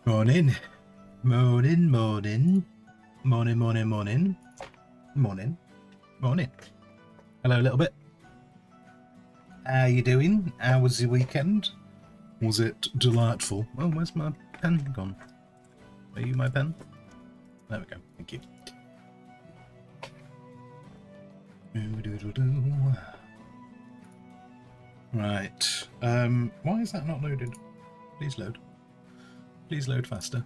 Morning. Morning, morning. Morning, morning, morning. Morning. Morning. Hello, a little bit. How you doing? How was your weekend? Was it delightful? Oh, where's my pen gone? Are you my pen? There we go. Thank you. Right. Why is that not loaded? Please load. Please load faster.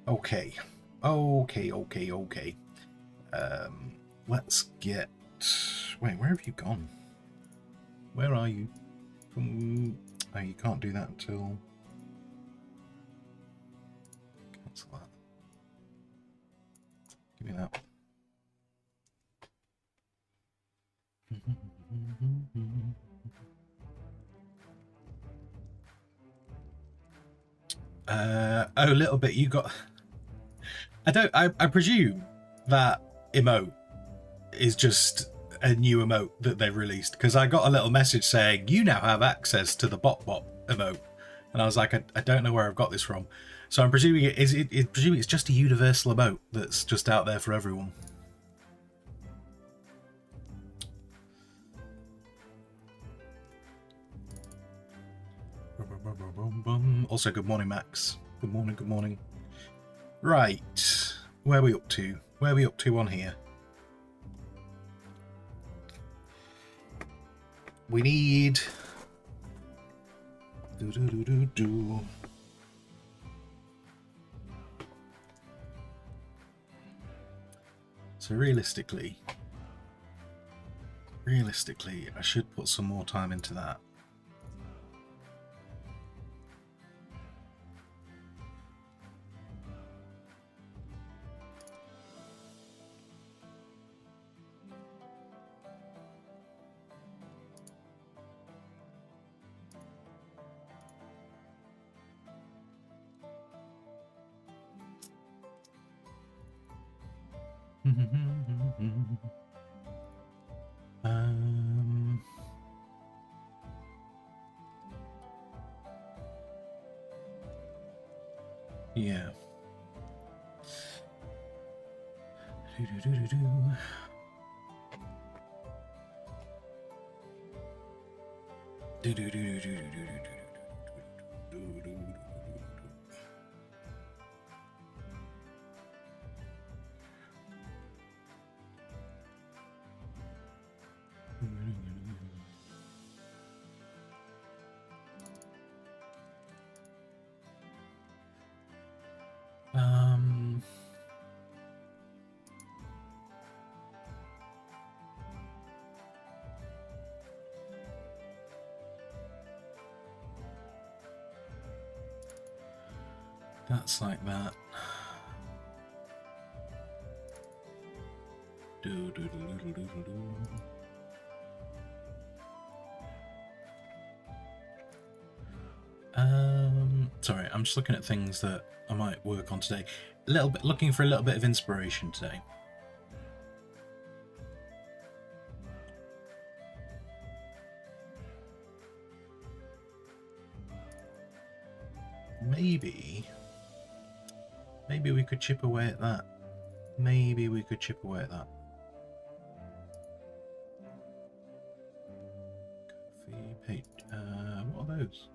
Okay. Okay. Let's get... Wait, where have you gone? Where are you? Oh, you can't do that until... Cancel that. Give me that. Oh, a little bit. You got... I presume that emote is just a new emote that they've released, because I got a little message saying you now have access to the bot emote, and I was like, I don't know where I've got this from. So I'm presuming presuming it's just a universal emote that's just out there for everyone. Also, good morning, Max. Good morning. Right, where are we up to? Where are we up to on here? We need... So realistically, I should put some more time into that. Yeah. That's like that. Sorry, I'm just looking at things that I might work on today. Looking for a little bit of inspiration today. Maybe we could chip away at that. Kofi, page. What are those?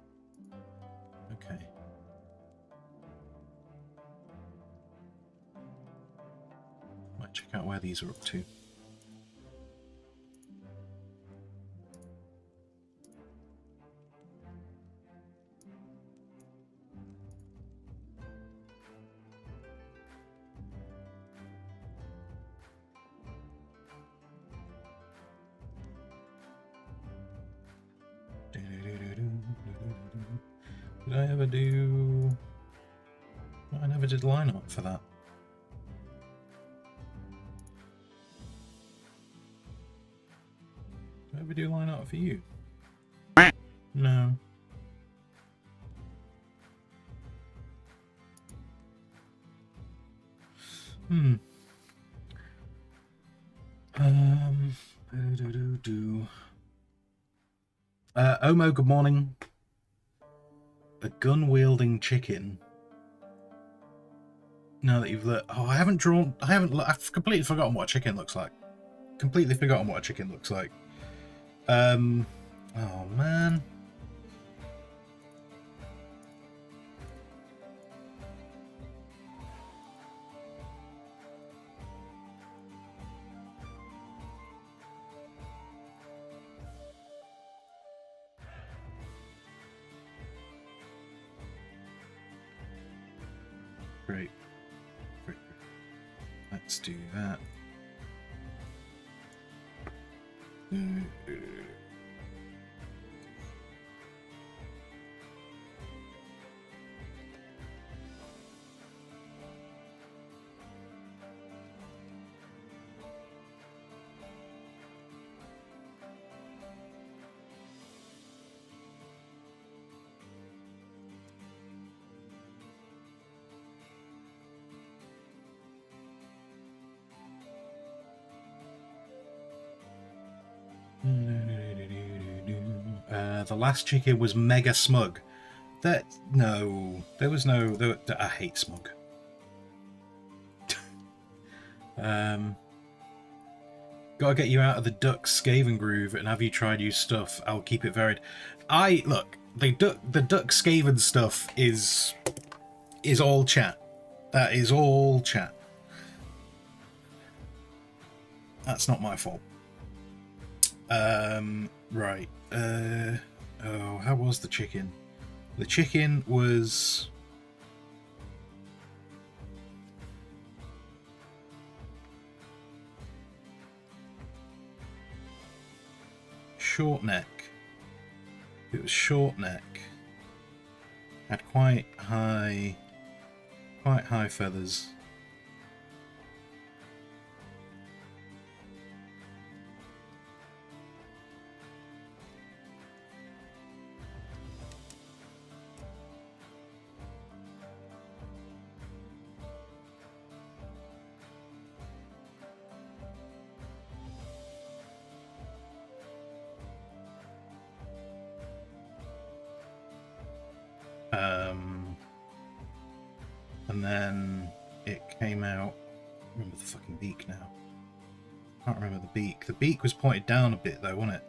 Okay. Might check out where these are up to. Did I ever do... I never did line art for that. Did I ever do line art for you? No. Omo, good morning. A gun-wielding chicken. Now that you've looked... Oh, I haven't drawn... I've completely forgotten what a chicken looks like. Completely forgotten what a chicken looks like. Oh, man. Great. Great. Let's do that. The last chicken was mega smug. No, there was no. I hate smug. Gotta get you out of the duck Skaven groove and have you tried new stuff. I'll keep it varied. Look, the duck Skaven stuff is all chat. That is all chat. That's not my fault. Right. Oh, how was the chicken? The chicken was... short neck. It was short neck. Had quite high feathers. And then it came out. I remember the fucking beak now. Can't remember the beak. The beak was pointed down a bit though, wasn't it?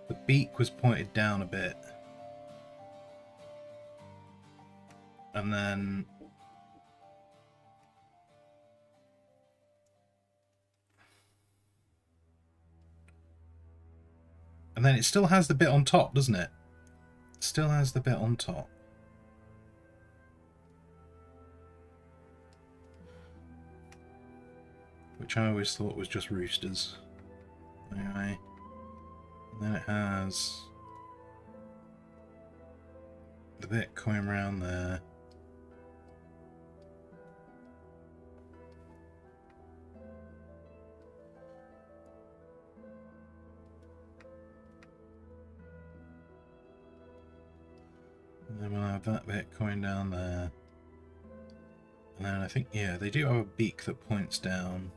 The beak was pointed down a bit. And then it still has the bit on top, doesn't it? It still has the bit on top. Which I always thought was just roosters. Anyway. And then it has the bit coming around there. And then we'll have that bit coming down there. And then I think, yeah, they do have a beak that points down.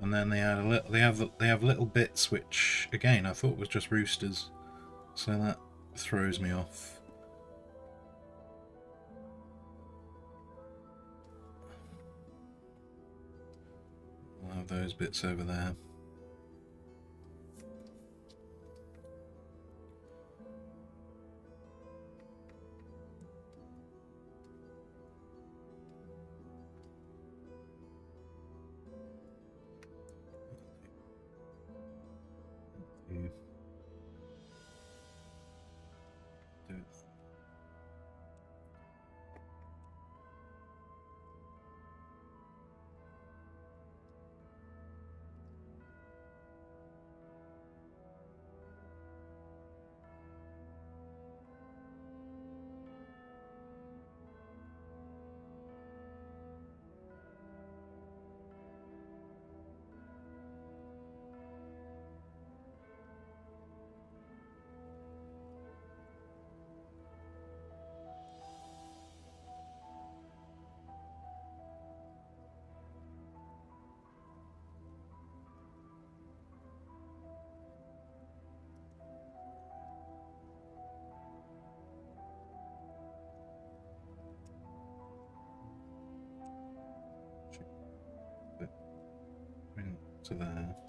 And then they add a little. They have little bits which, again, I thought was just roosters, so that throws me off. I'll have those bits over there. to there.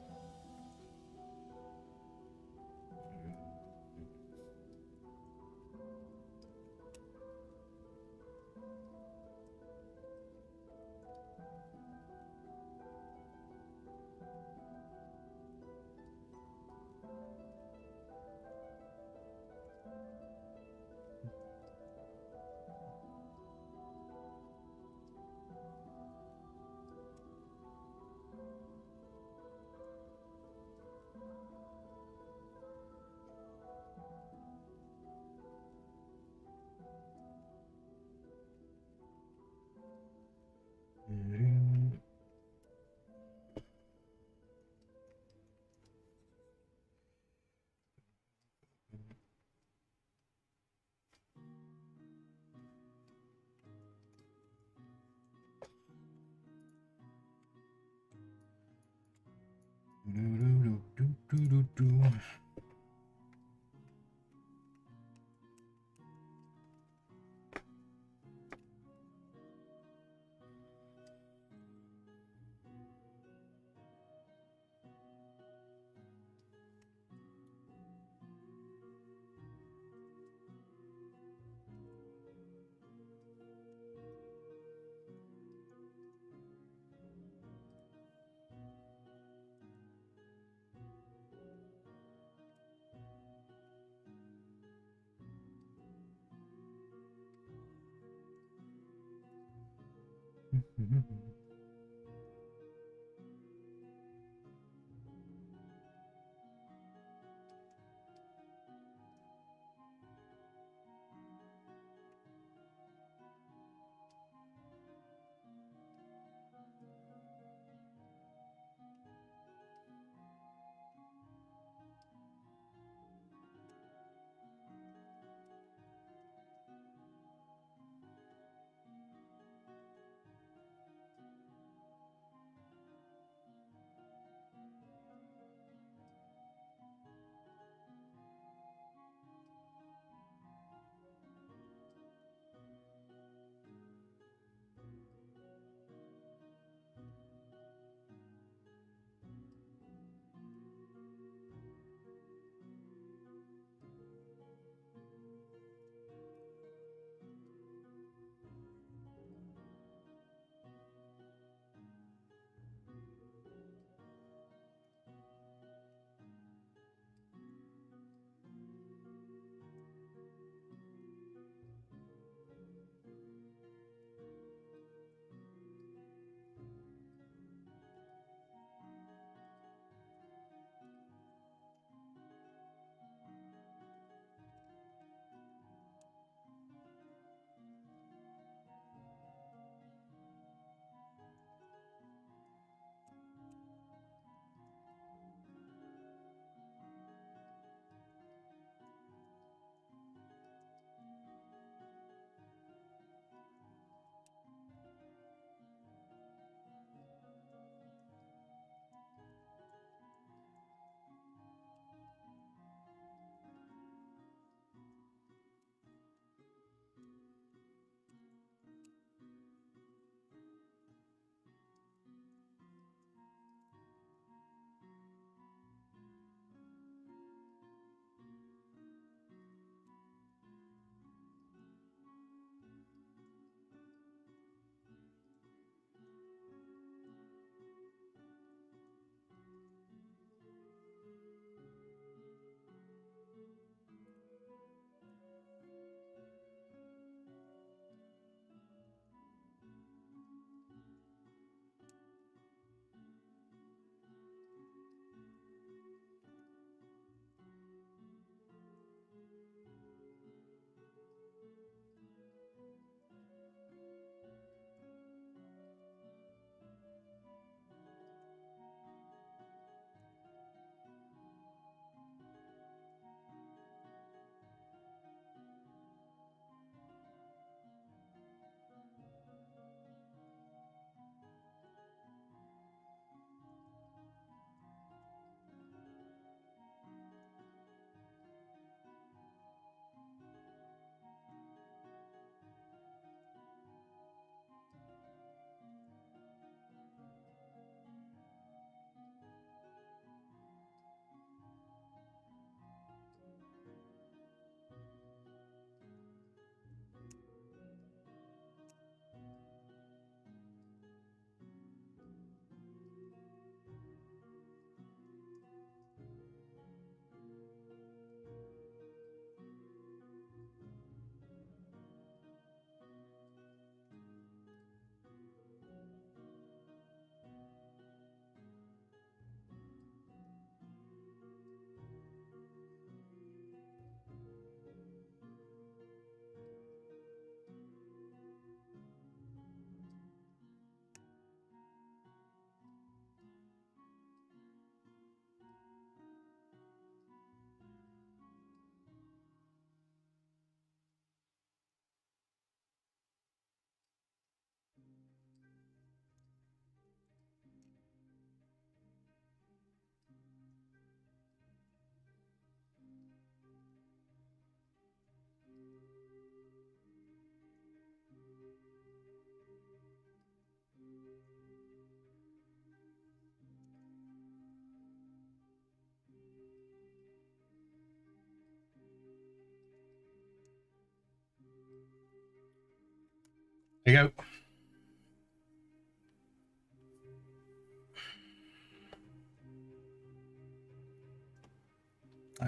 There you go.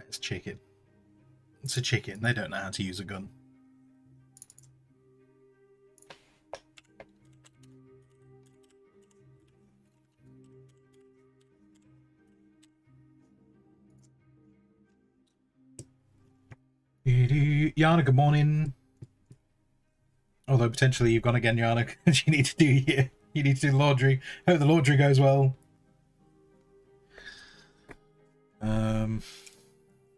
It's chicken. It's a chicken. They don't know how to use a gun. Yana, good morning. Although potentially you've gone again, Yana, because you need to do laundry. Hope the laundry goes well.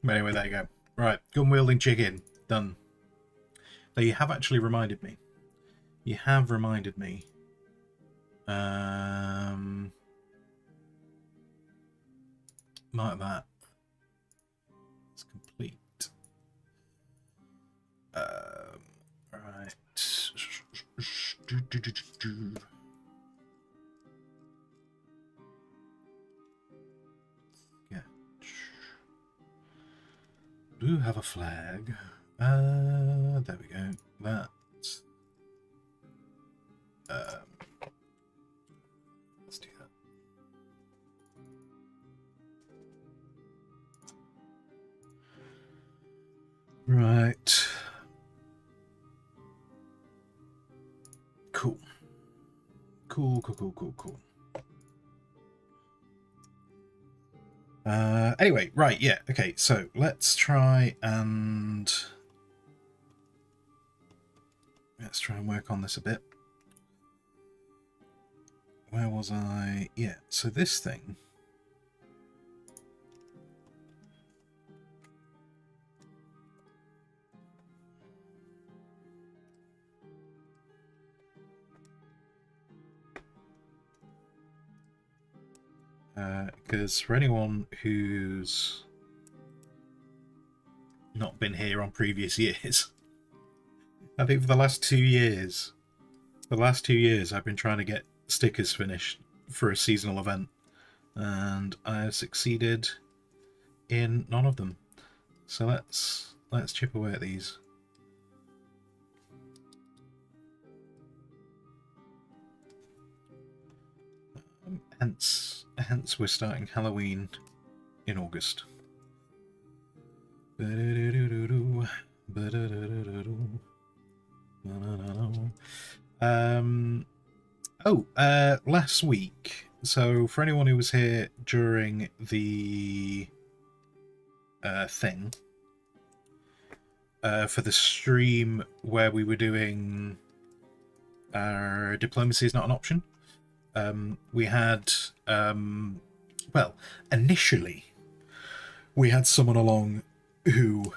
Anyway, there you go. Right, gun wielding chicken done. Though you have actually reminded me. You have reminded me. Like that. It's complete. Right. Yeah. Do have a flag. There we go. That. Let's do that. Right. Cool. Cool. Anyway, right, yeah, okay, so let's try and work on this a bit. Where was I? Yeah, so this thing. Because for anyone who's not been here on previous years, I think for the last 2 years, I've been trying to get stickers finished for a seasonal event, and I have succeeded in none of them. So let's chip away at these. Hence we're starting Halloween in August. Last week, so for anyone who was here during the thing, for the stream where we were doing diplomacy is not an option, we had, well, initially we had someone along who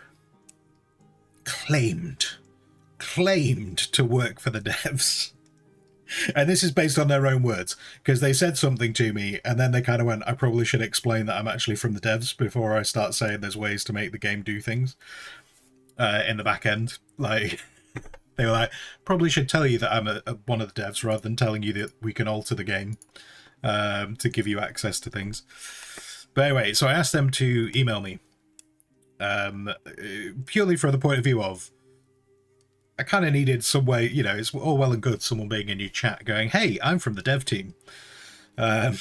claimed to work for the devs. And this is based on their own words, because they said something to me and then they kind of went, I probably should explain that I'm actually from the devs before I start saying there's ways to make the game do things in the back end. Like, they were like, probably should tell you that I'm one of the devs rather than telling you that we can alter the game to give you access to things. But anyway, so I asked them to email me purely from the point of view of, I kind of needed some way, you know, it's all well and good someone being in your chat going, hey, I'm from the dev team. But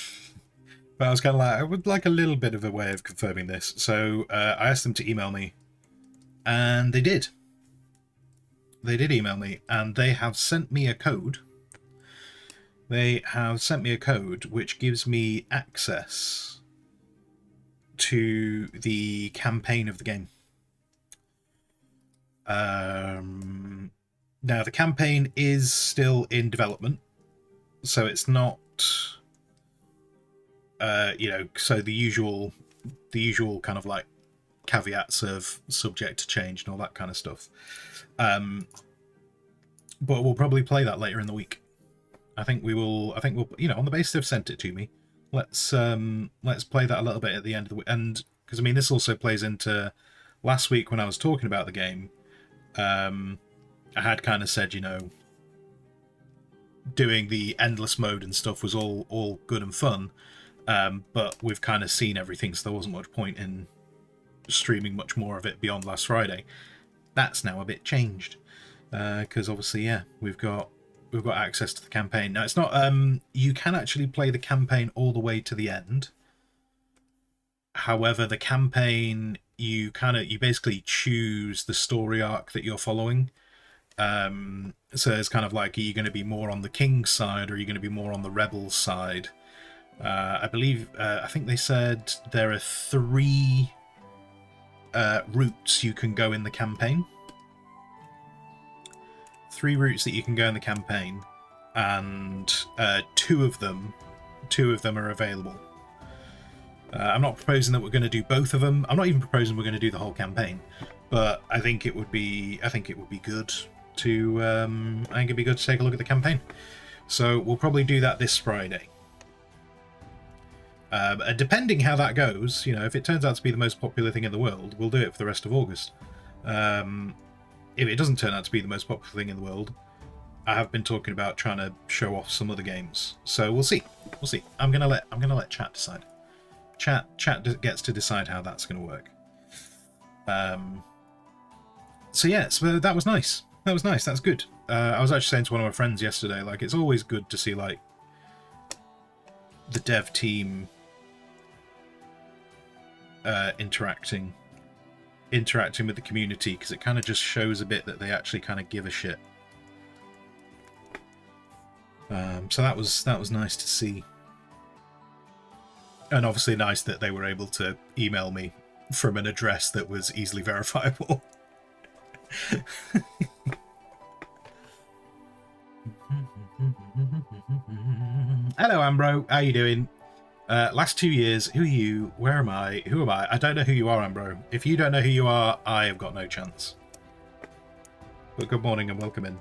I was kind of like, I would like a little bit of a way of confirming this. So I asked them to email me, and they did. They did email me, and they have sent me a code. They have sent me a code which gives me access to the campaign of the game. Now the campaign is still in development, so it's not, you know, so the usual kind of like caveats of subject to change and all that kind of stuff. But we'll probably play that later in the week. I think we'll, you know, on the basis they've sent it to me, let's play that a little bit at the end of the week. And because I mean, this also plays into last week when I was talking about the game. I had kind of said, you know, doing the endless mode and stuff was all good and fun, but we've kind of seen everything, so there wasn't much point in streaming much more of it beyond last Friday. That's now a bit changed, because obviously, yeah, we've got, you know, it's all well and good someone being in your chat going, hey, I'm from the devs team. But we've got we've got access to the campaign. Now it's not you can actually play the campaign all the way to the end. However, the campaign you basically choose the story arc that you're following. So it's kind of like, are you going to be more on the king's side or are you going to be more on the rebels side? I believe I think they said there are 3 routes you can go in the campaign. 3 routes that you can go in the campaign, and 2 of them are available. I'm not proposing that we're going to do both of them. I'm not even proposing we're going to do the whole campaign, but I think it would be good to I think it'd be good to take a look at the campaign. So we'll probably do that this Friday. Depending how that goes, you know, if it turns out to be the most popular thing in the world, we'll do it for the rest of August. If it doesn't turn out to be the most popular thing in the world, I have been talking about trying to show off some other games. So we'll see. We'll see. I'm gonna let chat decide. Chat gets to decide how that's gonna work. So yeah, so that was nice. That was nice. That's good. I was actually saying to one of my friends yesterday, like, it's always good to see like the dev team interacting with the community, because it kind of just shows a bit that they actually kind of give a shit. So that was nice to see, and obviously nice that they were able to email me from an address that was easily verifiable. Hello, Ambro. How you doing? Last 2 years, who are you? Where am I? Who am I? I don't know who you are, Ambro. If you don't know who you are, I have got no chance. But good morning and welcome in.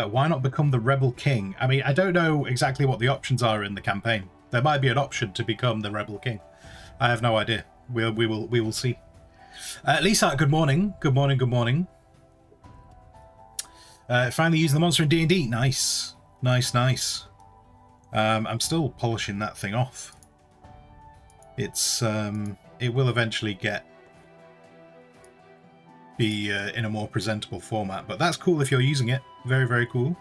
Why not become the Rebel King? I mean, I don't know exactly what the options are in the campaign. There might be an option to become the Rebel King. I have no idea. We will see. Lisa, good morning. Good morning. Good morning. Finally using the monster in D&D. Nice, nice, nice. I'm still polishing that thing off. It's it will eventually be in a more presentable format, but that's cool if you're using it. Very, very cool.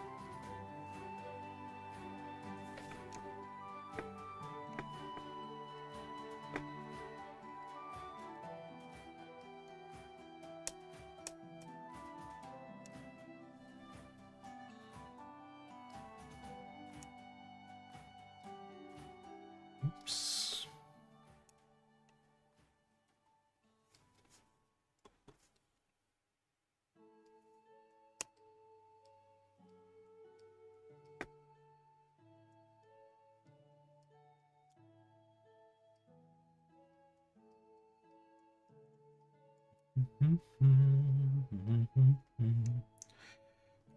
Oops.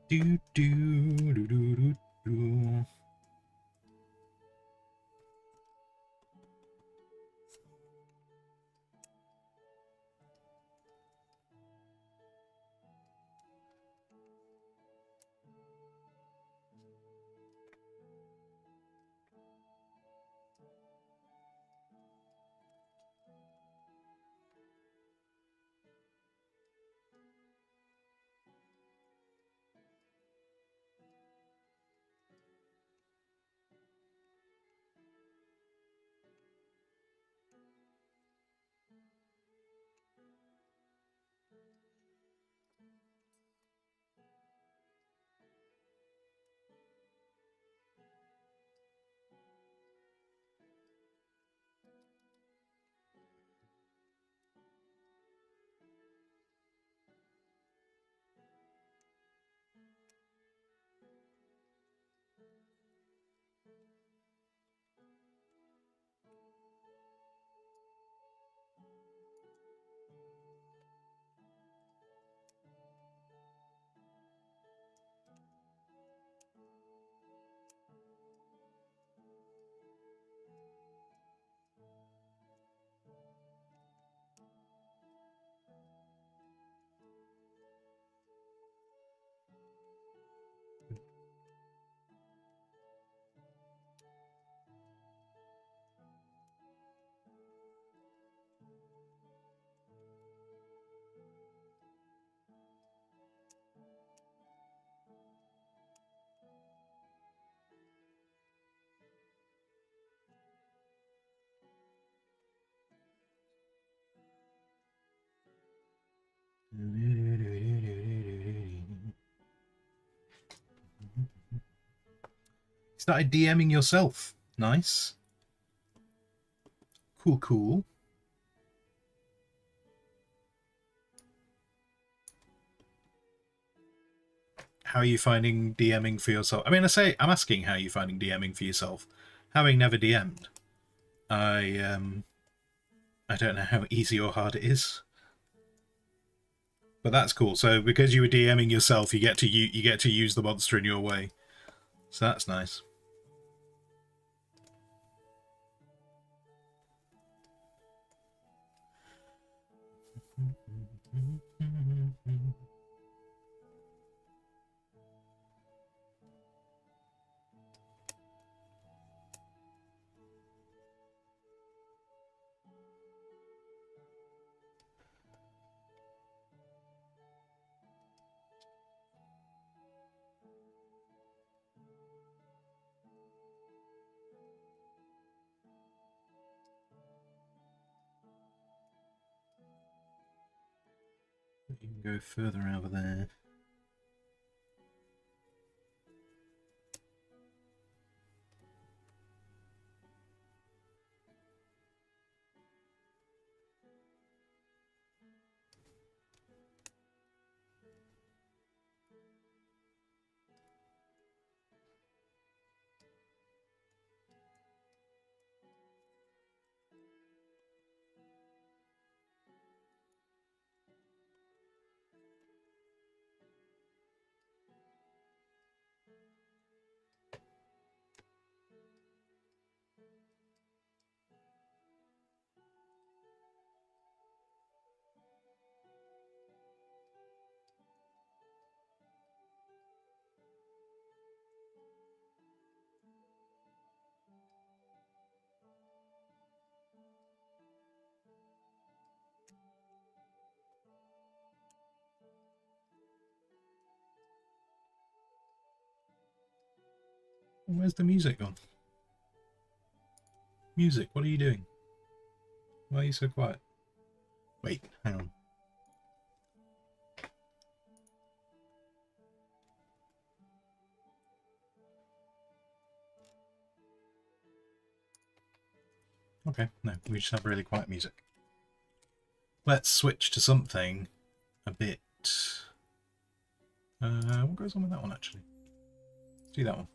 Do do do do do do. Started DMing yourself. Nice. Cool, cool. How are you finding DMing for yourself? I mean, I'm asking how you're finding DMing for yourself. Having never DM'd, I don't know how easy or hard it is. But that's cool. So because you were DMing yourself, you get to use the monster in your way. So that's nice. You can go further over there. Where's the music gone? Music, what are you doing? Why are you so quiet? Wait, hang on. Okay, no, we just have really quiet music. Let's switch to something a bit... what goes on with that one, actually? Let's do that one.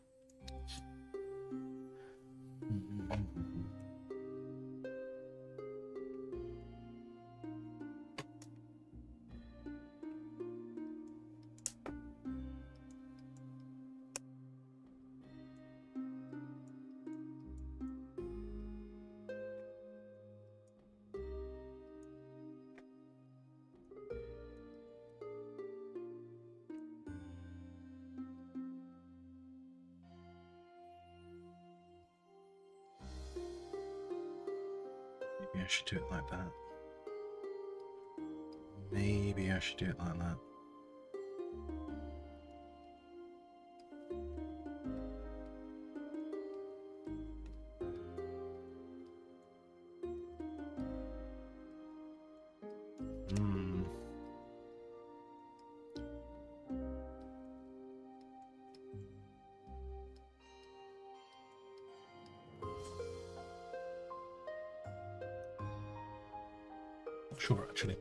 Maybe I should do it like that. Maybe I should do it like that. Not sure, actually.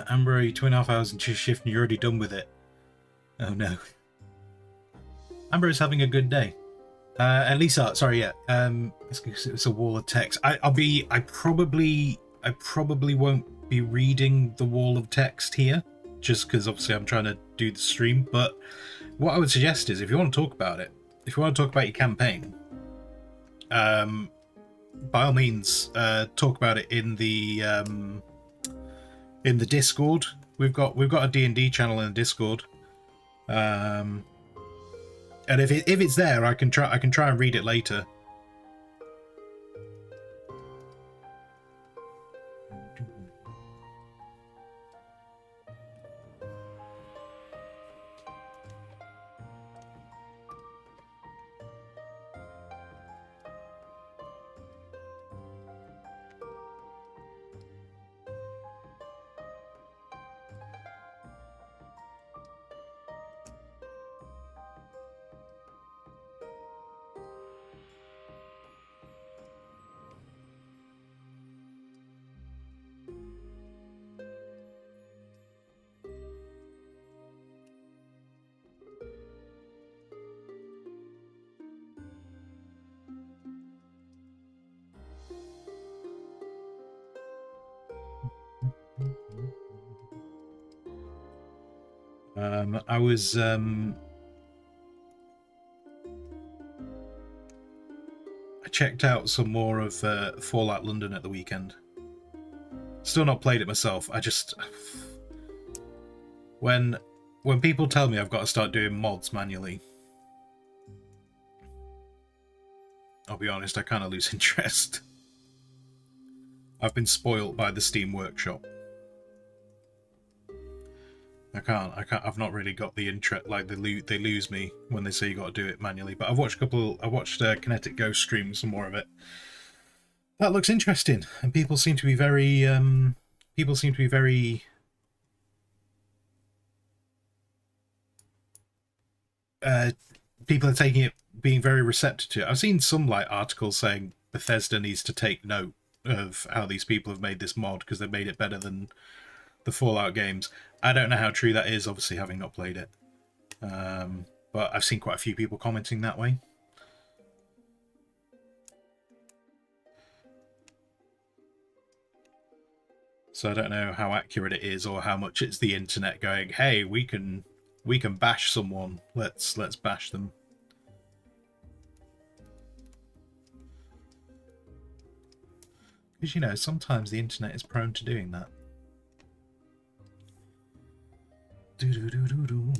Amber, you 2.5 hours into your shift and you're already done with it. Oh no. Amber is having a good day. At least, sorry, yeah. It's a wall of text. I probably won't be reading the wall of text here, just because obviously I'm trying to do the stream. But what I would suggest is, if you want to talk about it, if you want to talk about your campaign, by all means, talk about it in the Discord. We've got a D&D channel in the Discord. And if it's there, I can try and read it later. I was I checked out some more of Fallout London at the weekend. Still not played it myself. I just when people tell me I've got to start doing mods manually, I'll be honest, I kind of lose interest. I've been spoilt by the Steam Workshop. I've not really got the interest. Like they lose me when they say you got to do it manually. But I've watched Kinetic Ghost stream some more of it. That looks interesting, and people seem to be very people are taking it, being very receptive to it. I've seen some like articles saying Bethesda needs to take note of how these people have made this mod because they've made it better than the Fallout games. I don't know how true that is, obviously having not played it, but I've seen quite a few people commenting that way. So I don't know how accurate it is or how much it's the internet going, hey, we can bash someone, let's bash them. Because, you know, sometimes the internet is prone to doing that. Do-do-do-do-do.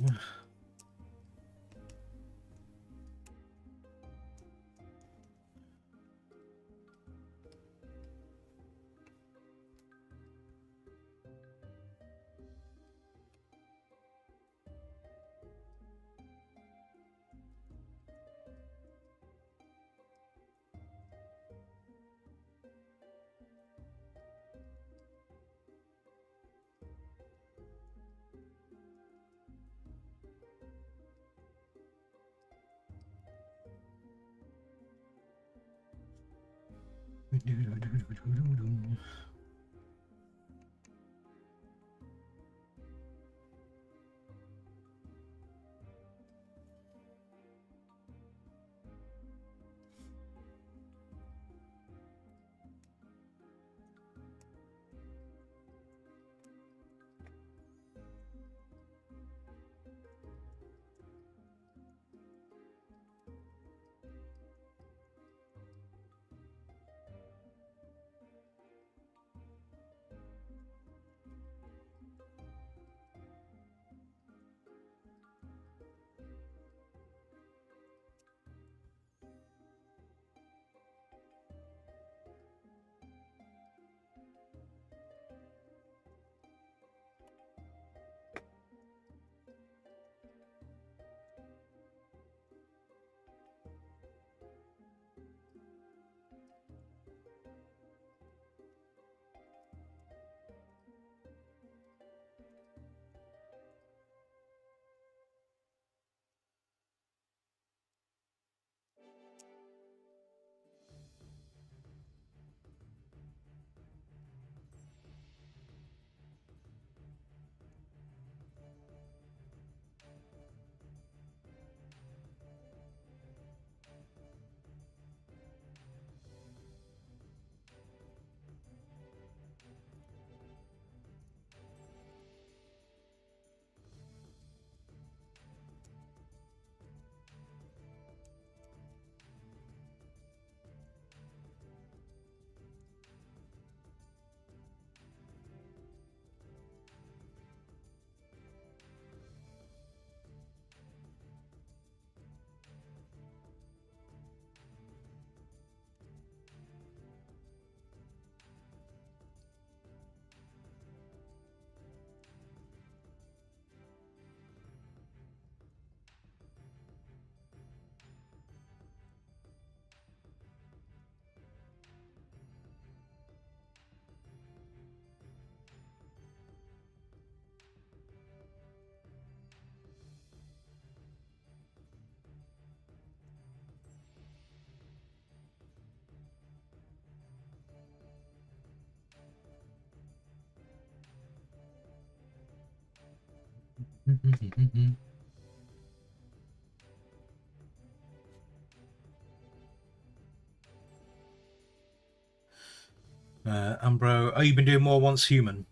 Ambro, oh, you've been doing more Once Human.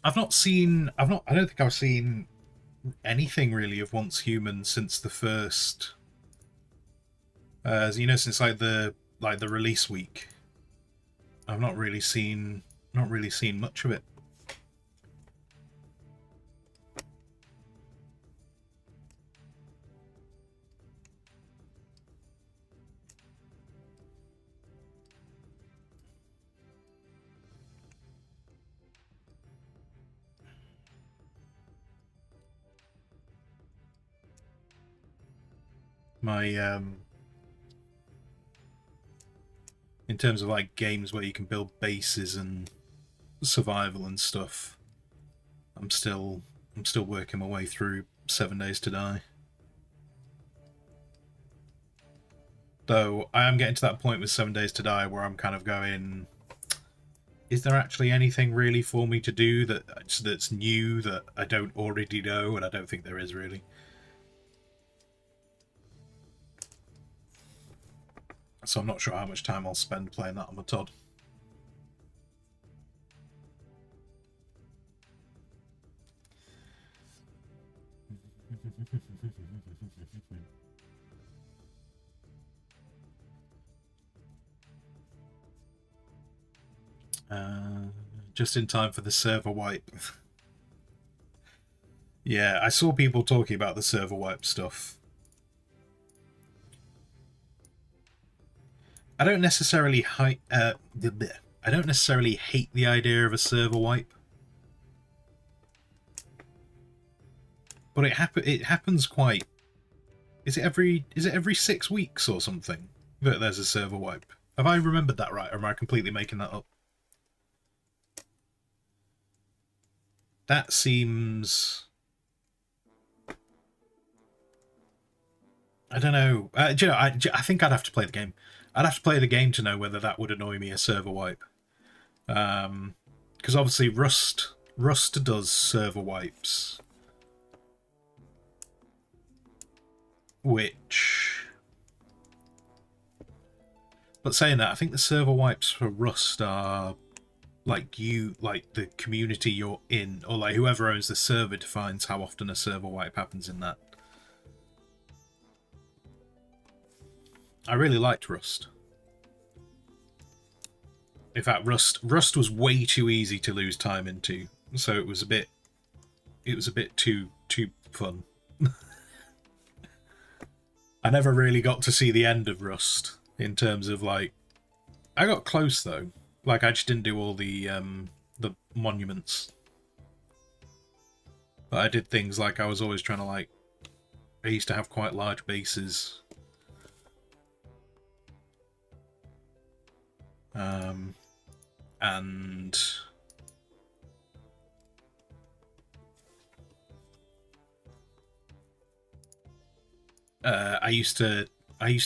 I don't think I've seen anything really of Once Human since the first, since the release week. I've not really seen much of it. My in terms of like games where you can build bases and survival and stuff, I'm still working my way through 7 Days to Die. Though I am getting to that point with 7 Days to Die where I'm kind of going, is there actually anything really for me to do that's new that I don't already know? And I don't think there is really. So I'm not sure how much time I'll spend playing that on my Todd. Just in time for the server wipe. Yeah, I saw people talking about the server wipe stuff. I don't necessarily hate the idea of a server wipe, but it happens quite. Is it every 6 weeks or something that there's a server wipe? Have I remembered that right, or am I completely making that up? That seems. I don't know. Do you know? I think I'd have to play the game. I'd have to play the game to know whether that would annoy me, a server wipe. Because obviously Rust does server wipes, which. But saying that, I think the server wipes for Rust are like the community you're in, or like whoever owns the server defines how often a server wipe happens in that. I really liked Rust. In fact, Rust was way too easy to lose time into, so it was a bit too fun. I never really got to see the end of Rust in terms of like. I got close though. Like I just didn't do all the monuments. But I did things like I was always trying to like. I used to have quite large bases. And I used to I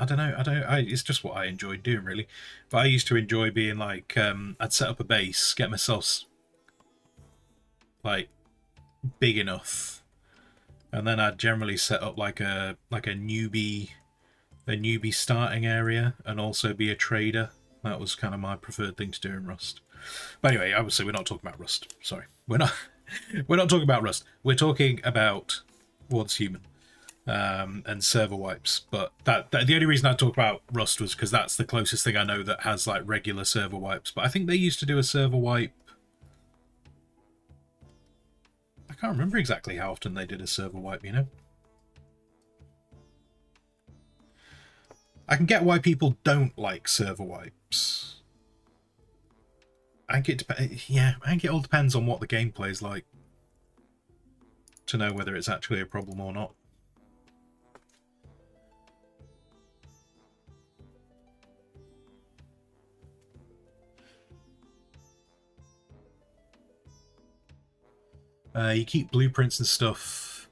don't know, it's just what I enjoyed doing really, but I used to enjoy being like I'd set up a base, get myself like big enough, and then I'd generally set up like a newbie starting area and also be a trader. That was kind of my preferred thing to do in Rust. But anyway, obviously we're not talking about Rust. Sorry, we're not talking about Rust. We're talking about Once Human and server wipes. But that the only reason I talk about Rust was because that's the closest thing I know that has like regular server wipes. But I think they used to do a server wipe. I can't remember exactly how often they did a server wipe. You know. I can get why people don't like server wipes. I think it all depends on what the gameplay is like to know whether it's actually a problem or not. You keep blueprints and stuff.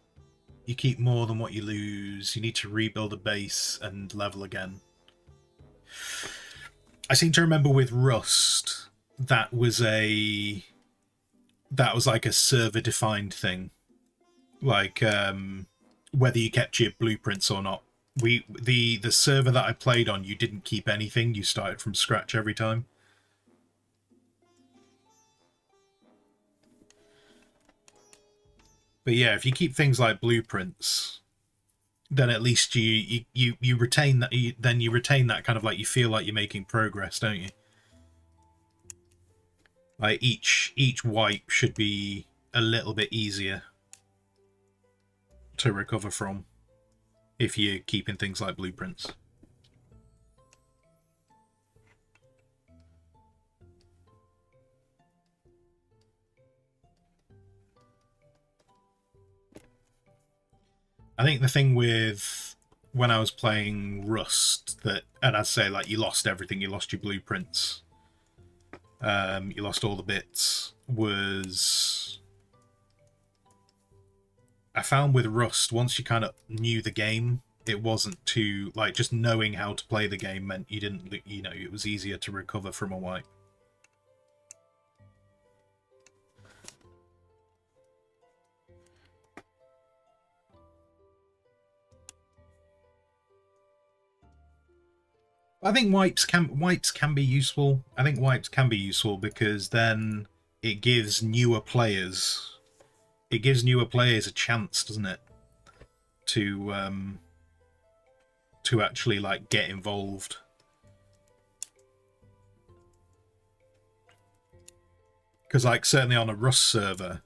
You keep more than what you lose. You need to rebuild a base and level again. I seem to remember with Rust that was like a server defined thing, like whether you kept your blueprints or not. The server that I played on, you didn't keep anything. You started from scratch every time. But yeah, if you keep things like blueprints, then at least you retain that. Then you retain that kind of like you feel like you're making progress, don't you? Like each wipe should be a little bit easier to recover from if you're keeping things like blueprints. I think the thing with when I was playing Rust that, and I'd say like you lost everything, you lost your blueprints, you lost all the bits, was I found with Rust, once you kind of knew the game, it wasn't too, like, just knowing how to play the game meant you didn't, you know, it was easier to recover from a wipe. I think wipes can be useful. I think wipes can be useful because then it gives newer players a chance, doesn't it, to actually like get involved. Because like certainly on a Rust server,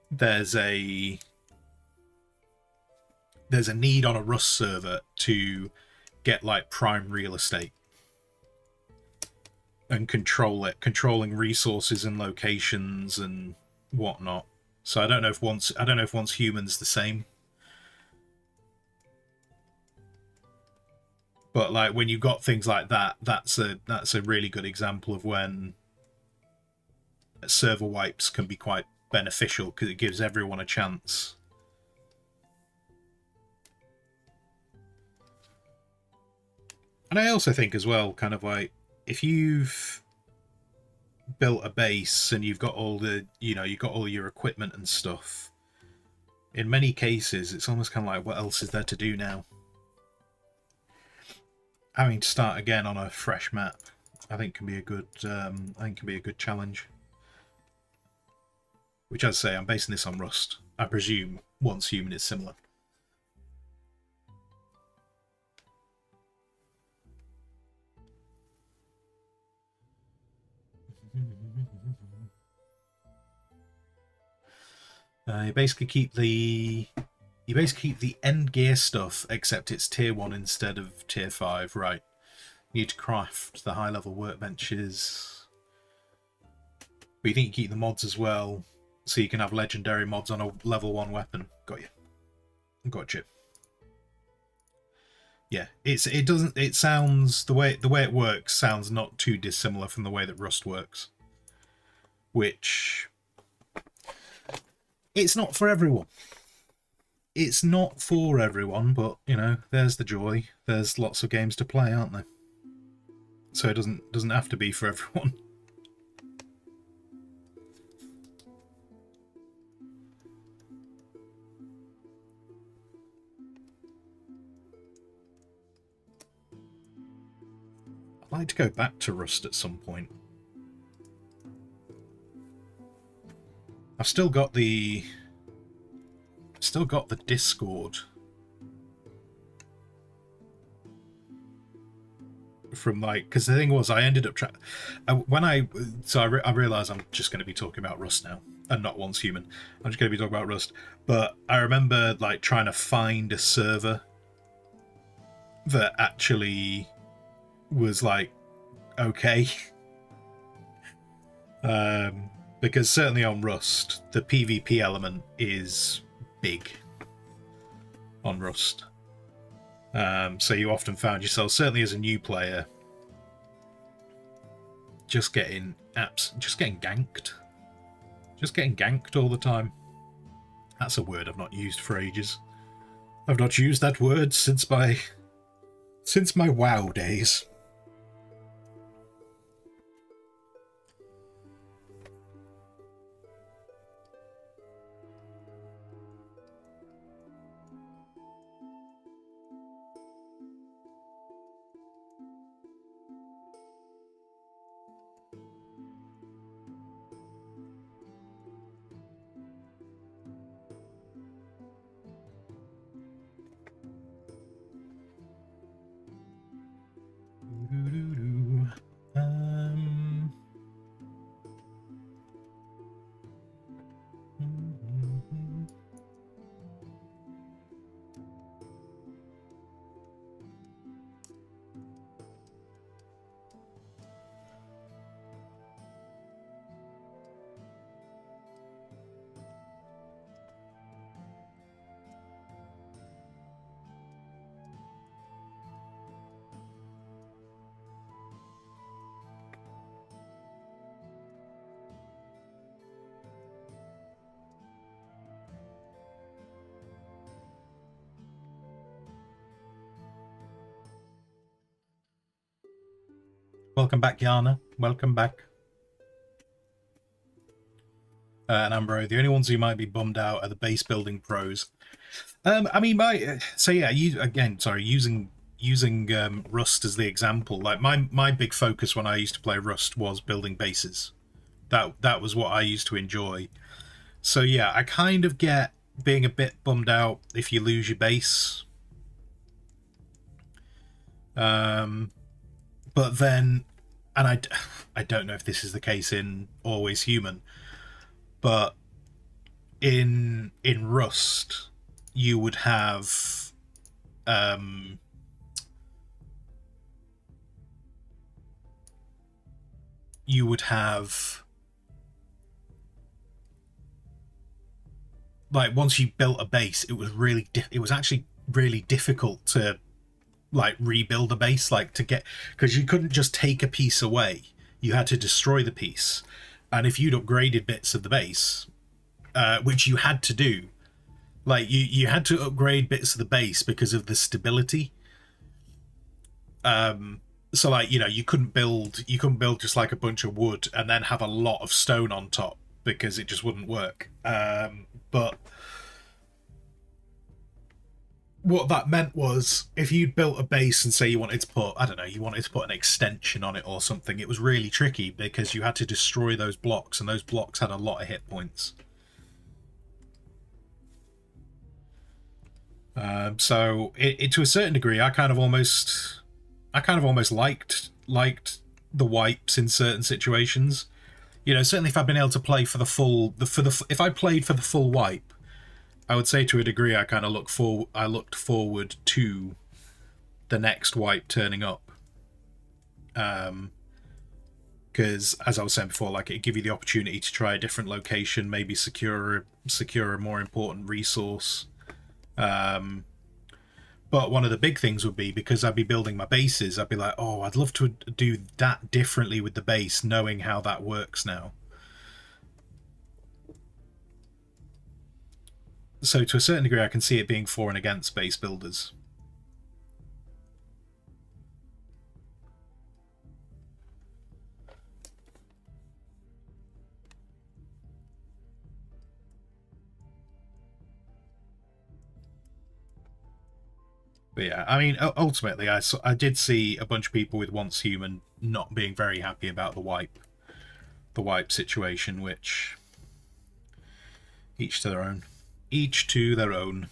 there's a need on a Rust server to get like prime real estate and control it, controlling resources and locations and whatnot. So I don't know if once humans the same. But like when you've got things like that, that's a really good example of when server wipes can be quite beneficial because it gives everyone a chance. And I also think as well, kind of like, if you've built a base and you've got all the, you've got all your equipment and stuff, in many cases, it's almost kind of like, what else is there to do now? Having to start again on a fresh map, I think can be a good, challenge. Which, as I say, I'm basing this on Rust. I presume once human is similar. You basically keep the end gear stuff, except it's tier 1 instead of tier 5, right? You need to craft the high level workbenches. But you think you keep the mods as well, so you can have legendary mods on a level 1 weapon. Got you. Gotcha. Yeah, it sounds the way it works sounds not too dissimilar from the way that Rust works. Which it's not for everyone. It's not for everyone, but there's the joy. There's lots of games to play, aren't there? So it doesn't have to be for everyone. I'd like to go back to Rust at some point. I've still got the Discord from because the thing was I ended up I realize I'm just going to be talking about Rust now and not Once Human. I'm just going to be talking about Rust, but I remember trying to find a server that actually was okay. Because certainly on Rust, the PvP element is big on Rust. So you often found yourself, certainly as a new player, just getting ganked. Just getting ganked all the time. That's a word I've not used for ages. I've not used that word since my WoW days. Welcome back, Yana. Welcome back. And Ambro, the only ones who might be bummed out are the base building pros. I mean, using Rust as the example. Like my big focus when I used to play Rust was building bases. That was what I used to enjoy. So yeah, I kind of get being a bit bummed out if you lose your base. But then, and I don't know if this is the case in Always Human, but in Rust, you would have you would have like once you built a base, it was it was actually really difficult to like rebuild a base, like to get, because you couldn't just take a piece away, you had to destroy the piece, and if you'd upgraded bits of the base, which you had to do, like you had to upgrade bits of the base because of the stability. So like, you know, you couldn't build just like a bunch of wood and then have a lot of stone on top, because it just wouldn't work. But what that meant was, if you'd built a base and say you wanted to put, I don't know, you wanted to put an extension on it or something, it was really tricky because you had to destroy those blocks, and those blocks had a lot of hit points. So to a certain degree, I kind of almost liked the wipes in certain situations. You know, certainly if I've been able to play for the full, if I played for the full wipe, I would say to a degree I kind of looked forward to the next wipe turning up. Because as I was saying before, like, it give you the opportunity to try a different location, maybe secure a more important resource. But one of the big things would be, because I'd be building my bases, I'd be like, oh, I'd love to do that differently with the base, knowing how that works now. So to a certain degree, I can see it being for and against base builders. But yeah, I mean, ultimately, I did see a bunch of people with Once Human not being very happy about the wipe situation, which each to their own. Each to their own.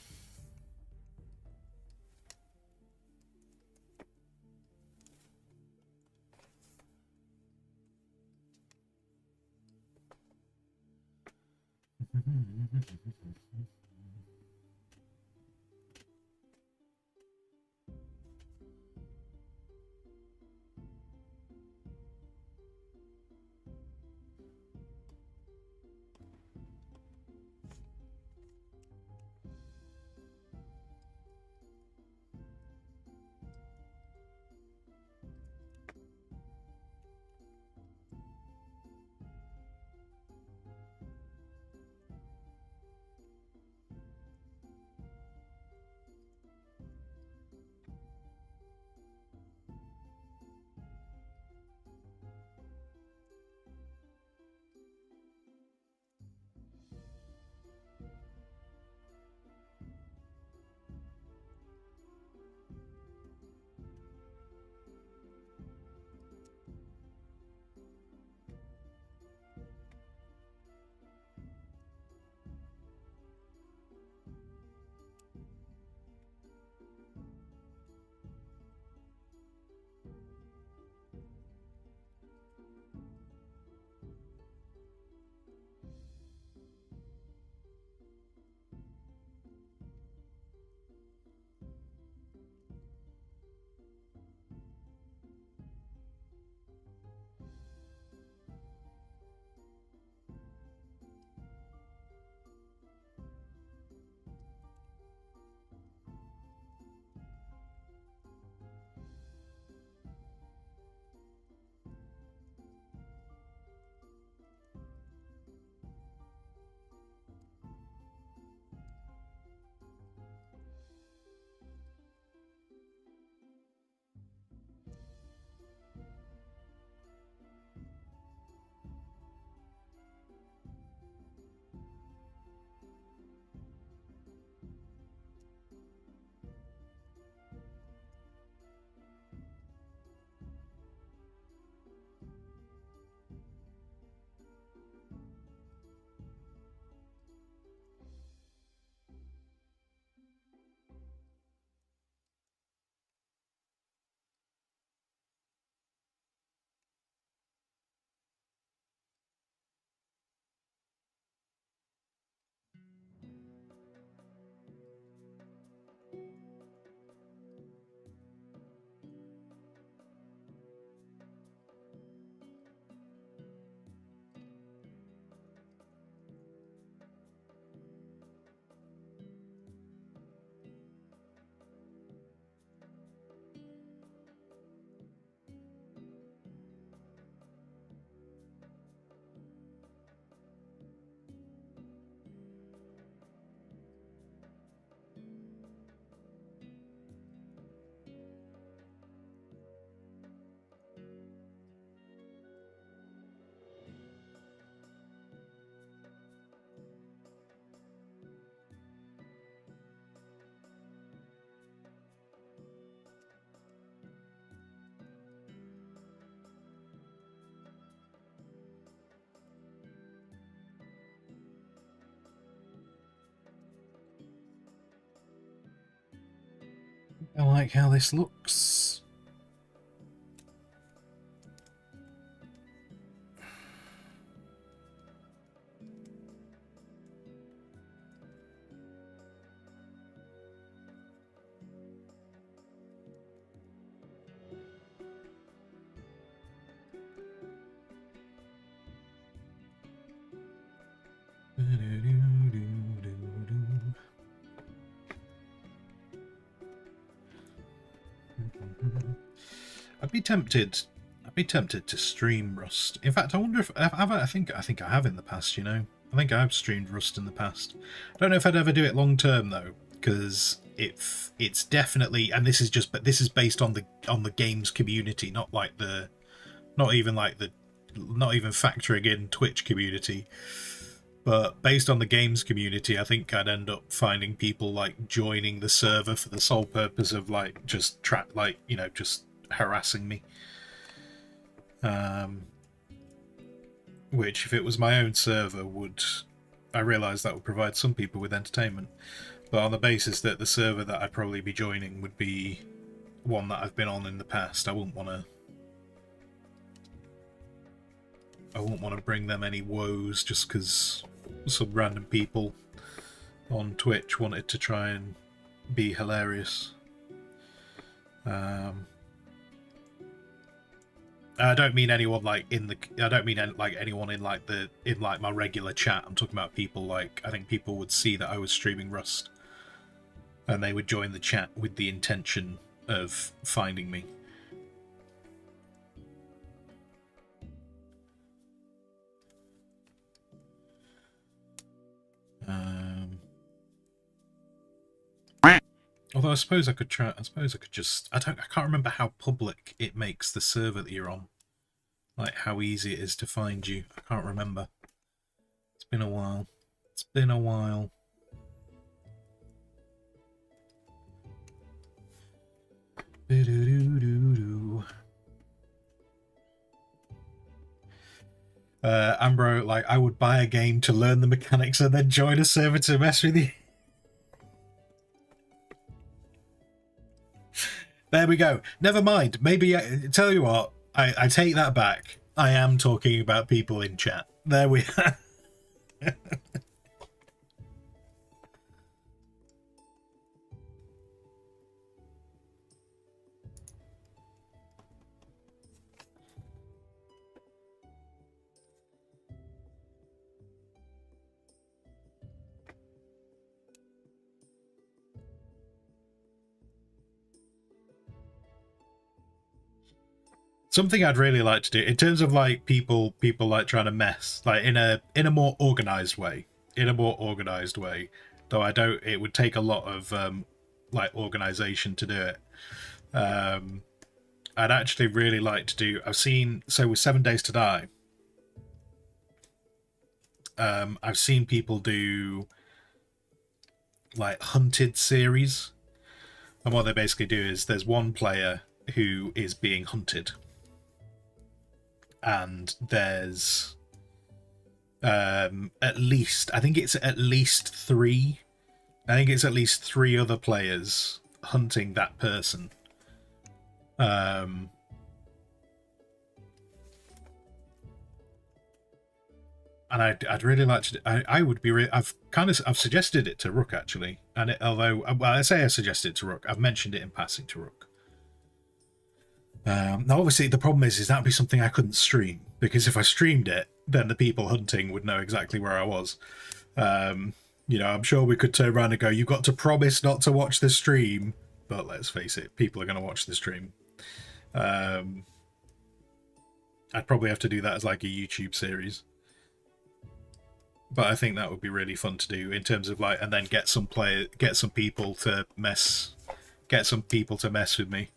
I like how this looks. I'd be tempted. I'd be tempted to stream Rust. In fact, I wonder if I think I have in the past. You know, I think I've streamed Rust in the past. I don't know if I'd ever do it long term though, because it's definitely, and this is just, but this is based on the games community, not even factoring in Twitch community. But based on the games community, I think I'd end up finding people like joining the server for the sole purpose of like just just harassing me. Which, if it was my own server, I realise that would provide some people with entertainment. But on the basis that the server that I'd probably be joining would be one that I've been on in the past, I wouldn't want to bring them any woes just because some random people on Twitch wanted to try and be hilarious. I don't mean anyone like I don't mean like anyone in like my regular chat. I'm talking about people like, I think people would see that I was streaming Rust and they would join the chat with the intention of finding me. Although I suppose I could try. I suppose I could just. I can't remember how public it makes the server that you're on. Like how easy it is to find you. I can't remember. It's been a while. It's been a while. Ambro, like, I would buy a game to learn the mechanics and then join a server to mess with you. There we go. Never mind. Maybe, tell you what, I take that back. I am talking about people in chat. There we are. Something I'd really like to do in terms of like people like trying to mess, like in a more organized way. Though I don't, it would take a lot of like organization to do it. I'd actually really like to do. I've seen, so with 7 Days to Die, I've seen people do like hunted series, and what they basically do is there's one player who is being hunted, and there's at least, I think it's at least three other players hunting that person. And I'd really like to. I would be. I've suggested it to Rook actually, and although I say I suggested it to Rook, I've mentioned it in passing to Rook. Now, obviously, the problem is that'd be something I couldn't stream, because if I streamed it, then the people hunting would know exactly where I was. You know, I'm sure we could turn around and go, "You've got to promise not to watch the stream," but let's face it, people are going to watch the stream. I'd probably have to do that as like a YouTube series. But I think that would be really fun to do in terms of like, and then get some people to mess with me.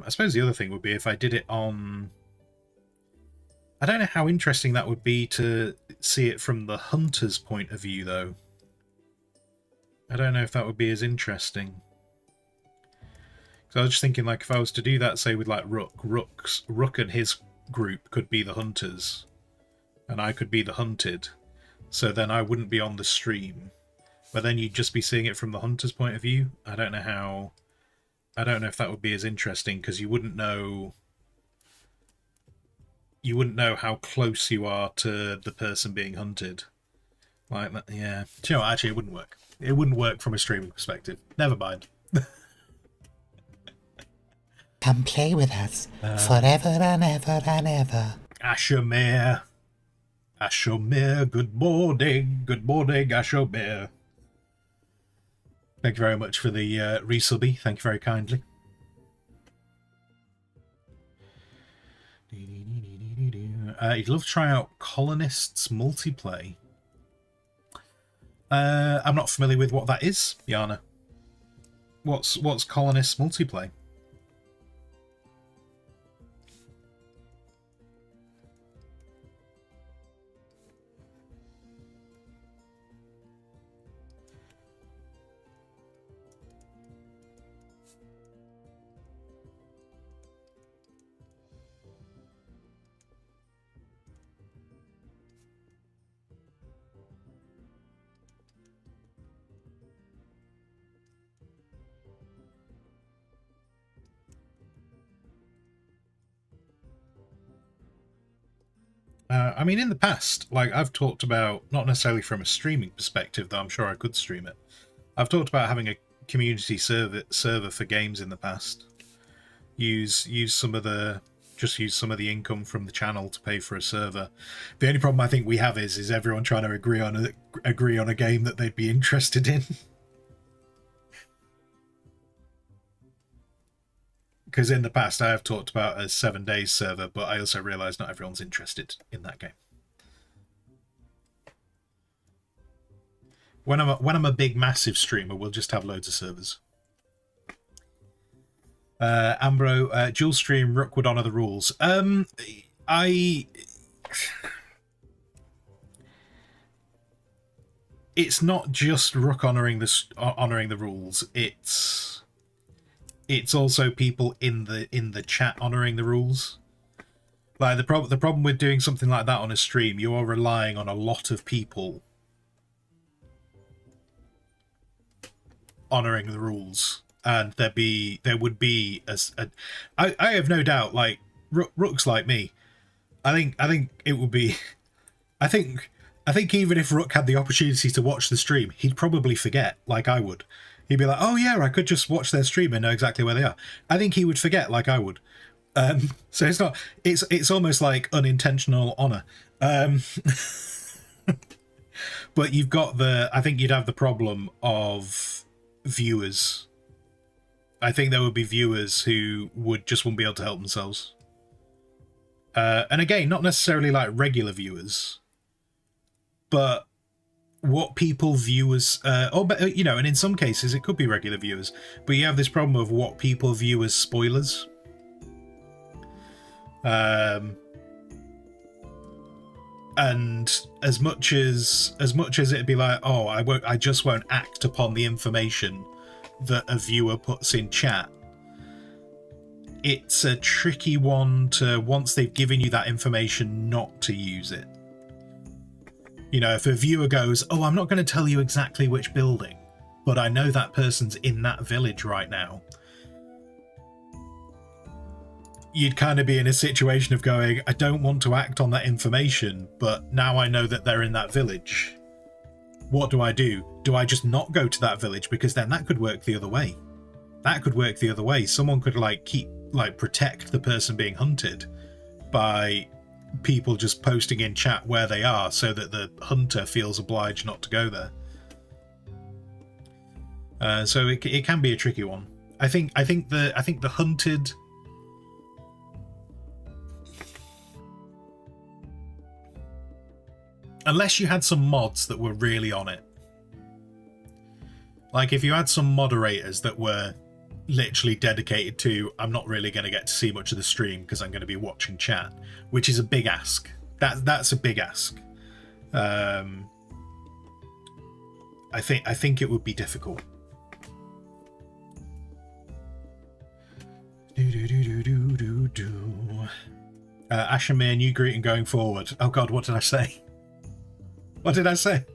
I suppose the other thing would be if I did it on. I don't know how interesting that would be to see it from the hunter's point of view, though. I don't know if that would be as interesting. So I was just thinking, like, if I was to do that, say with like Rook and his group could be the hunters, and I could be the hunted, so then I wouldn't be on the stream, but then you'd just be seeing it from the hunter's point of view. I don't know if that would be as interesting, because you wouldn't know how close you are to the person being hunted. Like that, yeah. Do you know what? Actually, it wouldn't work. It wouldn't work from a streaming perspective. Never mind. Come play with us forever and ever and ever. Ashomere. Ashomere, good morning. Good morning, Ashomere. Thank you very much for the resubby. Thank you very kindly. You'd love to try out Colonists multiplay. I'm not familiar with what that is, Yana. What's Colonists multiplay? I mean, in the past, like, I've talked about, not necessarily from a streaming perspective, though I'm sure I could stream it. I've talked about having a community server for games in the past. Use some of the income from the channel to pay for a server. The only problem I think we have is everyone trying to agree on a game that they'd be interested in. Because in the past I have talked about a 7 days server, but I also realise not everyone's interested in that game. When I'm a big massive streamer, we'll just have loads of servers. Ambro, dual stream Rook would honour the rules. It's not just Rook honouring the rules. It's also people in the chat honouring the rules. Like the problem with doing something like that on a stream, you are relying on a lot of people honouring the rules, and there would be I have no doubt, like Rook's like me. I think it would be. I think even if Rook had the opportunity to watch the stream, he'd probably forget, like I would. He'd be like, "Oh yeah, I could just watch their stream and know exactly where they are." I think he would forget, like I would. So it's not. It's almost like unintentional honour. But you've got I think you'd have the problem of viewers. I think there would be viewers who wouldn't be able to help themselves. And again, not necessarily like regular viewers, but what people view as, and in some cases it could be regular viewers, but you have this problem of what people view as spoilers. And as much as it'd be like, oh, I just won't act upon the information that a viewer puts in chat. It's a tricky one to, once they've given you that information, not to use it. You know, if a viewer goes, oh, I'm not going to tell you exactly which building, but I know that person's in that village right now, you'd kind of be in a situation of going, I don't want to act on that information, but now I know that they're in that village. What do? Do I just not go to that village? Because then that could work the other way. Someone could protect the person being hunted by people just posting in chat where they are, so that the hunter feels obliged not to go there. So it can be a tricky one. I think the hunted, unless you had some mods that were really on it, like if you had some moderators that were literally dedicated to, I'm not really going to get to see much of the stream because I'm going to be watching chat, which is a big ask. That's a big ask. I think it would be difficult. Ashamir, new greeting going forward. Oh god, what did I say? What did I say?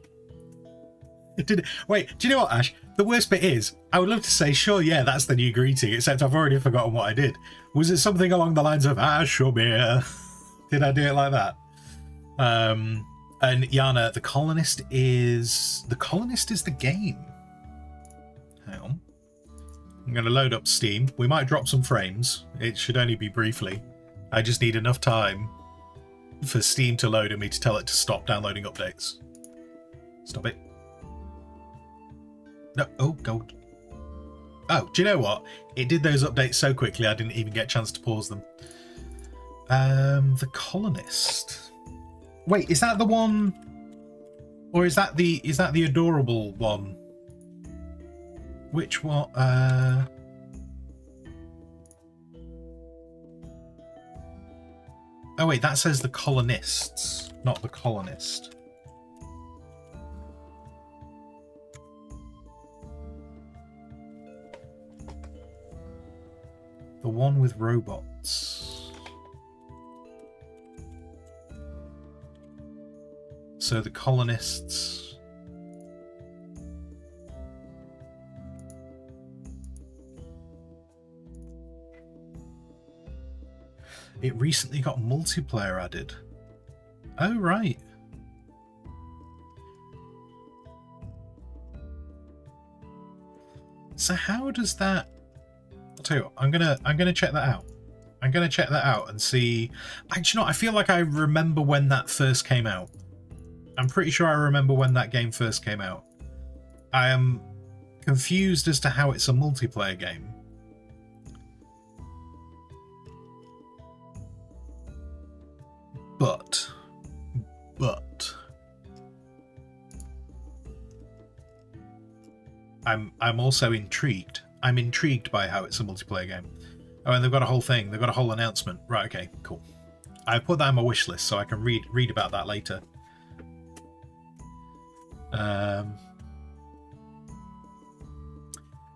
Wait, do you know what, Ash? The worst bit is, I would love to say, sure, yeah, that's the new greeting, except I've already forgotten what I did. Was it something along the lines of Ashamir? Did I do it like that? And Yana, the colonist is the game. Hang on. I'm going to load up Steam. We might drop some frames. It should only be briefly. I just need enough time for Steam to load and me to tell it to stop downloading updates. Stop it. No, oh, gold. Oh, do you know what? It did those updates so quickly I didn't even get a chance to pause them. The colonist. Wait, is that the one, or is that the adorable one? Which one? Oh wait, that says the colonists, not the colonist. The one with robots. So the colonists. It recently got multiplayer added. Oh, right. So how does that... I'll tell you what, I'm gonna check that out. I'm gonna check that out and see... Actually, I feel like I remember when that first came out. I'm pretty sure I remember when that game first came out. I am confused as to how it's a multiplayer game. But I'm also intrigued. I'm intrigued by how it's a multiplayer game. Oh, and they've got a whole thing. They've got a whole announcement. Right, okay, cool. I put that on my wish list so I can read about that later.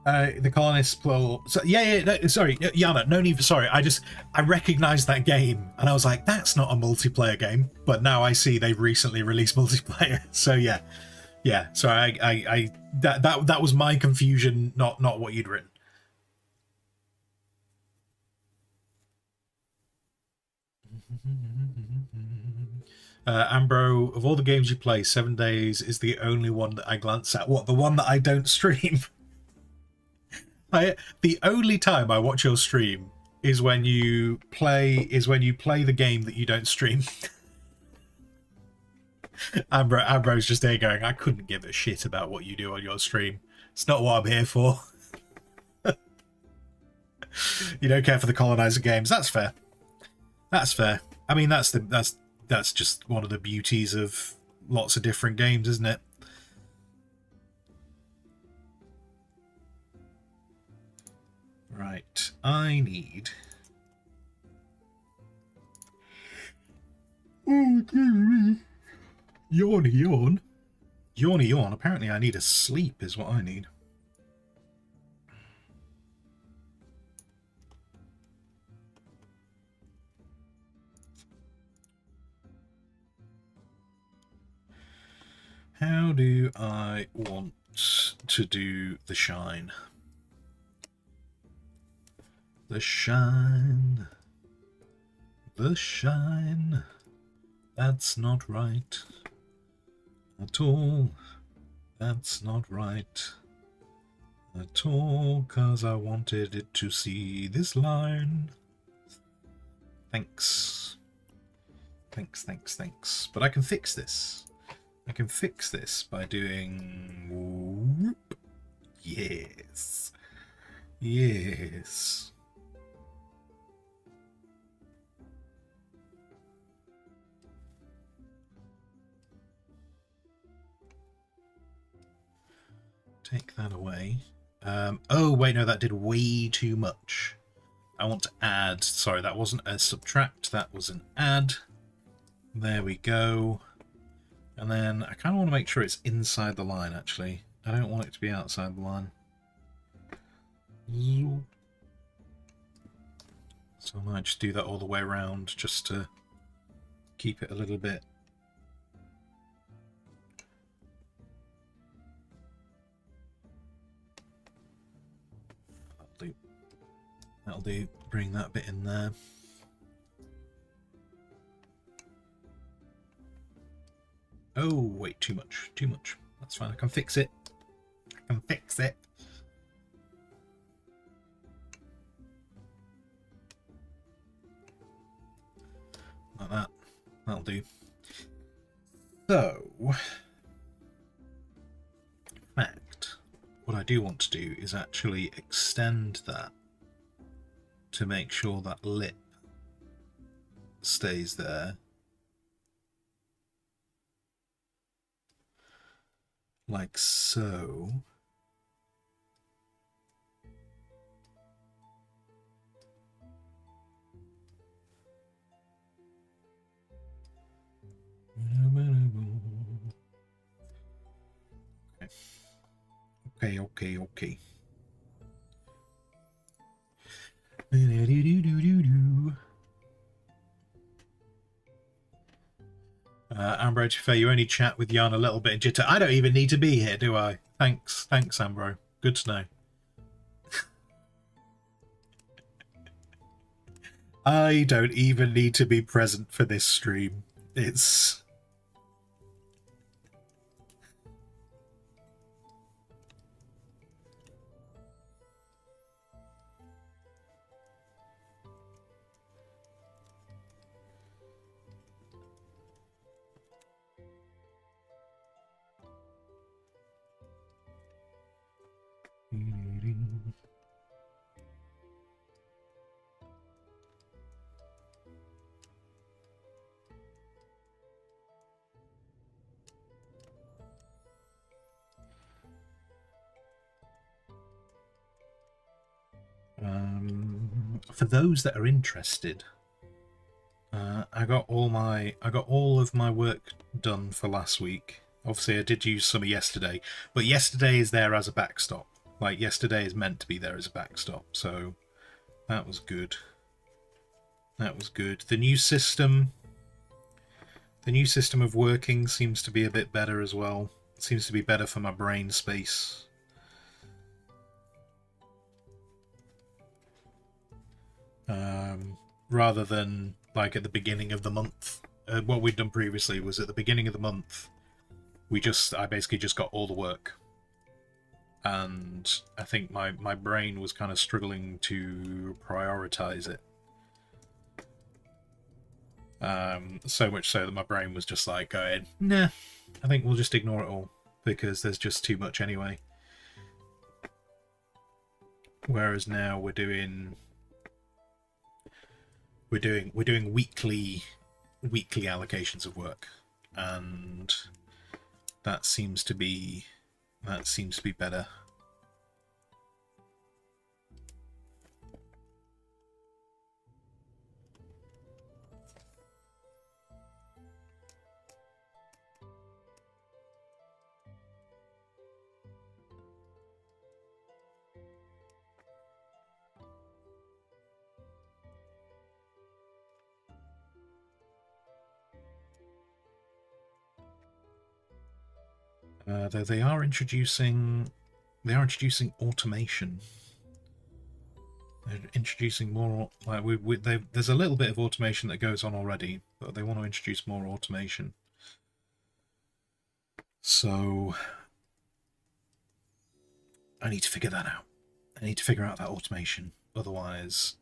The colonists plural. So yeah, no, sorry, Yana, no need for sorry. I recognized that game and I was like, that's not a multiplayer game. But now I see they've recently released multiplayer. So yeah. So that was my confusion, not what you'd written. Ambro, of all the games you play, 7 Days is the only one that I glance at. What, the one that I don't stream? The only time I watch your stream is when you play the game that you don't stream. Ambro's just there going, I couldn't give a shit about what you do on your stream. It's not what I'm here for. You don't care for the colonizer games. That's fair. That's fair. I mean, that's just one of the beauties of lots of different games, isn't it? Right, I need... Oh, dear me. Yawn. Yawn. Apparently I need a sleep is what I need. How do I want to do the shine? The shine. That's not right at all. That's not right at all, 'cause I wanted it to see this line. Thanks. But I can fix this. I can fix this by doing... Whoop. Yes. Take that away. Oh, wait, no, that did way too much. I want to add... Sorry, that wasn't a subtract, that was an add. There we go. And then I kind of want to make sure it's inside the line, actually. I don't want it to be outside the line. So I might just do that all the way around just to keep it a little bit. That'll do. Bring that bit in there. Oh, wait, too much. Too much. That's fine. I can fix it. I can fix it. Like that. That'll do. So, in fact, what I do want to do is actually extend that to make sure that lip stays there. Like so. Okay. Ambro, to fair, you only chat with Jan a little bit in jitter. I don't even need to be here, do I? Thanks, Ambro. Good to know. I don't even need to be present for this stream. It's... for those that are interested, I got all of my work done for last week. Obviously, I did use some yesterday, but yesterday is there as a backstop. Like, yesterday is meant to be there as a backstop, so that was good. That was good. The new system of working seems to be a bit better as well. It seems to be better for my brain space. Rather than like at the beginning of the month. What we'd done previously was at the beginning of the month, I basically just got all the work. And I think my brain was kind of struggling to prioritize it. So much so that my brain was just like going, nah, I think we'll just ignore it all because there's just too much anyway. Whereas now we're doing weekly allocations of work, and that seems to be better. Though they are introducing automation. They're introducing more. Like there's a little bit of automation that goes on already, but they want to introduce more automation. So I need to figure that out. I need to figure out that automation. Otherwise,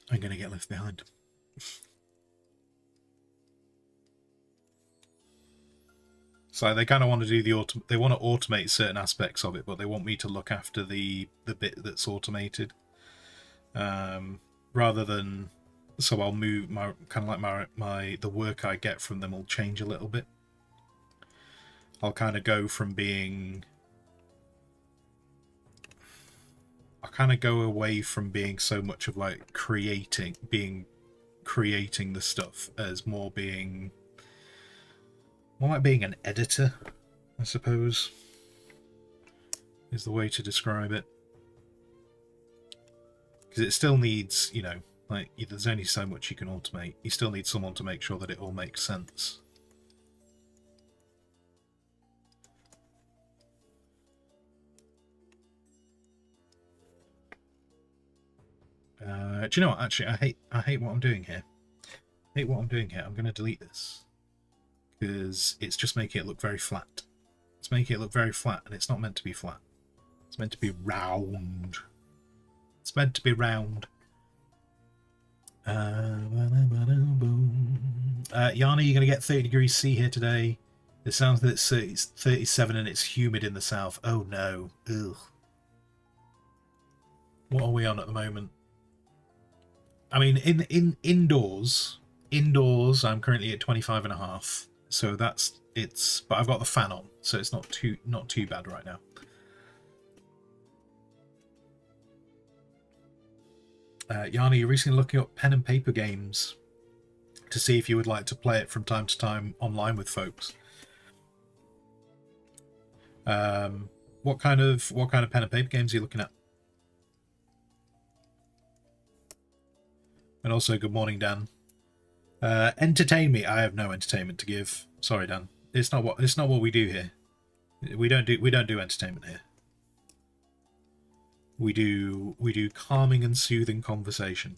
I'm going to get left behind. So they kind of want to do they want to automate certain aspects of it, but they want me to look after the bit that's automated, rather than. So I'll move my kind of like the work I get from them will change a little bit. I'll kind of go from being. I kind of go away from being so much of like creating the stuff as more like being an editor, I suppose, is the way to describe it. Because it still needs, Like, there's only so much you can automate. You still need someone to make sure that it all makes sense. Do you know what? Actually, I hate what I'm doing here. I hate what I'm doing here. I'm going to delete this because it's just making it look very flat. It's making it look very flat, and it's not meant to be flat. It's meant to be round. It's meant to be round. Yana, you're going to get 30 degrees C here today. It sounds that it's 37 and it's humid in the south. Oh no. Ugh. What are we on at the moment? I mean, in indoors, I'm currently at 25.5. So but I've got the fan on, so it's not too bad right now. Yana, you're recently looking up pen and paper games to see if you would like to play it from time to time online with folks. What kind of pen and paper games are you looking at? And also, good morning, Dan. Entertain me. I have no entertainment to give. Sorry, Dan. It's not what we do here. We don't do entertainment here. We do calming and soothing conversation.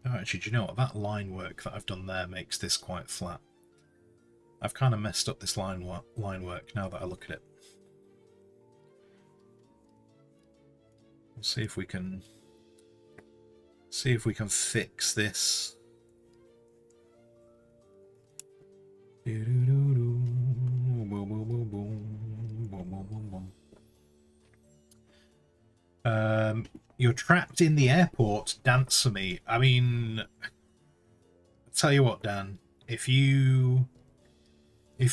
Oh, actually, do you know what? That line work that I've done there makes this quite flat. I've kind of messed up this line work now that I look at it. We'll see if we can fix this. You're trapped in the airport. Dance for me. I mean, I'll tell you what, Dan. If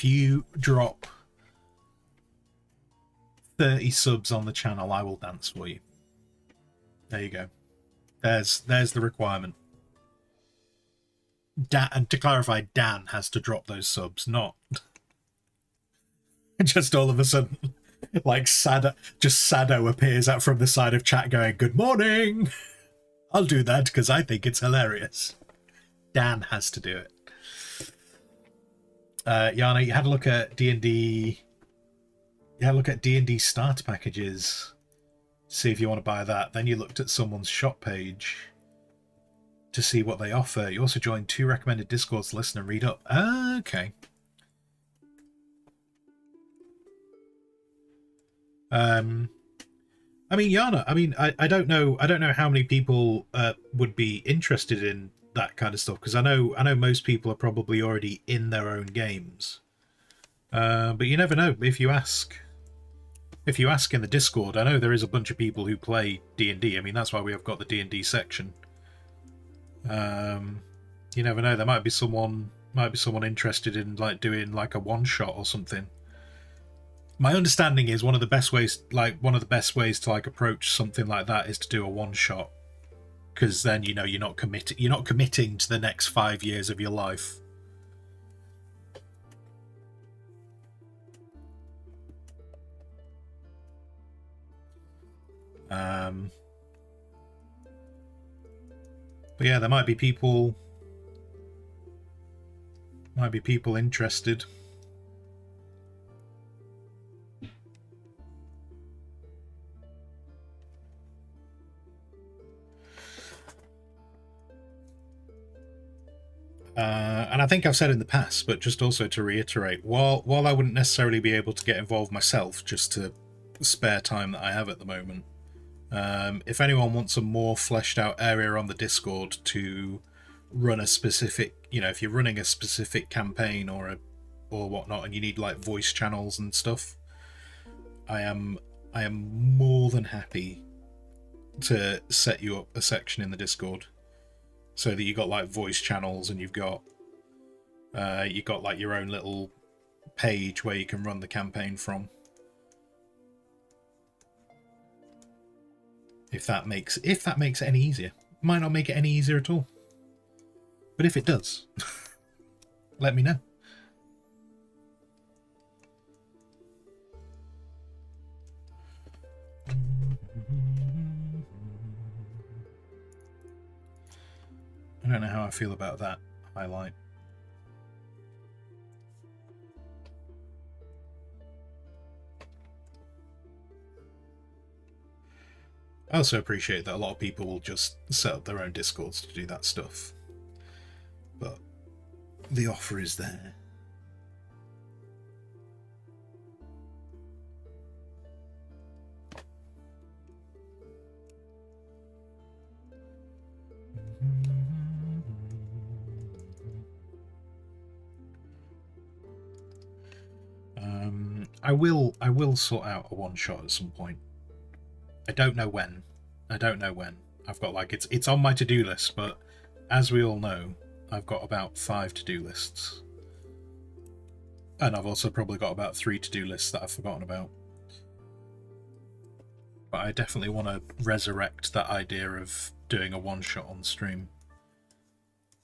you drop 30 subs on the channel, I will dance for you. There you go. There's the requirement. And to clarify, Dan has to drop those subs, not just all of a sudden, like Sado appears out from the side of chat going, "Good morning." I'll do that because I think it's hilarious. Dan has to do it. Yana, you had a look at D&D. You had a look at D&D starter packages. See if you want to buy that. Then you looked at someone's shop page to see what they offer. You also joined 2 recommended Discords to listen and read up. Okay. I mean, Yana, I don't know how many people would be interested in that kind of stuff, because I know most people are probably already in their own games. But you never know if you ask. If you ask in the Discord, I know there is a bunch of people who play D&D. I mean, that's why we have got the D&D section. You never know. There might be someone interested in like doing like a one shot or something. My understanding is one of the best ways to like approach something like that is to do a one shot, because then you're not committing to the next 5 years of your life. But yeah, there might be people interested. And I think I've said in the past, but just also to reiterate, while I wouldn't necessarily be able to get involved myself, just to spare time that I have at the moment, if anyone wants a more fleshed out area on the Discord to run a specific, if you're running a specific campaign or whatnot, and you need like voice channels and stuff, I am more than happy to set you up a section in the Discord, so that you got like voice channels, and you've got like your own little page where you can run the campaign from. If that makes it any easier. Might not make it any easier at all. But if it does, let me know. I don't know how I feel about that highlight. I also appreciate that a lot of people will just set up their own Discords to do that stuff. But the offer is there. I will sort out a one shot at some point. I don't know when. I've got like it's on my to-do list, but as we all know, I've got about 5 to-do lists. And I've also probably got about 3 to-do lists that I've forgotten about. But I definitely want to resurrect that idea of doing a one shot on stream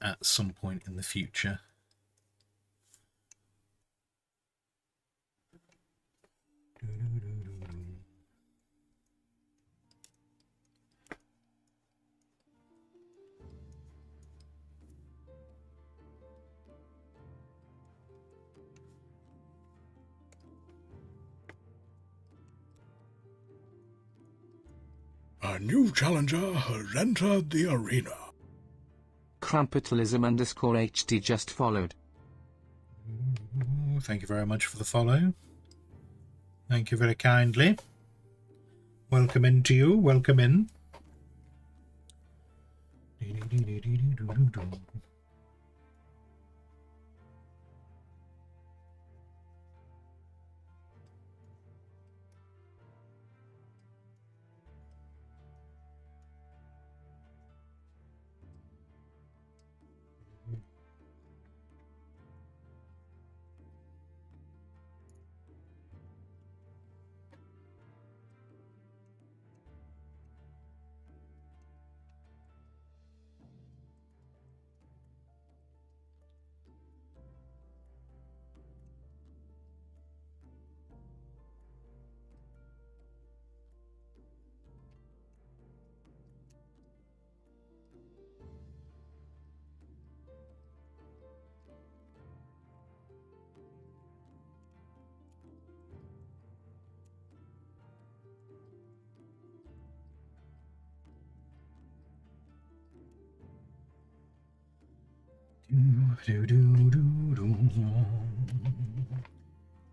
at some point in the future. A new challenger has entered the arena. Crumpetalism _HT just followed. Thank you very much for the follow. Thank you very kindly. Welcome in to you. Welcome in.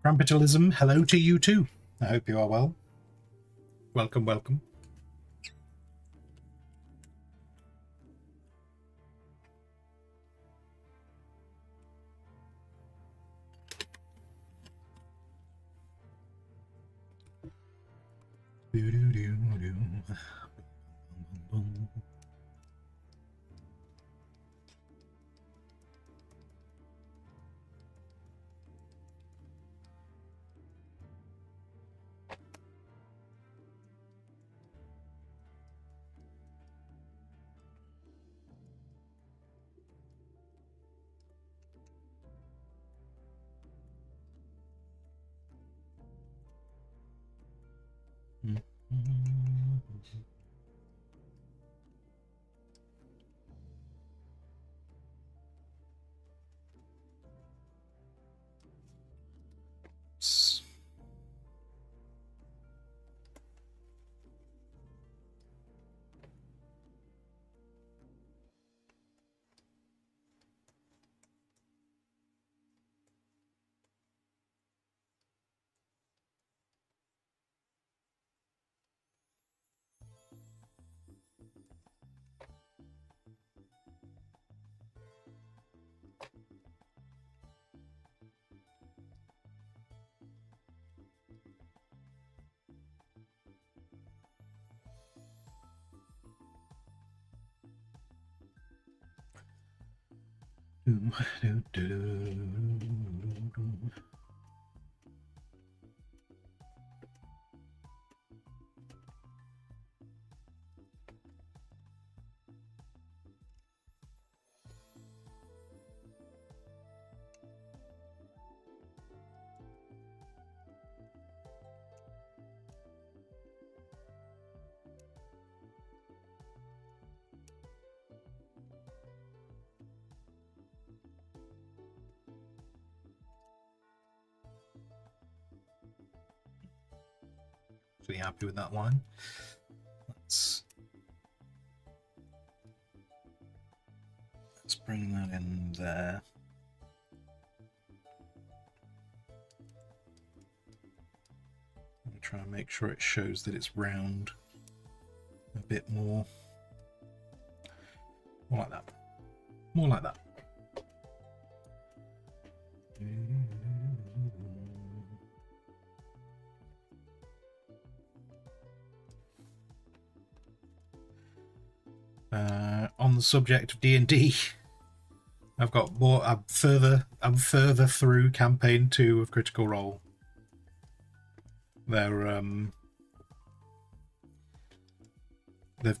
Crumpetalism, hello to you too. I hope you are well. Welcome, welcome. Pretty happy with that line. Let's bring that in there. Try and make sure it shows that it's round a bit more. More like that. More like that. On the subject of D&D, I've got more. I'm further through campaign 2 of Critical Role. They've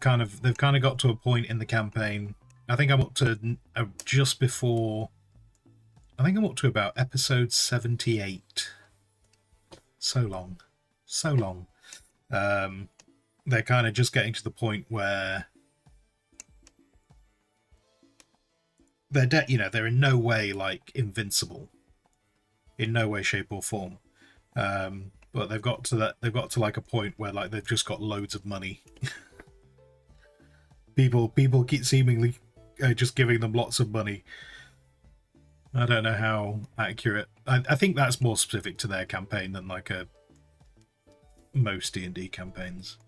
kind of got to a point in the campaign. I think I'm up to just before. I think I'm up to about episode 78. So long. They're kind of just getting to the point where they're in no way like invincible, in no way, shape, or form. But they've got to like a point where like they've just got loads of money. People keep seemingly just giving them lots of money. I don't know how accurate. I think that's more specific to their campaign than like most D&D campaigns.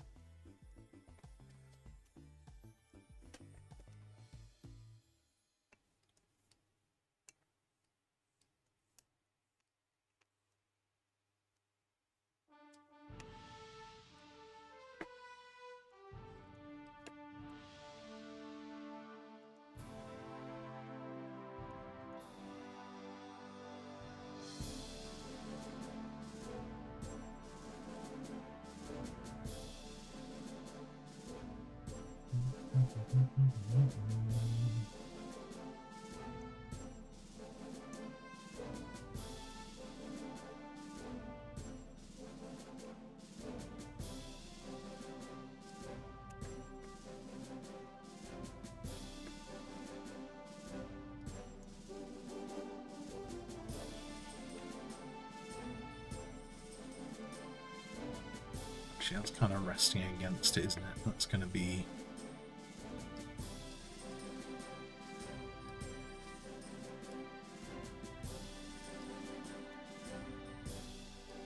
Actually, that's kind of resting against it, isn't it? That's going to be...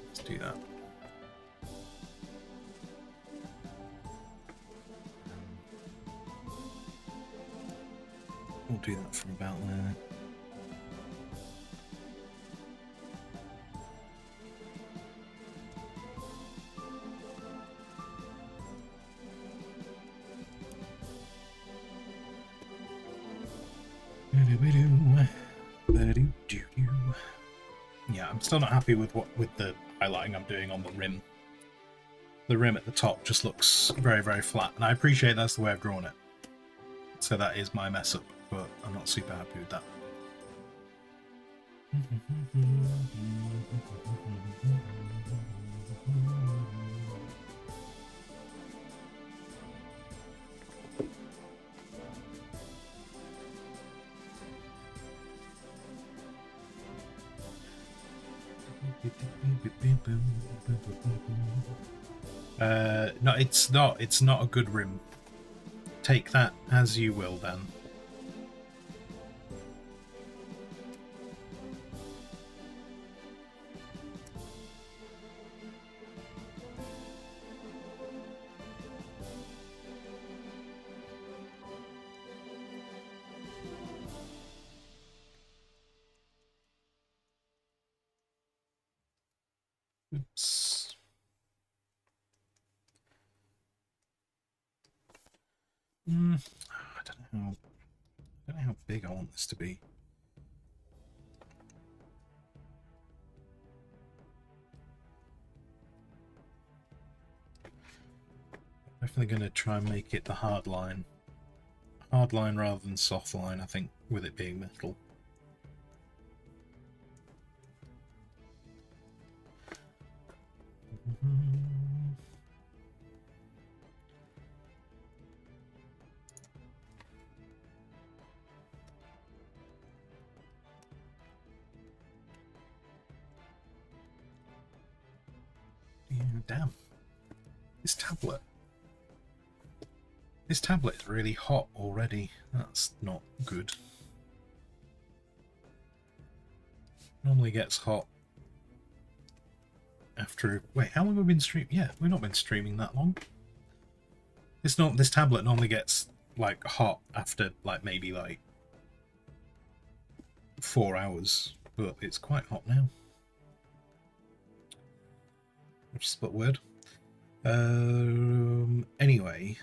Let's do that. We'll do that from about there. Yeah, I'm still not happy with the highlighting I'm doing on the rim. The rim at the top just looks very, very flat, and I appreciate that's the way I've drawn it. So that is my mess up, but I'm not super happy with that. No, it's not. It's not a good rim. Take that as you will, then. Oops. I don't know how big I want this to be. Definitely going to try and make it the hard line. Hard line rather than soft line, I think, with it being metal. Yeah, damn. This tablet. This tablet is really hot already. That's not good. Normally gets hot after... Wait, how long have we been streaming? Yeah, we've not been streaming that long. This tablet normally gets like hot after like maybe like 4 hours, but it's quite hot now. Just split word. Anyway,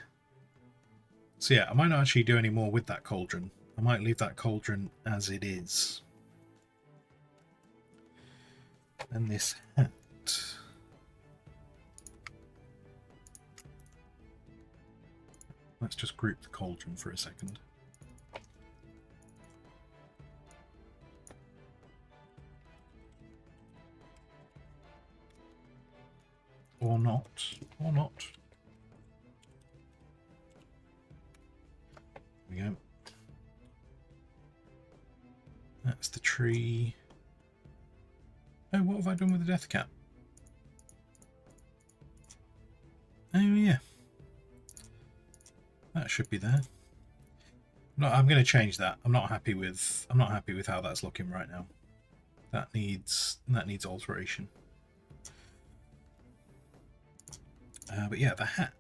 so yeah, I might not actually do any more with that cauldron. I might leave that cauldron as it is. And this hat. Let's just group the cauldron for a second. Or not. Or not. There we go. That's the tree. Oh, what have I done with the death cap? Oh yeah. That should be there. No, I'm going to change that. I'm not happy with how that's looking right now. That needs alteration. But yeah, the hat.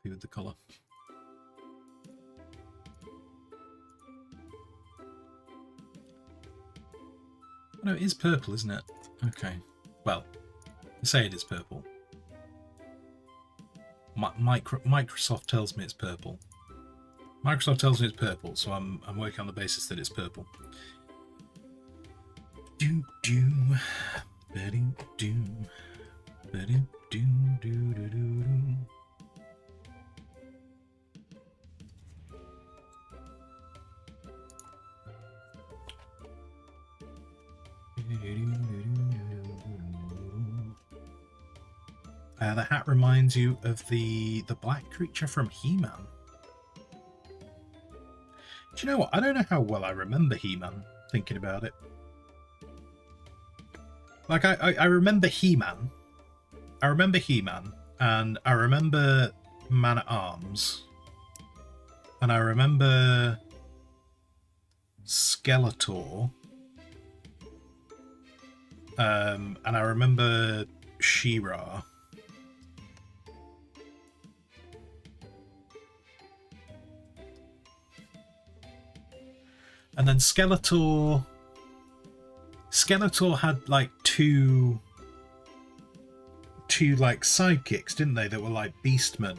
Happy with the colour. No, it is purple, isn't it? Okay. Well, I say it is purple. Microsoft tells me it's purple. Microsoft tells me it's purple, so I'm working on the basis that it's purple. Do do, do do, do do do do do. The hat reminds you of the black creature from He-Man. Do you know what? I don't know how well I remember He-Man, thinking about it. Like, I remember He-Man. I remember He-Man, and I remember Man-at-Arms. And I remember Skeletor. And I remember She-Ra. And then Skeletor had like two like sidekicks, didn't they? That were like Beastmen.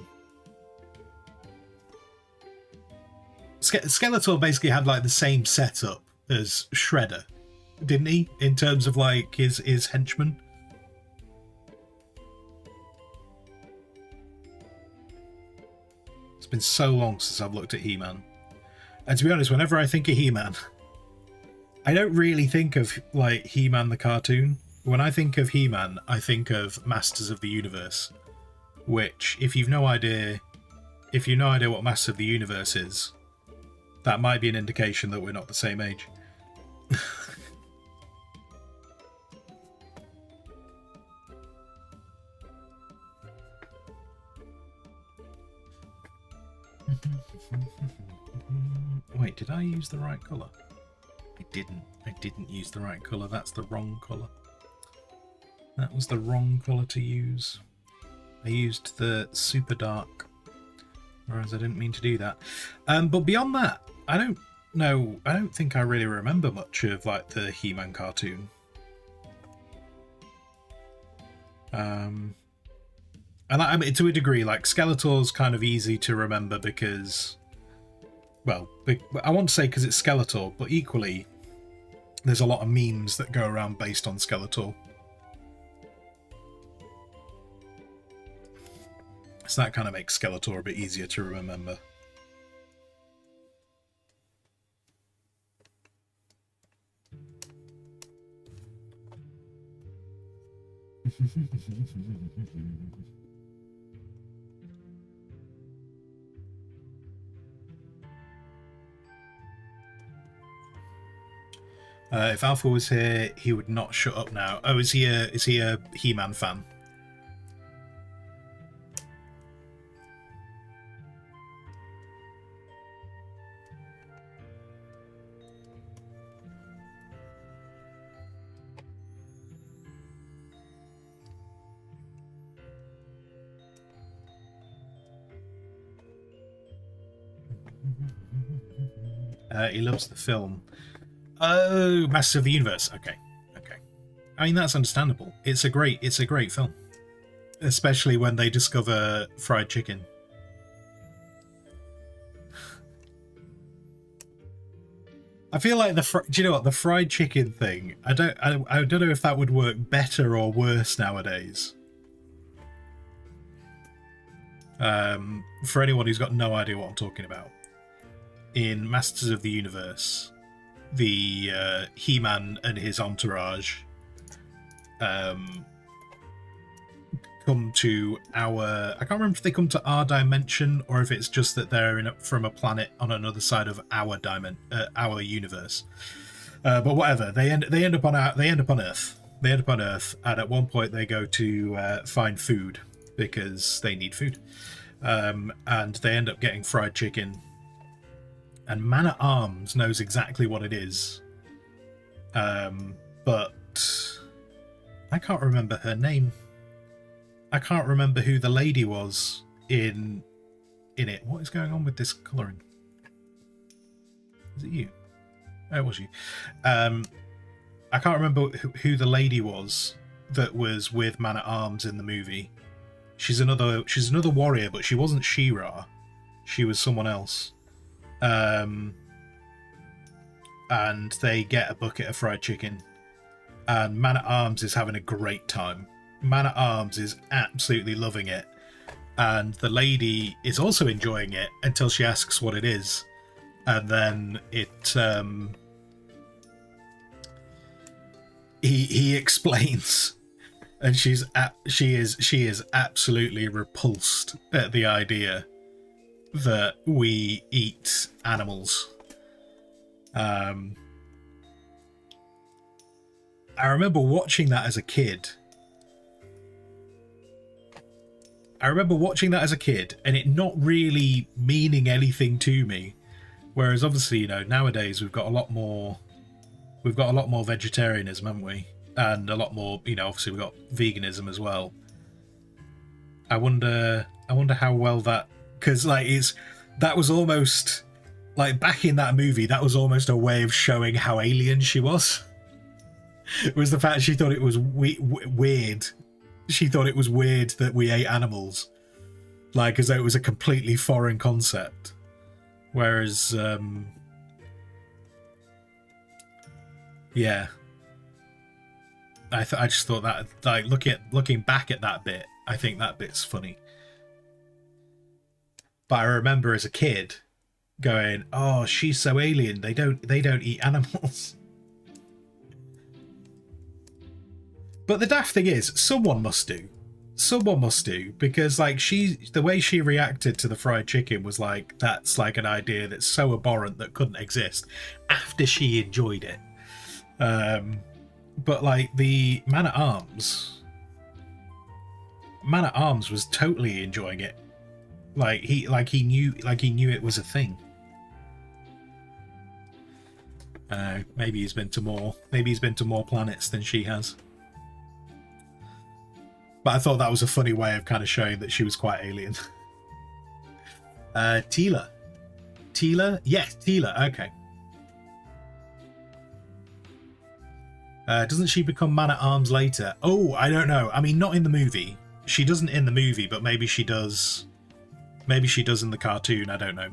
Skeletor basically had like the same setup as Shredder, didn't he? In terms of like his henchmen. It's been so long since I've looked at He-Man. And to be honest, whenever I think of He-Man, I don't really think of like He-Man the cartoon. When I think of He-Man, I think of Masters of the Universe, which, if you've no idea what Masters of the Universe is, that might be an indication that we're not the same age. Wait, did I use the right colour? I didn't. I didn't use the right colour. That's the wrong colour. That was the wrong colour to use. I used the super dark whereas I didn't mean to do that. But beyond that, I don't know. I don't think I really remember much of like the He-Man cartoon. And I mean, to a degree, like Skeletor's kind of easy to remember because, well, I want to say because it's Skeletor, but equally, there's a lot of memes that go around based on Skeletor. So that kind of makes Skeletor a bit easier to remember. If Alpha was here, he would not shut up now. Oh, is he a He-Man fan? He loves the film. Oh, Masters of the Universe. Okay. I mean, that's understandable. It's a great film, especially when they discover fried chicken. I feel like do you know what, the fried chicken thing? I don't know if that would work better or worse nowadays. For anyone who's got no idea what I'm talking about, in Masters of the Universe, the He-Man and his entourage come to our... I can't remember if they come to our dimension or if it's just that they're from a planet on another side of our universe. But whatever, they end up on Earth. They end up on Earth, and at one point they go to find food because they need food, and they end up getting fried chicken. And Man-at-Arms knows exactly what it is, but I can't remember her name. I can't remember who the lady was in it. What is going on with this colouring? Is it you? Oh, it was you. I can't remember who the lady was that was with Man-at-Arms in the movie. She's another warrior, but she wasn't She-Ra. She was someone else. And they get a bucket of fried chicken, and Man-at-Arms is having a great time. Man-at-Arms is absolutely loving it, and the lady is also enjoying it until she asks what it is, and then he explains, and she is absolutely repulsed at the idea that we eat animals. I remember watching that as a kid. And it not really meaning anything to me. Whereas obviously, nowadays we've got a lot more vegetarianism, haven't we? And a lot more, obviously we've got veganism as well. I wonder how well that... Because that was almost like, back in that movie, that was almost a way of showing how alien she was. It was the fact she thought it was weird. She thought it was weird that we ate animals, like as though it was a completely foreign concept. Whereas, yeah, I just thought that, like, looking back at that bit, I think that bit's funny. But I remember as a kid going, "Oh, she's so alien. They don't eat animals." But the daft thing is, someone must do, because the way she reacted to the fried chicken was like, that's like an idea that's so abhorrent that couldn't exist after she enjoyed it. But like the Man-at-Arms was totally enjoying it. He knew it was a thing. Maybe he's been to more planets than she has. But I thought that was a funny way of kind of showing that she was quite alien. Tila. Tila? Yes, Tila. Okay. Doesn't she become man-at-arms later? Oh, I don't know. I mean, not in the movie. She doesn't in the movie, but maybe she does. Maybe she does in the cartoon. I don't know.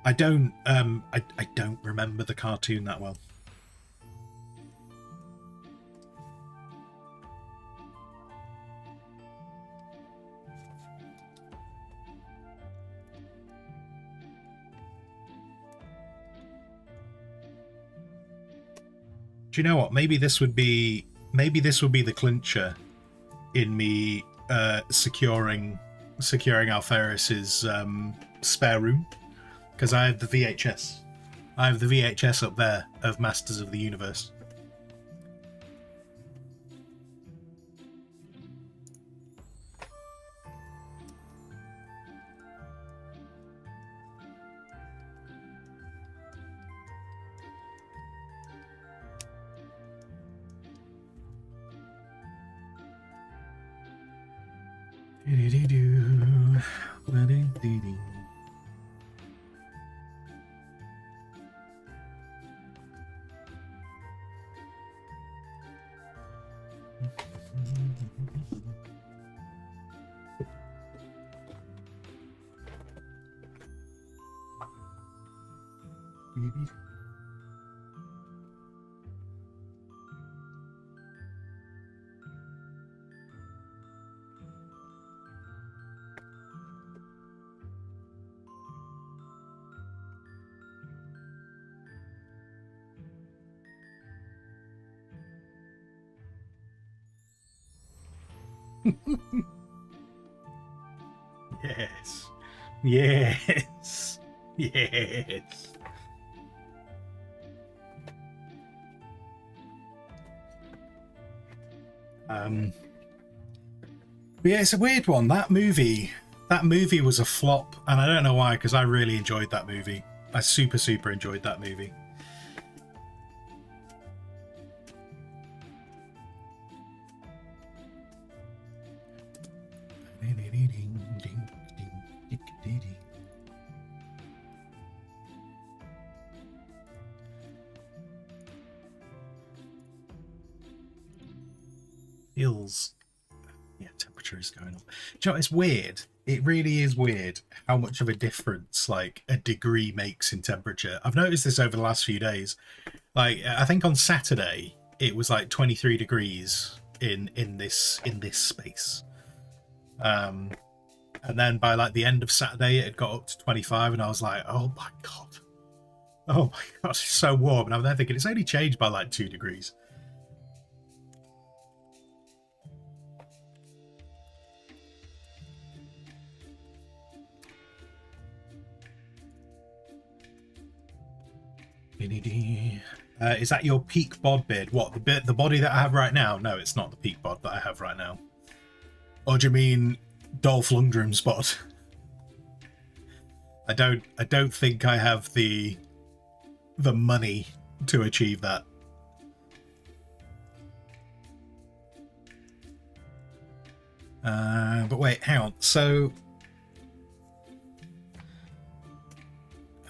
I don't. I don't remember the cartoon that well. Do you know what? Maybe this would be the clincher in me securing Alferis's spare room, because I have the VHS. I have the VHS up there of Masters of the Universe. Yes. Yes. Yes. But yeah, it's a weird one. That movie was a flop, and I don't know why, because I really enjoyed that movie. I super enjoyed that movie. Feels, yeah, temperature is going up. Do you know, it's weird. It really is weird how much of a difference like a degree makes in temperature. I've noticed this over the last few days. Like, I think on Saturday it was like 23 degrees in this space. And then by like the end of Saturday it had got up to 25, and I was like, oh my god, it's so warm. And I'm there thinking it's only changed by like 2 degrees. Is that your peak bod beard? What, the body that I have right now? No, it's not the peak bod that I have right now. Or do you mean Dolph Lundgren's bod? I don't think I have the money to achieve that. But wait, hang on. So,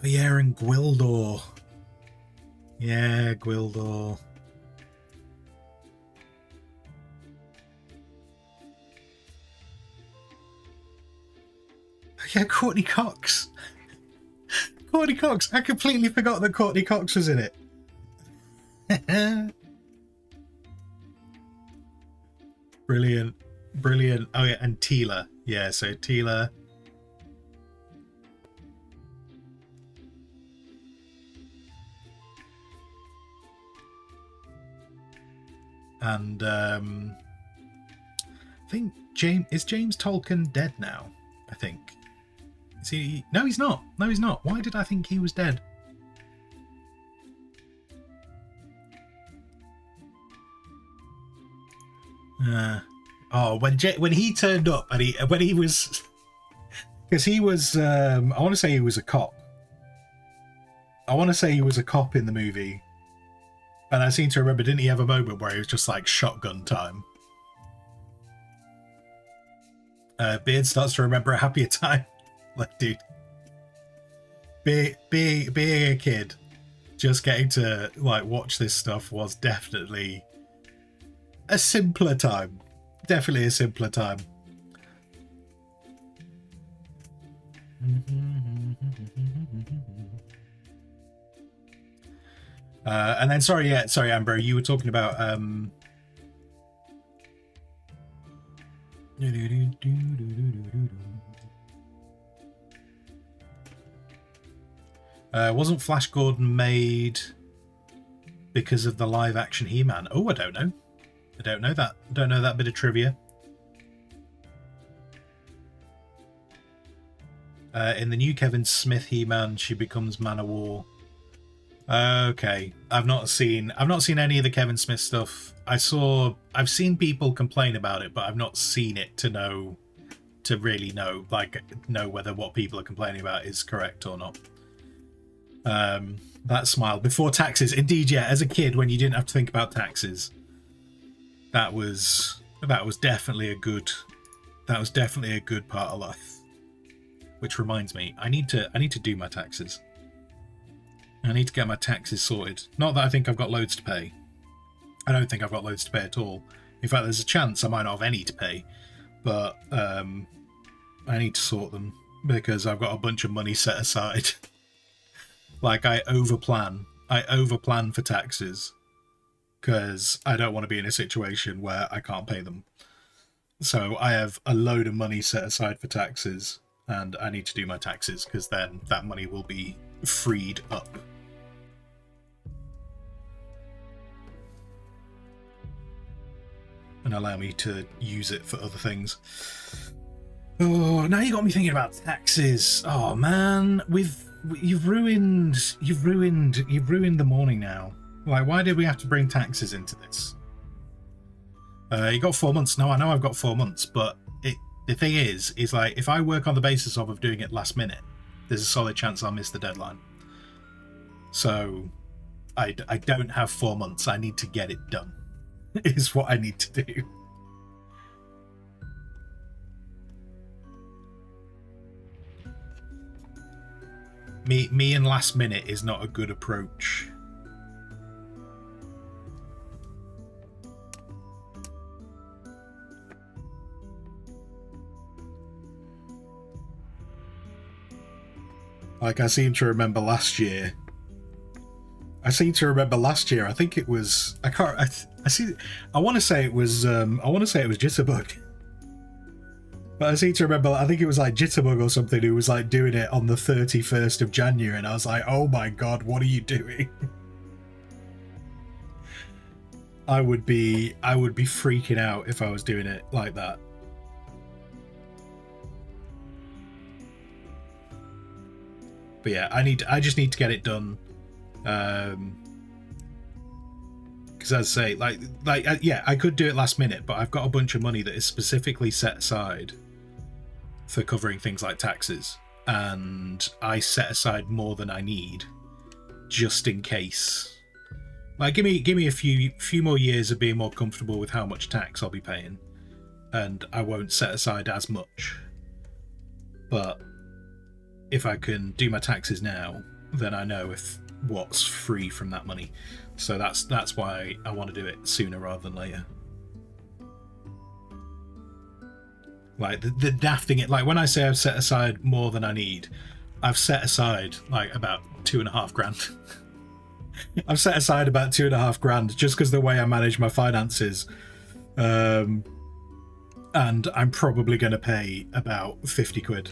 yeah, and Gwildor. Yeah, Gwildor. Yeah, Courtney Cox. Courtney Cox. I completely forgot that Courtney Cox was in it. Brilliant. Brilliant. Oh yeah, and Tila. Yeah, so Tila. And I think James Tolkien dead now? I think. Is he? No, he's not. No, he's not. Why did I think he was dead? When he turned up and when he was, because he was I want to say he was a cop. I want to say he was a cop in the movie. And I seem to remember, didn't he have a moment where he was just like shotgun time? Beard starts to remember a happier time. Like, dude. Being a kid, just getting to like watch this stuff was definitely a simpler time. Definitely a simpler time. And then sorry, Amber, you were talking about wasn't Flash Gordon made because of the live action He-Man? Oh, I don't know. I don't know that. Don't know that bit of trivia. In the new Kevin Smith He-Man, she becomes Man-O-War. Okay, I've not seen any of the Kevin Smith stuff. I've seen people complain about it, but I've not seen it to really know whether what people are complaining about is correct or not. That smile before taxes, indeed, yeah. As a kid, when you didn't have to think about taxes, that was definitely a good part of life. Which reminds me, I need to do my taxes. I need to get my taxes sorted. Not that I think I've got loads to pay. I don't think I've got loads to pay at all. In fact, there's a chance I might not have any to pay. But I need to sort them because I've got a bunch of money set aside. Like, I overplan for taxes because I don't want to be in a situation where I can't pay them. So I have a load of money set aside for taxes, and I need to do my taxes because then that money will be freed up. And allow me to use it for other things. Oh, now you got me thinking about taxes. Oh man, you've ruined the morning now. Like, why did we have to bring taxes into this? You got 4 months. No, I know I've got 4 months, but the thing is like, if I work on the basis of doing it last minute, there's a solid chance I'll miss the deadline. So I don't have 4 months. I need to get it done. Is what I need to do. Me and last minute is not a good approach. Like, I seem to remember last year. I think it was. I can't. I want to say it was. Jitterbug. But I seem to remember. I think it was like Jitterbug or something who was like doing it on the 31st of January, and I was like, "Oh my god, what are you doing?" I would be freaking out if I was doing it like that. But yeah, I just need to get it done. Because as I say, yeah, I could do it last minute, but I've got a bunch of money that is specifically set aside for covering things like taxes, and I set aside more than I need just in case. Like, give me a few more years of being more comfortable with how much tax I'll be paying, and I won't set aside as much. But if I can do my taxes now, then I know what's free from that money. So that's why I want to do it sooner rather than later. Like, the dafting it, like when I say I've set aside more than I need, I've set aside like about $2,500. I've set aside about $2,500 just because the way I manage my finances. And I'm probably going to pay about 50 quid.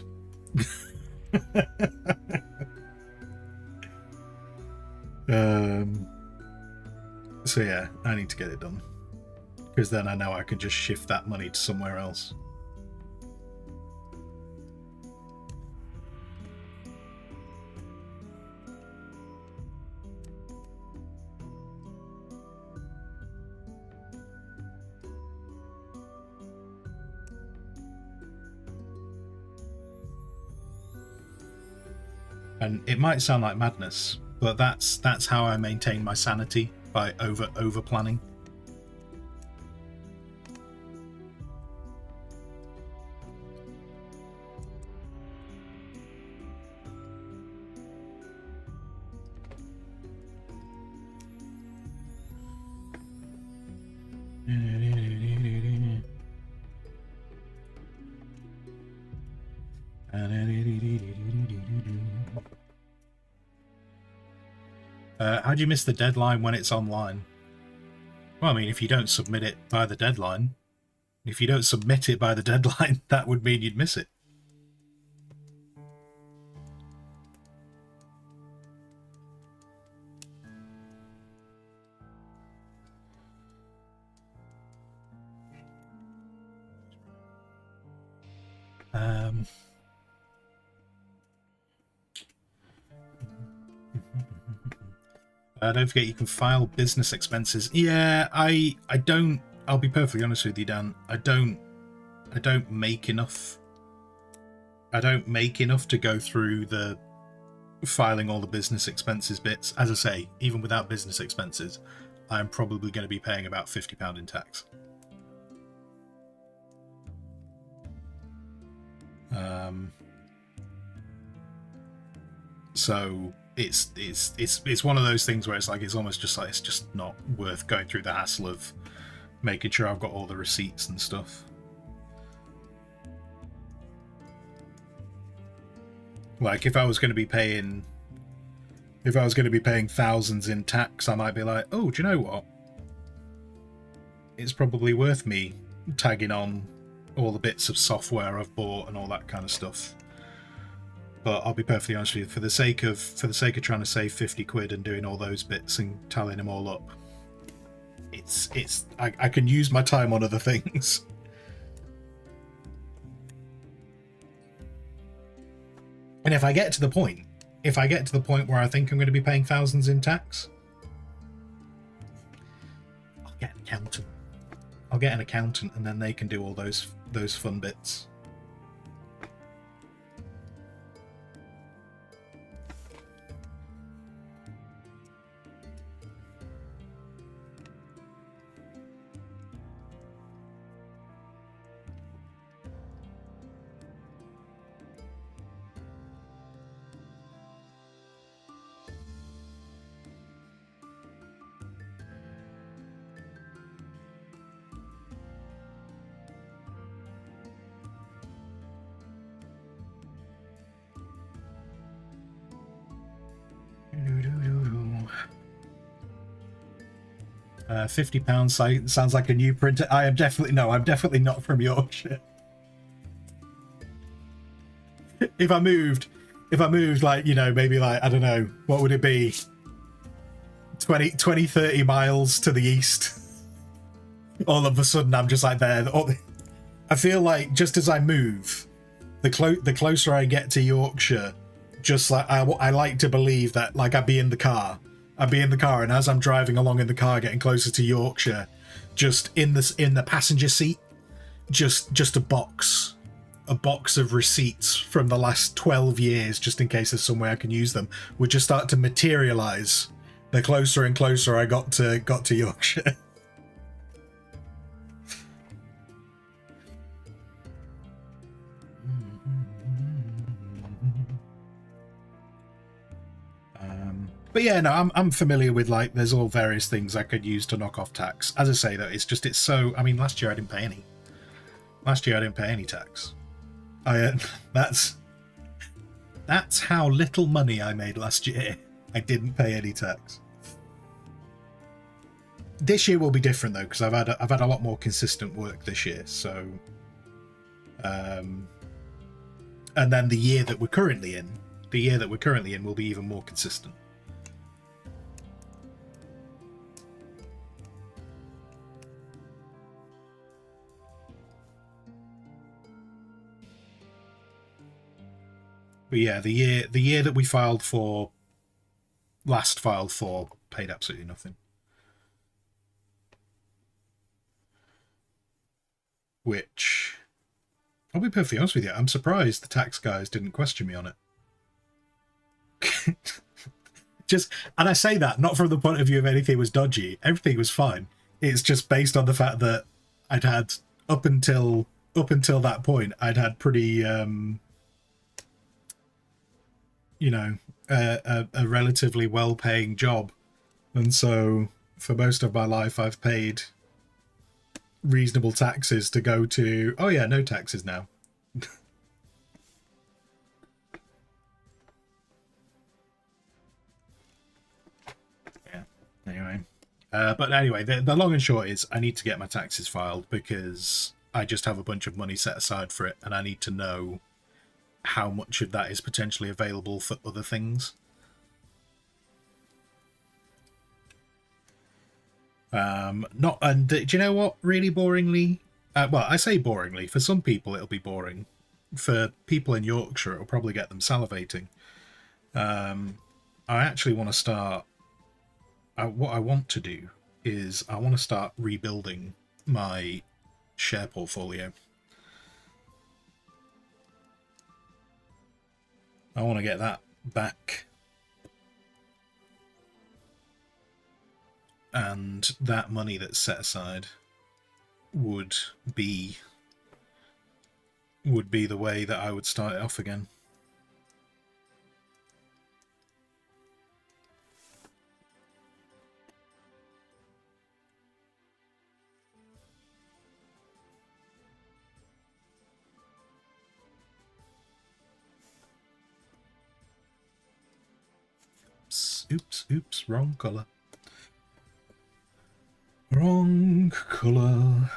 So yeah, I need to get it done because then I know I can just shift that money to somewhere else. And it might sound like madness, But that's how I maintain my sanity, by over planning. How do you miss the deadline when it's online? Well, I mean, if you don't submit it by the deadline, that would mean you'd miss it. Don't forget you can file business expenses. Yeah, I don't. I'll be perfectly honest with you, Dan. I don't make enough. I don't make enough to go through the filing all the business expenses bits. As I say, even without business expenses, I'm probably going to be paying about £50 in tax. So it's one of those things where it's like it's just not worth going through the hassle of making sure I've got all the receipts and stuff. Like if I was going to be paying thousands in tax, I might be like, oh, do you know what? It's probably worth me tagging on all the bits of software I've bought and all that kind of stuff. But I'll be perfectly honest with you, for the sake of trying to save 50 quid and doing all those bits and tallying them all up, I can use my time on other things. And if I get to the point where I think I'm going to be paying thousands in tax, I'll get an accountant. And then they can do all those fun bits. £50 sounds like a new printer. I'm definitely not from Yorkshire. If I moved like, you know, maybe like, I don't know, what would it be? 20, 30 miles to the east. All of a sudden I'm just like there. I feel like just as I move, the closer I get to Yorkshire, just like I like to believe that like I'd be in the car, and as I'm driving along in the car, getting closer to Yorkshire, just in the passenger seat, just a box of receipts from the last 12 years, just in case there's some way I can use them, would just start to materialize the closer and closer I got to Yorkshire. But yeah, no, I'm familiar with, like, there's all various things I could use to knock off tax. As I say, though, it's so. I mean, last year I didn't pay any. Tax. That's how little money I made last year. I didn't pay any tax. This year will be different though, because I've had a lot more consistent work this year. So, and then the year that we're currently in will be even more consistent. But yeah, the year that we filed for, paid absolutely nothing. Which, I'll be perfectly honest with you, I'm surprised the tax guys didn't question me on it. just, and I say that not from the point of view of anything was dodgy. Everything was fine. It's just based on the fact that I'd had up until that point, I'd had pretty, you know, a relatively well-paying job, and so for most of my life, I've paid reasonable taxes to go to. Oh yeah, no taxes now. Yeah. Anyway. But anyway, the long and short is I need to get my taxes filed because I just have a bunch of money set aside for it, and I need to know how much of that is potentially available for other things. And do you know what? Really boringly, well, I say boringly. For some people, it'll be boring. For people in Yorkshire, it'll probably get them salivating. I actually want to start. What I want to do is I want to start rebuilding my share portfolio. I want to get that back. And that money that's set aside would be the way that I would start it off again. Oops, wrong colour. Wrong colour.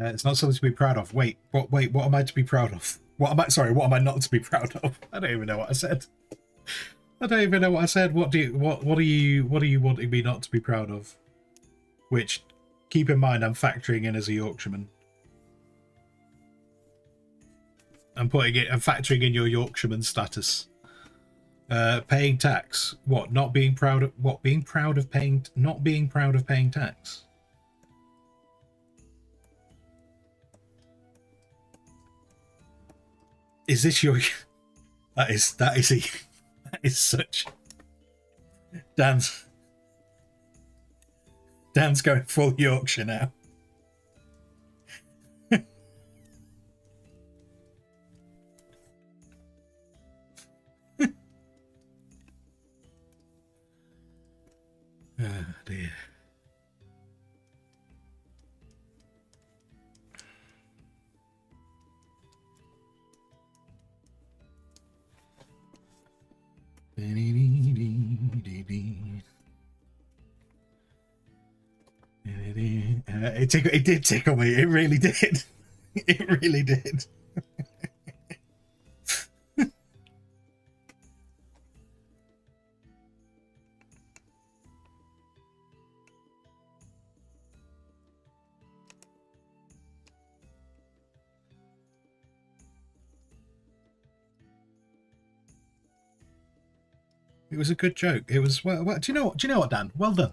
It's not something to be proud of. Wait, what am I to be proud of? What am I not to be proud of? I don't even know what I said. What do you wanting me not to be proud of? Which, keep in mind, I'm factoring in as a Yorkshireman. I'm factoring in your Yorkshireman status. Paying tax. What? Not being proud of paying tax. Is this your? That is such. Dan's going full Yorkshire now. Oh dear. It did tickle me. It really did. It really did. It was a good joke. It was well. Do you know what, Dan? Well done.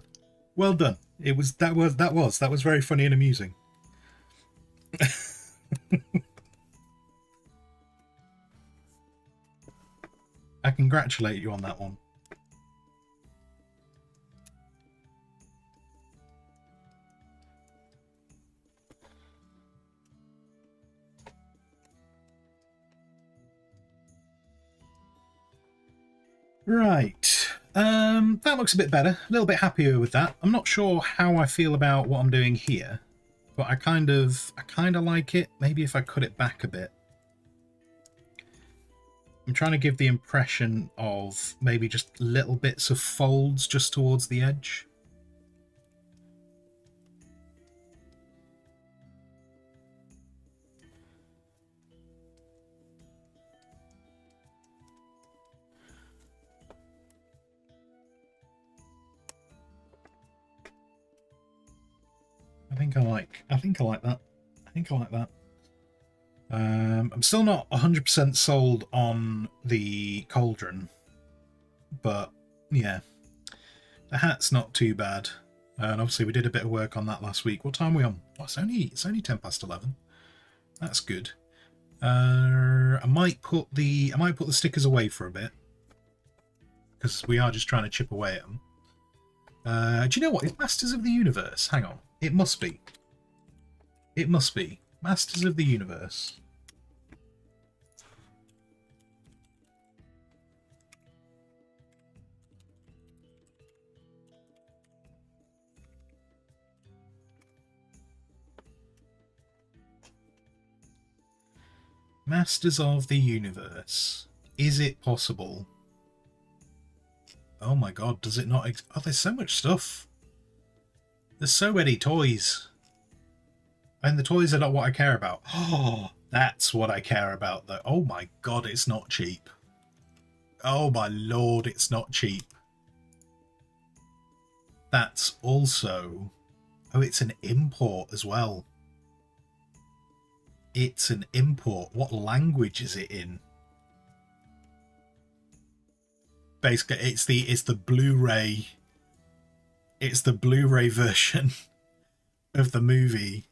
Well done. That was very funny and amusing. I congratulate you on that one. Right. That looks a bit better. A little bit happier with that. I'm not sure how I feel about what I'm doing here, but I kind of like it. Maybe if I cut it back a bit. I'm trying to give the impression of maybe just little bits of folds just towards the edge. I think I like that. I think I like that. I'm still not 100% sold on the cauldron, but yeah, the hat's not too bad. And obviously we did a bit of work on that last week. What time are we on? Oh, it's only 10 past 11. That's good. I might put the stickers away for a bit because we are just trying to chip away at them. Do you know what? It's Masters of the Universe. Hang on. It must be. It must be. Masters of the Universe. Masters of the Universe. Is it possible? Oh my god, does it not... Oh, there's so much stuff. There's so many toys. And the toys are not what I care about. Oh, that's what I care about, though. Oh my god, it's not cheap. Oh my lord, it's not cheap. That's also... Oh, it's an import as well. It's an import. What language is it in? Basically, it's the Blu-ray. It's the Blu-ray version of the movie.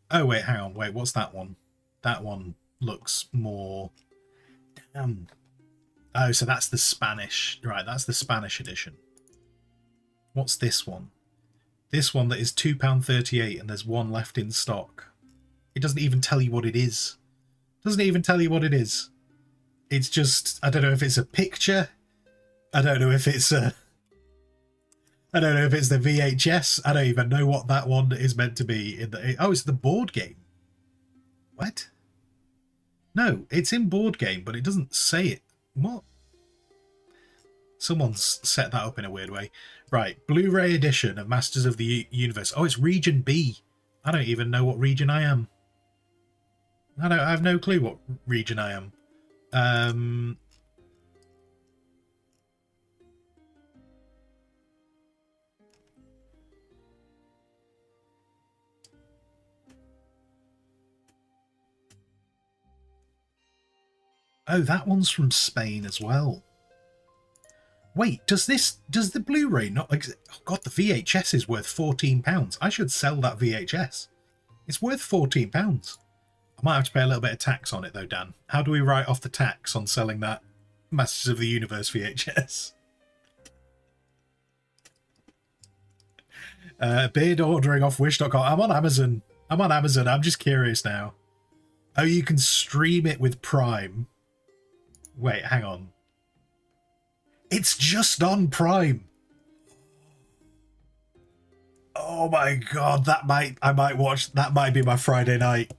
Oh wait, hang on. Wait, what's that one? That one looks more... Damn. Oh, so that's the Spanish. Right, that's the Spanish edition. What's this one? This one that is £2.38 and there's one left in stock. It doesn't even tell you what it is. Doesn't even tell you what it is. It's just, I don't know if it's a picture. I don't know if it's a... I don't know if it's the VHS. I don't even know what that one is meant to be. In the... Oh, it's the board game. What? No, it's in board game, but it doesn't say it. What? Someone's set that up in a weird way. Right, Blu-ray edition of Masters of the Universe. Oh, it's Region B. I don't even know what region I am. I have no clue what region I am. Oh, that one's from Spain as well. Wait, does the Blu-ray not... Oh God, the VHS is worth £14. I should sell that VHS. It's worth £14. I might have to pay a little bit of tax on it though, Dan. How do we write off the tax on selling that Masters of the Universe VHS? Bid ordering off wish.com. I'm on Amazon. I'm just curious now. Oh, you can stream it with Prime. Wait, hang on. It's just on Prime. Oh my god, I might watch. That might be my Friday night.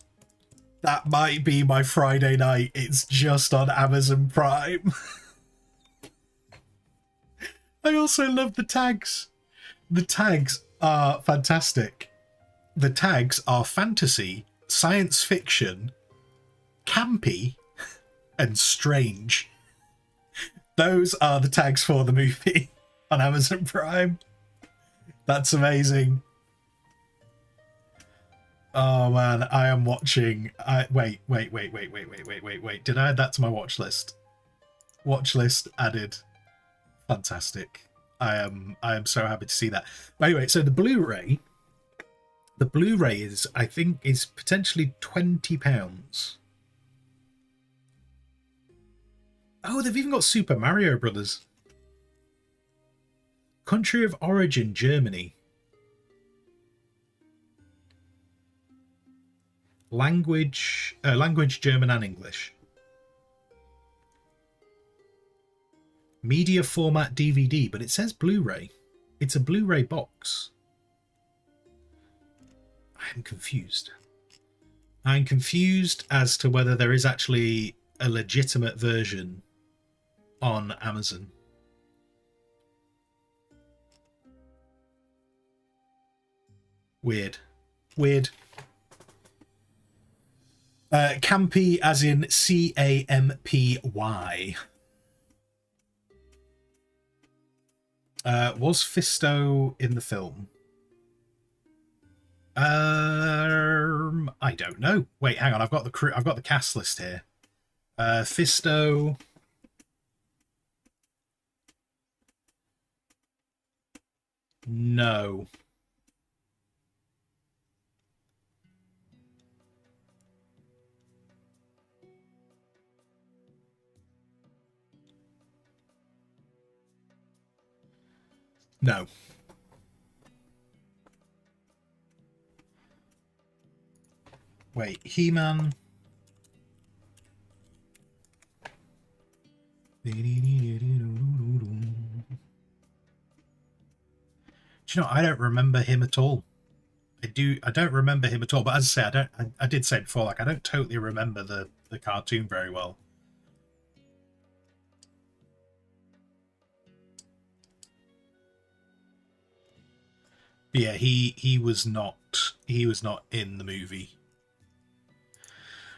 That might be my Friday night. It's just on Amazon Prime. I also love the tags. The tags are fantastic. The tags are fantasy, science fiction, campy, and strange. Those are the tags for the movie on Amazon Prime. That's amazing. Oh man, I am watching. Wait. Did I add that to my watch list? Watch list added. Fantastic. I am so happy to see that. But anyway, so the Blu-ray is, I think, is potentially £20. Oh, they've even got Super Mario Brothers. Country of origin, Germany. Language, German and English. Media format DVD, but it says Blu-ray. It's a Blu-ray box. I am confused. I'm confused as to whether there is actually a legitimate version on Amazon. Weird. Weird. Campy as in Campy. Was Fisto in the film? I don't know. Wait, hang on. I've got the cast list here. Fisto. No. No. Wait, He-Man. Do you know, I don't remember him at all. I don't remember him at all, but as I say, I did say before, like, I don't totally remember the cartoon very well. But yeah, he was not in the movie.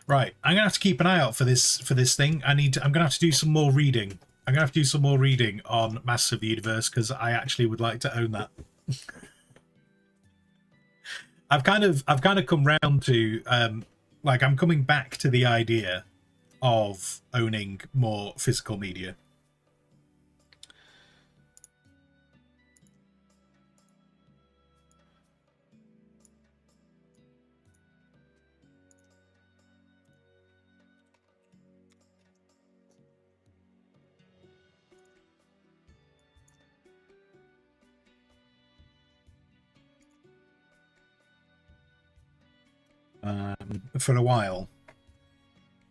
Right, I'm gonna have to keep an eye out for this thing. I'm gonna have to do some more reading. I'm gonna have to do some more reading on Masters of the Universe because I actually would like to own that. I've kind of come round to like, I'm coming back to the idea of owning more physical media.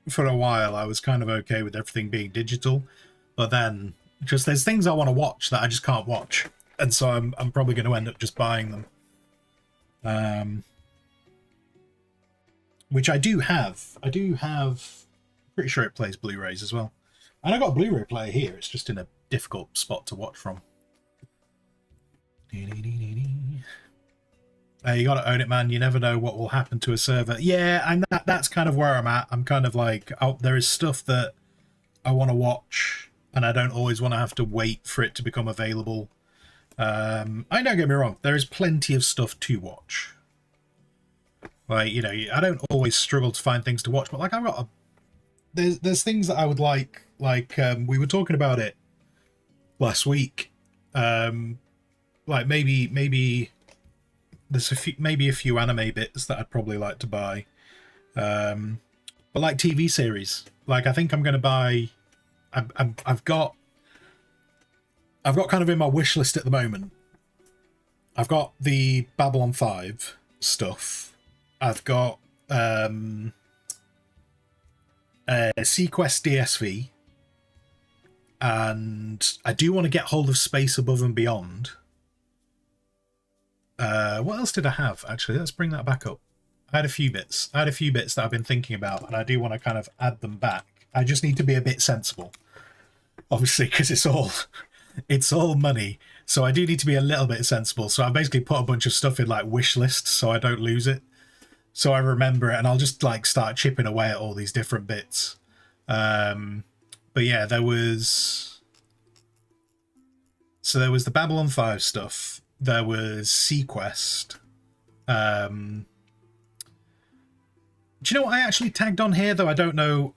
For a while, I was kind of okay with everything being digital, but then just there's things I want to watch that I just can't watch, and so I'm probably going to end up just buying them. Which I do have. Pretty sure it plays Blu-rays as well, and I got a Blu-ray player here. It's just in a difficult spot to watch from. You got to own it, man. You never know what will happen to a server. Yeah, and that's kind of where I'm at. I'm kind of like, oh, there is stuff that I want to watch, and I don't always want to have to wait for it to become available. I don't get me wrong. There is plenty of stuff to watch. Like, you know, I don't always struggle to find things to watch, but like, I've got there's things that I would like we were talking about it last week. Like maybe there's maybe a few anime bits that I'd probably like to buy, but like TV series, like I think I'm going to buy. I've got kind of in my wish list at the moment. I've got the Babylon 5 stuff. I've got Sequest DSV, and I do want to get hold of Space Above and Beyond. What else did I have? Actually, let's bring that back up. I had a few bits that I've been thinking about, and I do want to kind of add them back. I just need to be a bit sensible, obviously, because it's all money. So I do need to be a little bit sensible. So I basically put a bunch of stuff in like wish lists so I don't lose it. So I remember it, and I'll just like start chipping away at all these different bits. But yeah, there was the Babylon 5 stuff. There was Sequest. Do you know what I actually tagged on here, though? I don't know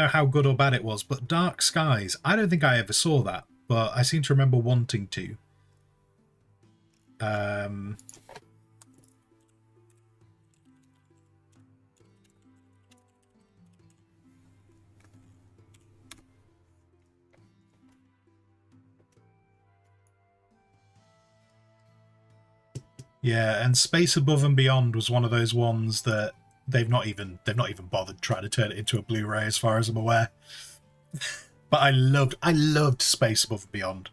how good or bad it was, but Dark Skies. I don't think I ever saw that, but I seem to remember wanting to. Yeah, and Space Above and Beyond was one of those ones that they've not even bothered trying to turn it into a Blu-ray, as far as I'm aware. But I loved Space Above and Beyond.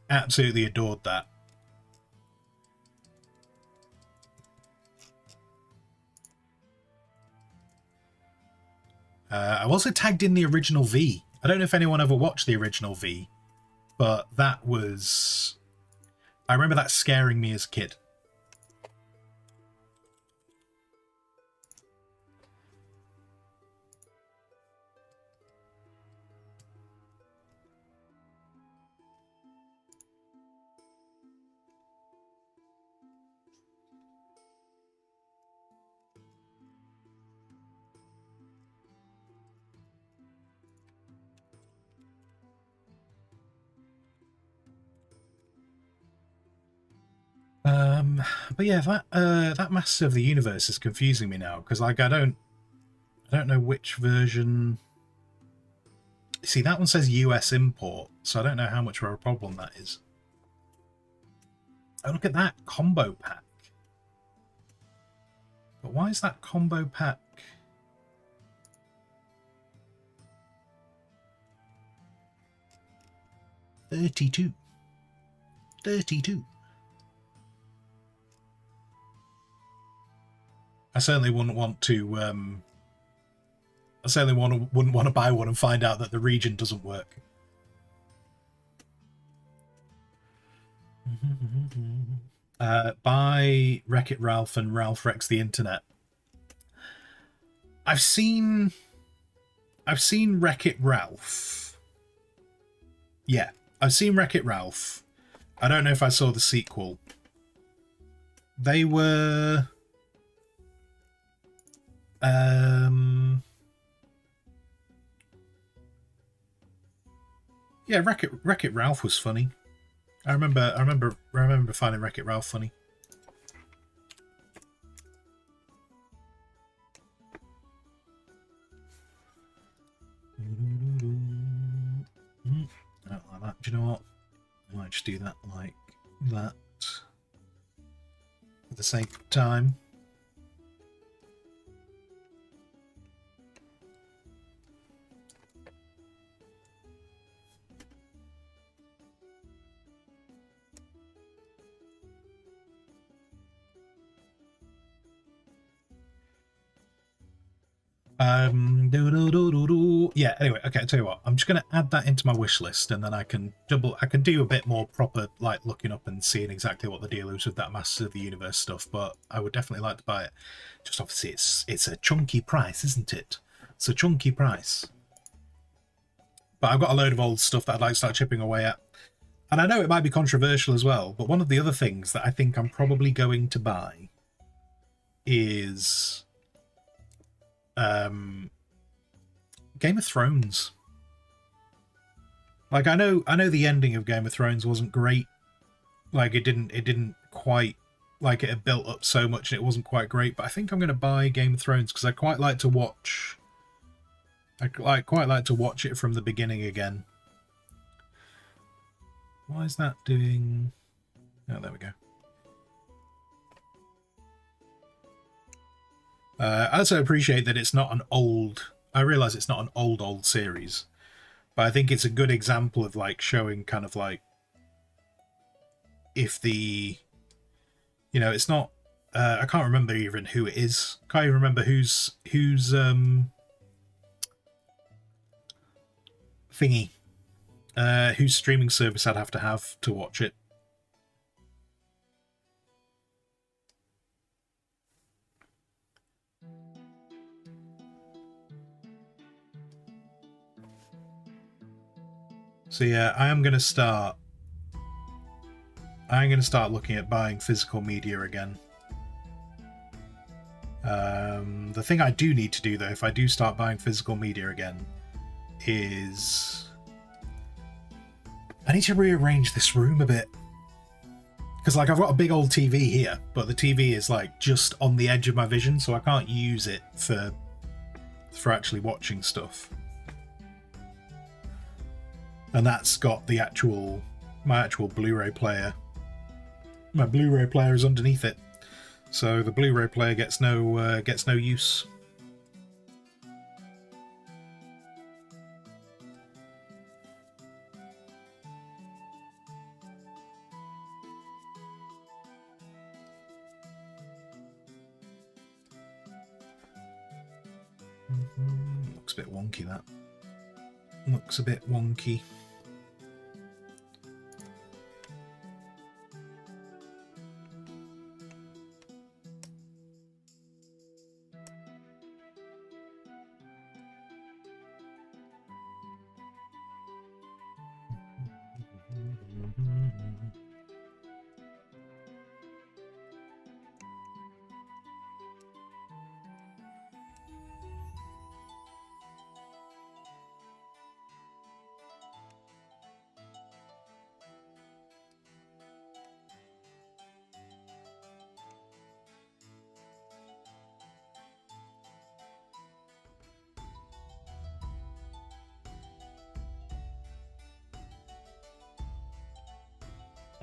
Absolutely adored that. I also tagged in the original V. I don't know if anyone ever watched the original V, but that was... I remember that scaring me as a kid. But yeah, that Master of the Universe is confusing me now because like I don't know which version. See, that one says US import, so I don't know how much of a problem that is. Oh, look at that combo pack. But why is that combo pack? $32. I certainly wouldn't want to. Wouldn't want to buy one and find out that the region doesn't work. Buy Wreck-It Ralph and Ralph Wrecks the Internet. I've seen Wreck-It Ralph. Yeah, I've seen Wreck-It Ralph. I don't know if I saw the sequel. They were... yeah, Wreck-It Ralph was funny. I remember finding Wreck-It Ralph funny. I don't like that. Do you know what? I might just do that like that at the same time. Yeah, anyway, okay, I'll tell you what, I'm just going to add that into my wish list and then I can do a bit more proper, like, looking up and seeing exactly what the deal is with that Masters of the Universe stuff, but I would definitely like to buy it. Just obviously it's a chunky price, isn't it? It's a chunky price. But I've got a load of old stuff that I'd like to start chipping away at. And I know it might be controversial as well, but one of the other things that I think I'm probably going to buy is... Game of Thrones. Like I know the ending of Game of Thrones wasn't great. Like it didn't quite, like it had built up so much and it wasn't quite great, but I think I'm going to buy Game of Thrones because I quite like to watch it from the beginning again. Why is that doing... Oh, there we go. I also appreciate that it's not an old... I realise it's not an old series, but I think it's a good example of like showing kind of like if the... You know, it's not... I can't remember even who it is. Can't even remember who's thingy. Whose streaming service I'd have to watch it. So yeah, I'm going to start looking at buying physical media again. The thing I do need to do though, if I do start buying physical media again, is I need to rearrange this room a bit. Because like I've got a big old TV here, but the TV is like just on the edge of my vision, so I can't use it for actually watching stuff. And that's got the my actual Blu-ray player. My Blu-ray player is underneath it, so the Blu-ray player gets no use. Looks a bit wonky, that. Looks a bit wonky.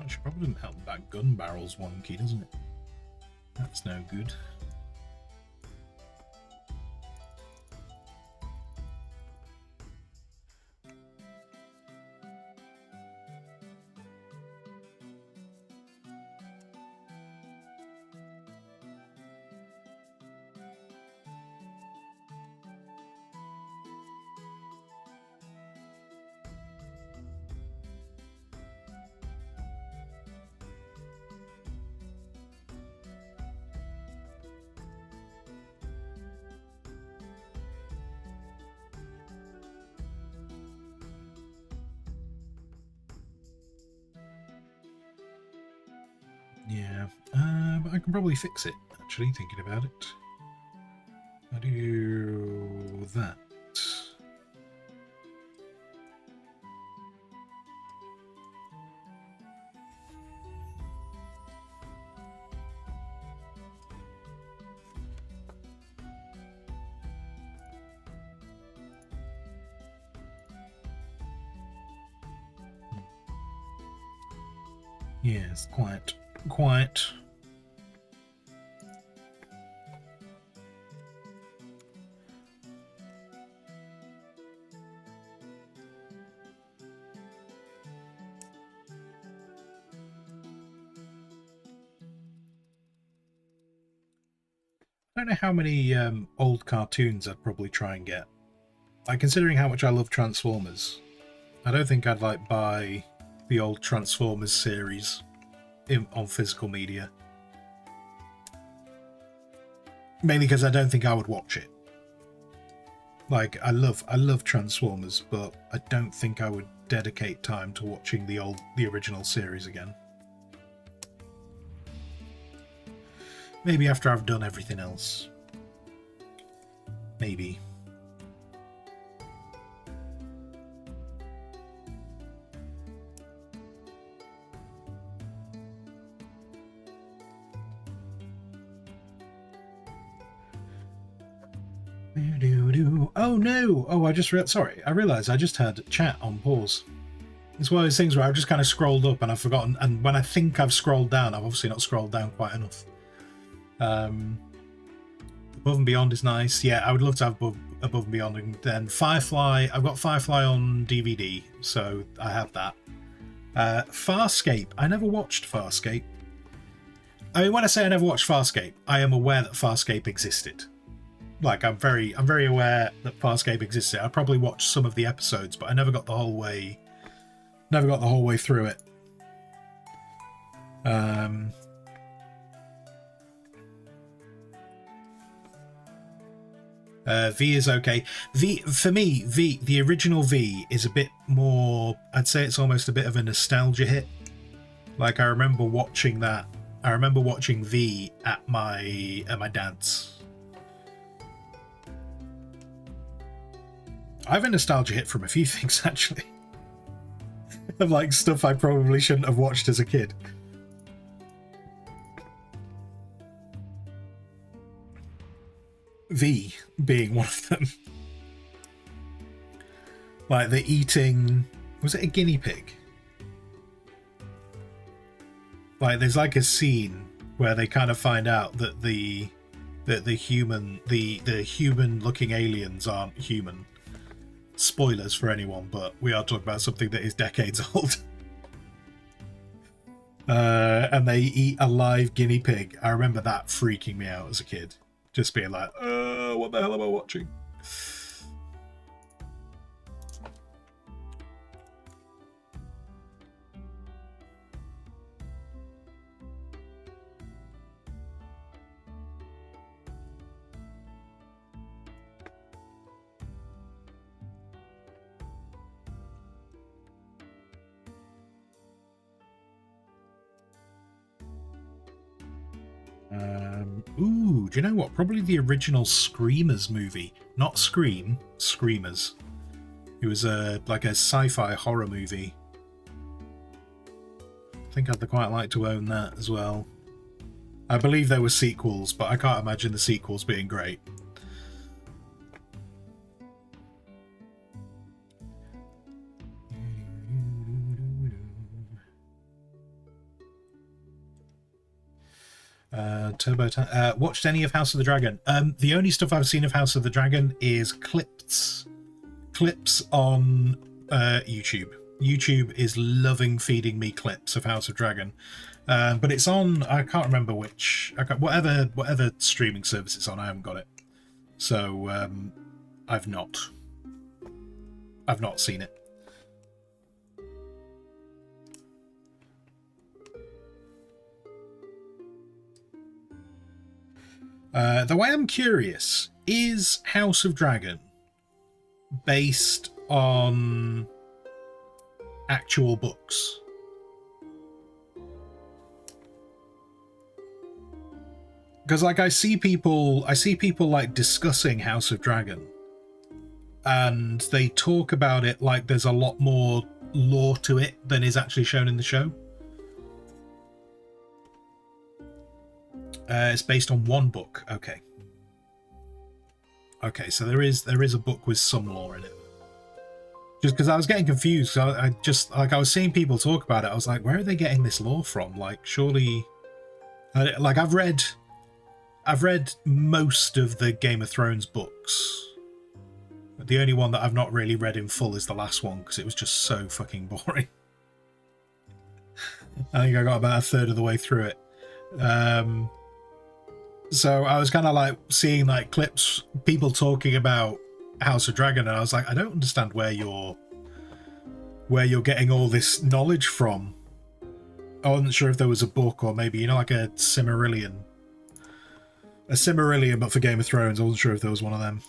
Actually, probably doesn't help that gun barrel's wonky, doesn't it? That's no good. Yeah, but I can probably fix it, actually, thinking about it. I do that. Yes, quiet. Quiet. I don't know how many old cartoons I'd probably try and get. Like, considering how much I love Transformers, I don't think I'd like buy the old Transformers series on physical media. Mainly because I don't think I would watch it. Like, I love Transformers, but I don't think I would dedicate time to watching the original series again. Maybe after I've done everything else. Maybe. Oh no! Oh, sorry, I realised I just had chat on pause. It's one of those things where I've just kind of scrolled up and I've forgotten, and when I think I've scrolled down, I've obviously not scrolled down quite enough. Above and Beyond is nice. Yeah, I would love to have Above and Beyond, and then Firefly. I've got Firefly on DVD, so I have that. Farscape. I never watched Farscape. I mean, when I say I never watched Farscape, I am aware that Farscape existed. Like, I'm very aware that Farscape existed. I probably watched some of the episodes, but I never got the whole way. Never got the whole way through it. V is okay. For me, the original V is a bit more. I'd say it's almost a bit of a nostalgia hit. Like, I remember watching that. I remember watching V at my dad's. I have a nostalgia hit from a few things, actually. Of like stuff I probably shouldn't have watched as a kid. V being one of them. Like the eating... Was it a guinea pig? Like, there's like a scene where they kind of find out that the human looking aliens aren't human. Spoilers for anyone, but we are talking about something that is decades old. And they eat a live guinea pig. I remember that freaking me out as a kid. Just being like, what the hell am I watching? Ooh, do you know what? Probably the original Screamers movie. Not Scream, Screamers. It was like a sci-fi horror movie. I think I'd quite like to own that as well. I believe there were sequels, but I can't imagine the sequels being great. Watched any of House of the Dragon? The only stuff I've seen of House of the Dragon is clips on YouTube. YouTube is loving feeding me clips of House of Dragon, but it's on. I can't remember which. Whatever streaming service it's on. I haven't got it, so I've not seen it. Though I am curious, is House of Dragon based on actual books? Because like I see people like discussing House of Dragon, and they talk about it like there's a lot more lore to it than is actually shown in the show. It's based on one book. Okay. Okay, so there is a book with some lore in it. Just because I was getting confused, I was seeing people talk about it. I was like, where are they getting this lore from? Like, surely, like I've read most of the Game of Thrones books. The only one that I've not really read in full is the last one because it was just so fucking boring. I think I got about a third of the way through it. So I was kind of like seeing like clips, people talking about House of Dragon, and I was like, I don't understand where you're getting all this knowledge from. I wasn't sure if there was a book or maybe, like a Silmarillion. A Silmarillion, but for Game of Thrones. I wasn't sure if there was one of them.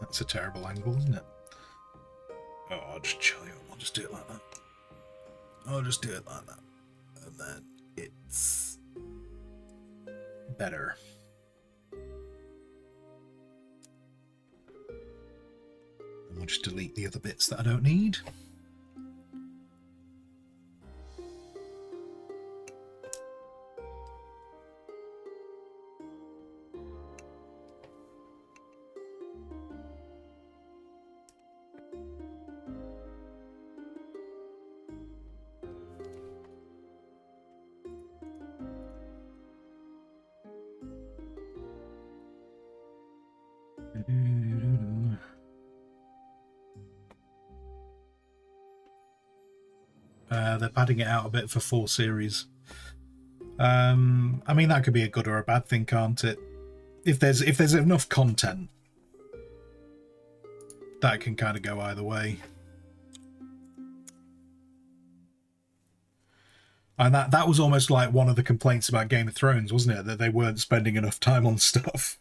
That's a terrible angle, isn't it? Oh, I'll just chill you. I'll just do it like that. I'll just do it like that. And then it's better. And we'll just delete the other bits that I don't need. They're padding it out a bit for 4 series. I mean, that could be a good or a bad thing, can't it? If there's enough content, that can kind of go either way. And that was almost like one of the complaints about Game of Thrones, wasn't it? That they weren't spending enough time on stuff.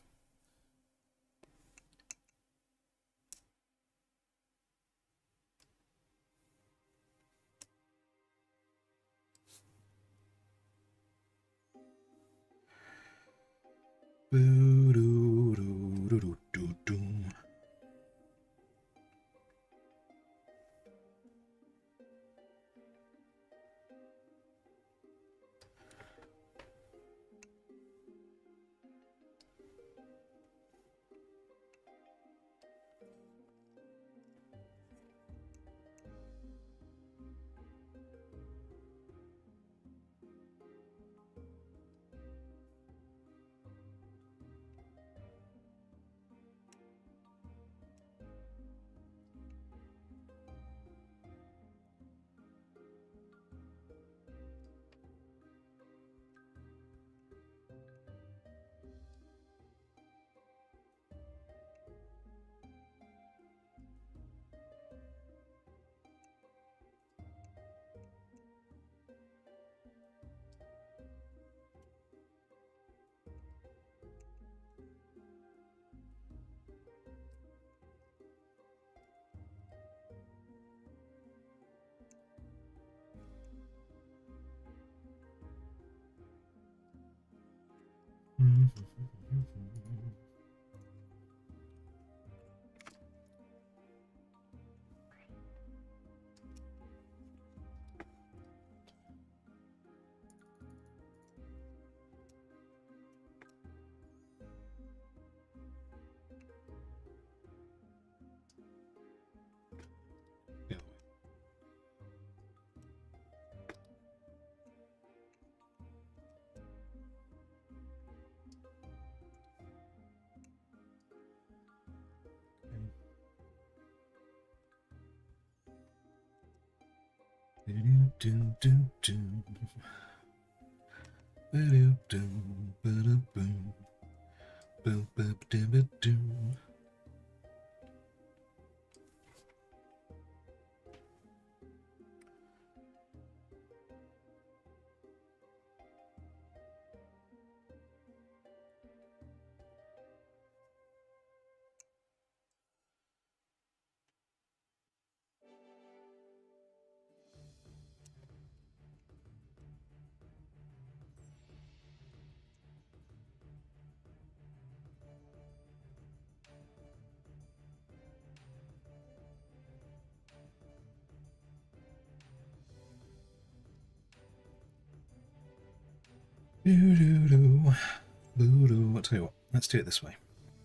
I'll tell you what, let's do it this way.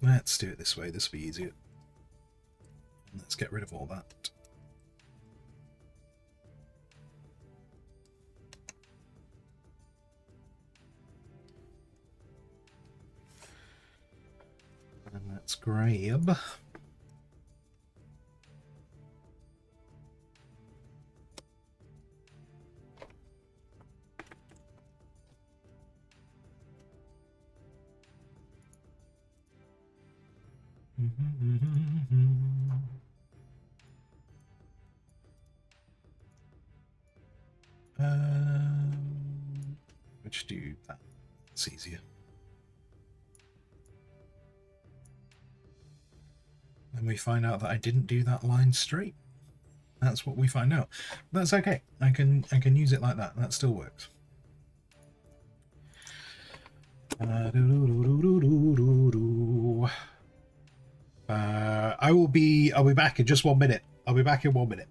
Let's do it this way, this will be easier. Let's get rid of all that. And let's grab let's do that. It's easier. And we find out that I didn't do that line straight. That's what we find out. That's okay. I can use it like that. That still works. I'll be back in just 1 minute. I'll be back in 1 minute.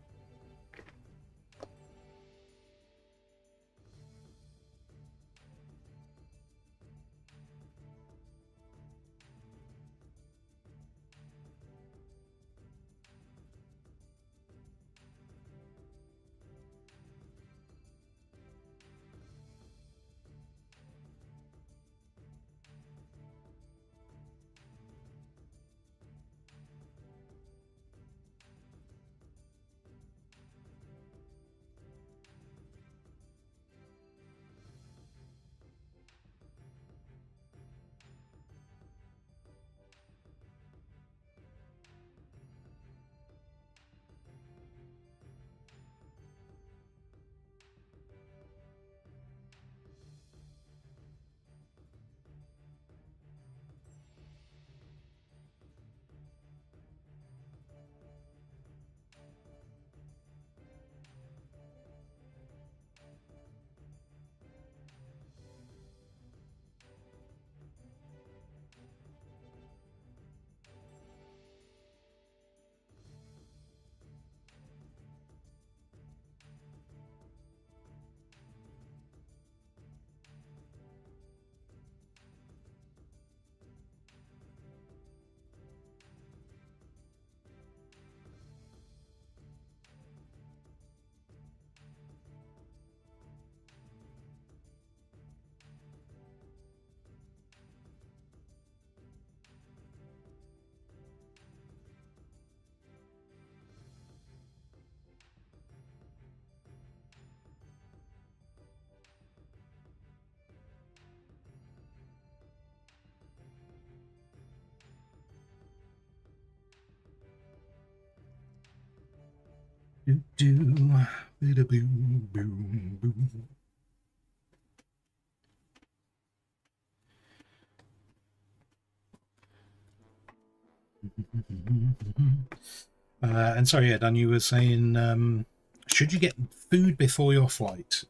And sorry, yeah, Dan, you were saying, should you get food before your flight?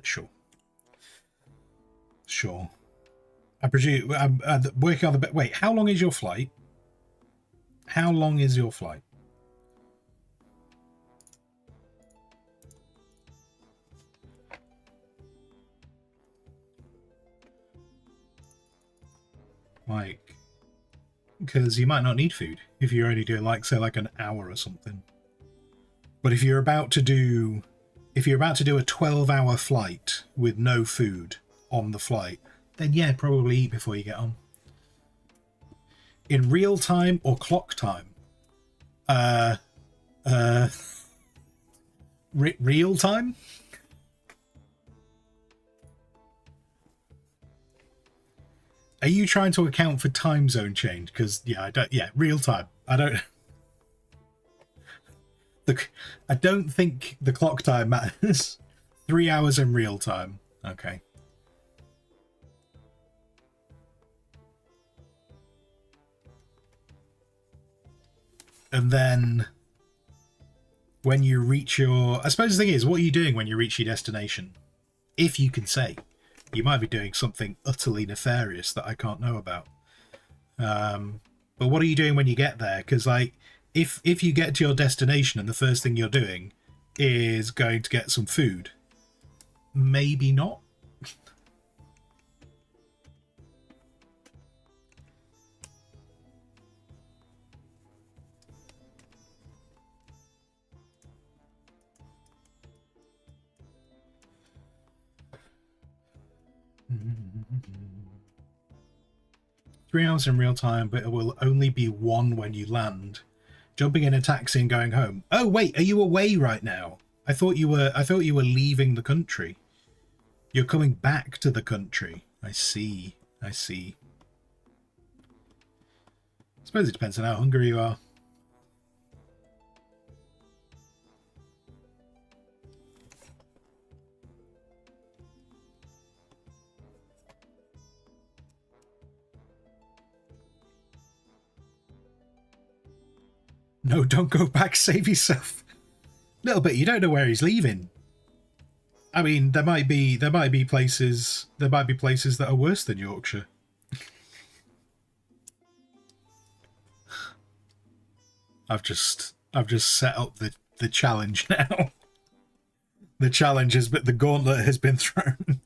Sure. Sure. I presume I'm working on the. Wait, how long is your flight? How long is your flight? Like, because you might not need food if you're only doing like, say, like an hour or something. But if you're about to do a 12-hour flight with no food on the flight, then yeah, probably eat before you get on. In real time or clock time? Real time? Are you trying to account for time zone change? Because real time. I don't think the clock time matters. 3 hours in real time. Okay. And then when you reach your... I suppose the thing is, what are you doing when you reach your destination? If you can say. You might be doing something utterly nefarious that I can't know about. But what are you doing when you get there? Because, like, if you get to your destination and the first thing you're doing is going to get some food, maybe not. Three hours in real time, but it will only be one when you land. Jumping in a taxi and going home. Oh wait, are you away right now? I thought you were leaving the country. You're coming back to the country. I see. I suppose it depends on how hungry you are. No, don't go back. Save yourself. Little bit. You don't know where he's leaving. I mean, there might be places that are worse than Yorkshire. I've just set up the challenge now. The challenge is, but the gauntlet has been thrown.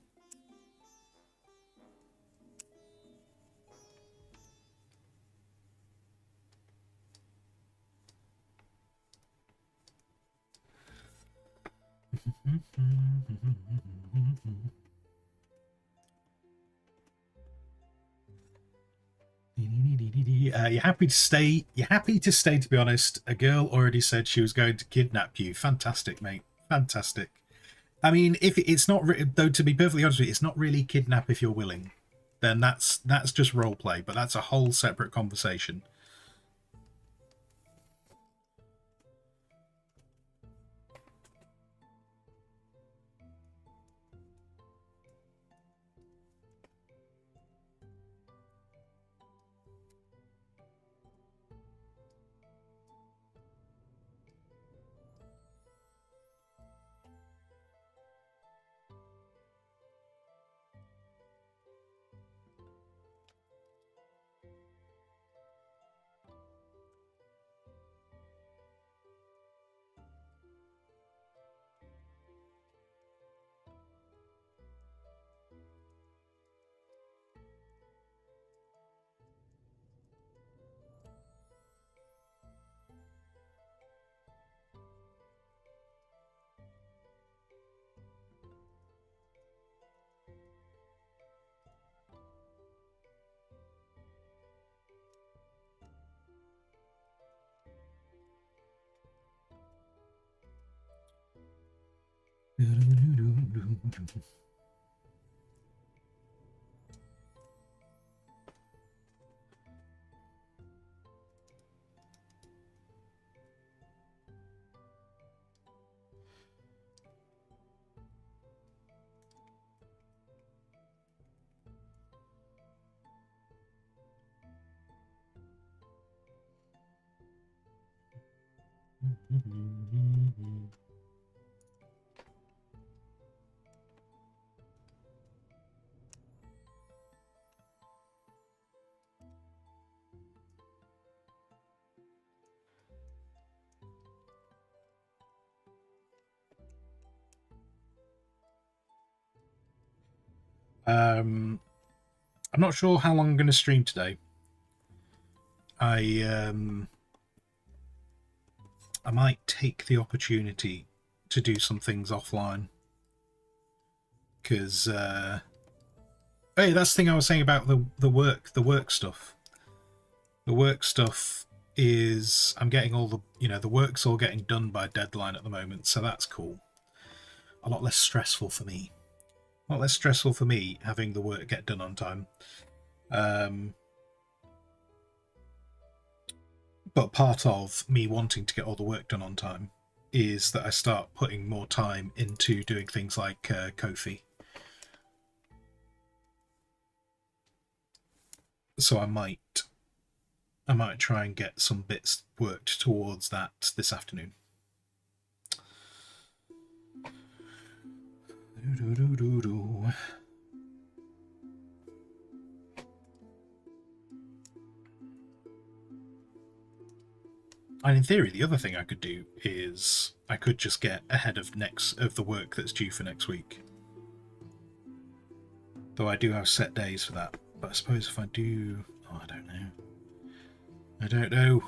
You're happy to stay. You're happy to stay, to be honest. A girl already said she was going to kidnap you. Fantastic, mate. Fantastic. I mean, if it's not, though, to be perfectly honest with you, it's not really kidnap if you're willing. Then that's just role play, but that's a whole separate conversation. I'm not sure how long I'm going to stream today. I might take the opportunity to do some things offline, because hey, that's the thing I was saying about the work stuff. The work stuff is I'm getting all the work's all getting done by deadline at the moment, so that's cool. A lot less stressful for me. A lot less stressful for me having the work get done on time. But part of me wanting to get all the work done on time is that I start putting more time into doing things like kofi. So I might try and get some bits worked towards that this afternoon. And in theory, the other thing I could do is I could just get ahead of the work that's due for next week. Though I do have set days for that. But I suppose if I do... Oh, I don't know. I don't know.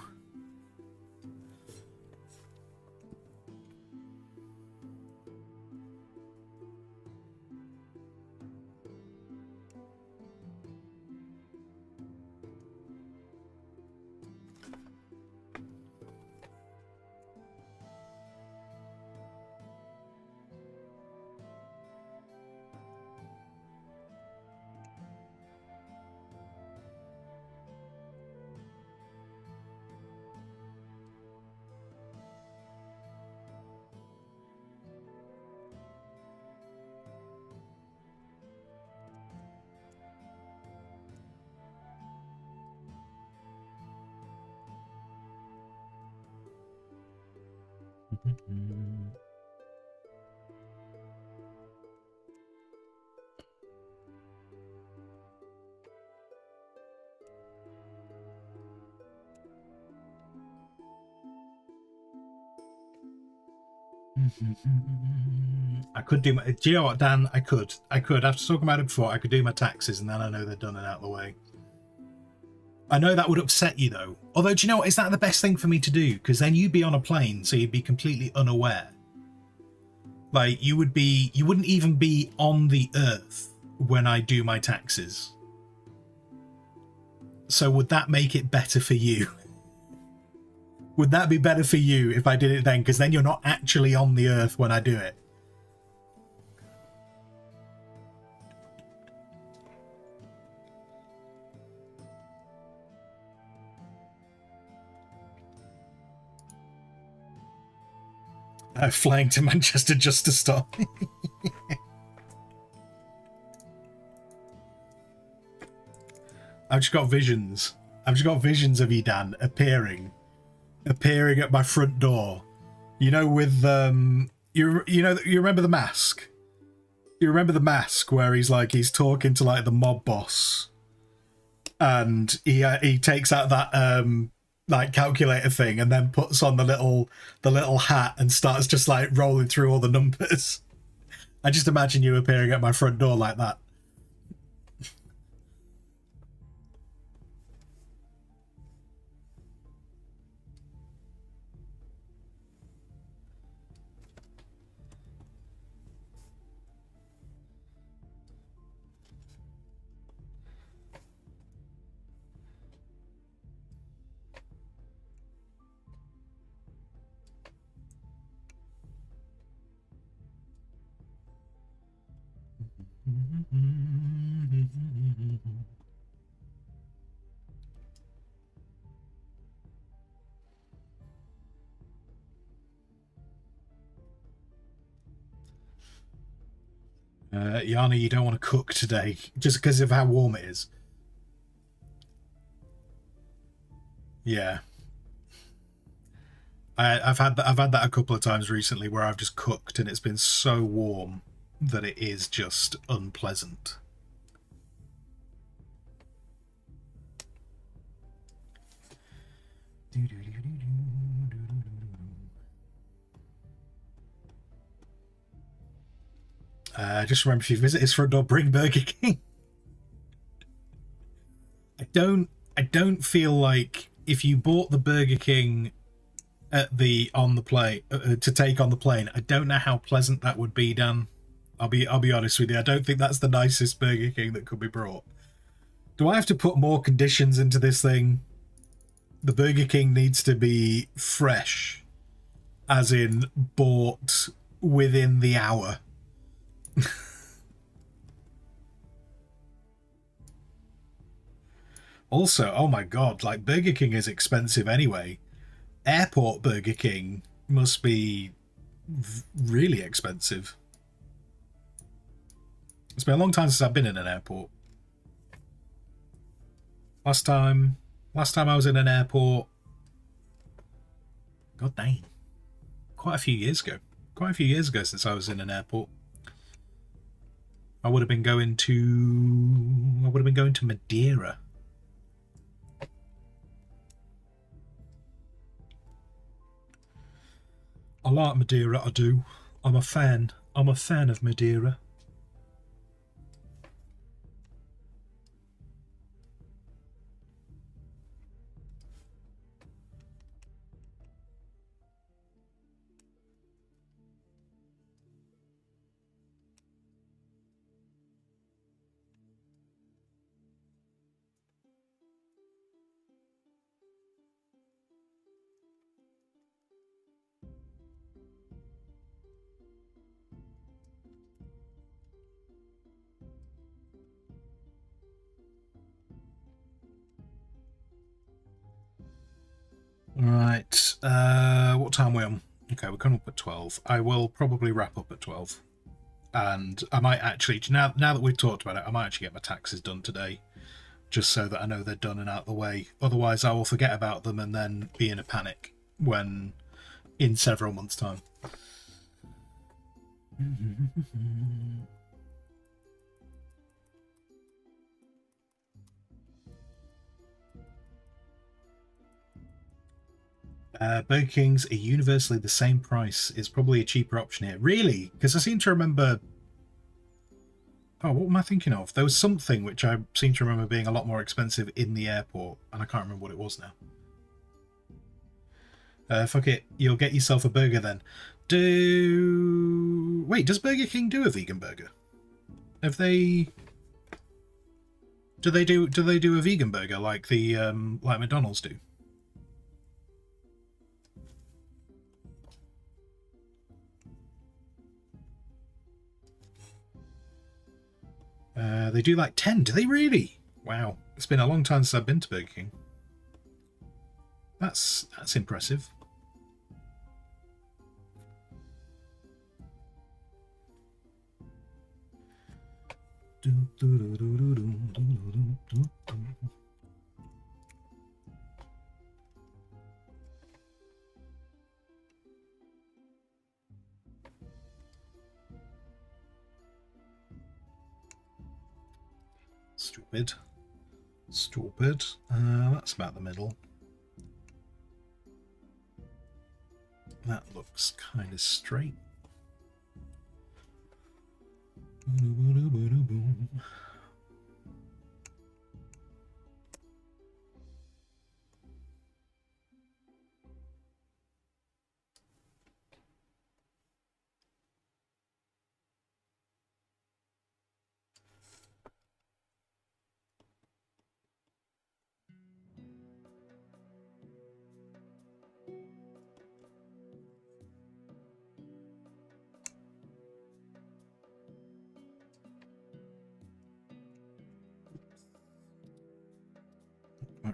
I could do my... Do you know what, Dan? I could. After talking about it before, I could do my taxes and then I know they're done and out of the way. I know that would upset you, though. Although, do you know what? Is that the best thing for me to do? Because then you'd be on a plane, so you'd be completely unaware. Like, you wouldn't even be on the earth when I do my taxes. So would that make it better for you? Would that be better for you if I did it then? Because then you're not actually on the earth when I do it. Flying to Manchester just to stop. I've just got visions. I've just got visions of you, Dan, appearing at my front door. You know, with you remember the mask? You remember the mask where he's talking to like the mob boss, and he takes out that like calculator thing and then puts on the little hat and starts just like rolling through all the numbers. I just imagine you appearing at my front door like that. Yana, you don't want to cook today just because of how warm it is. Yeah, I've had that a couple of times recently where I've just cooked and it's been so warm that it is just unpleasant. Just remember, if you visit his front door, bring Burger King. I don't feel like if you bought the Burger King on the plane to take on the plane, I don't know how pleasant that would be, Dan. I'll be honest with you. I don't think that's the nicest Burger King that could be brought. Do I have to put more conditions into this thing? The Burger King needs to be fresh, as in bought within the hour. Also, oh my god, like Burger King is expensive anyway. Airport Burger King must be really expensive. It's been a long time since I've been in an airport. Last time I was in an airport, god dang, quite a few years ago. Quite a few years ago since I was in an airport. I would have been going to Madeira. I like Madeira, I do. I'm a fan. I'm a fan of Madeira. Right, what time are we on? Okay, we're coming up at 12. I will probably wrap up at 12. And I might actually, now that we've talked about it, I might actually get my taxes done today, just so that I know they're done and out of the way. Otherwise, I will forget about them and then be in a panic when in several months' time. Burger Kings are universally the same price. It's probably a cheaper option here. Really? Because I seem to remember... Oh, what am I thinking of? There was something which I seem to remember being a lot more expensive in the airport, and I can't remember what it was now. Fuck it. You'll get yourself a burger then. Wait, does Burger King do a vegan burger? Have they... Do they do a vegan burger like the like McDonald's do? They do like 10. Do they really? Wow. It's been a long time since I've been to Burger King. That's impressive. Stupid. That's about the middle. That looks kind of straight.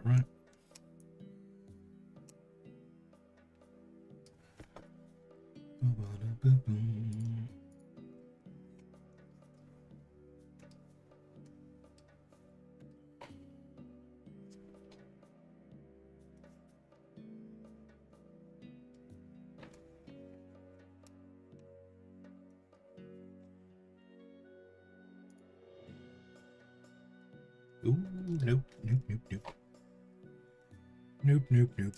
Right. Ooh, nope. Nope.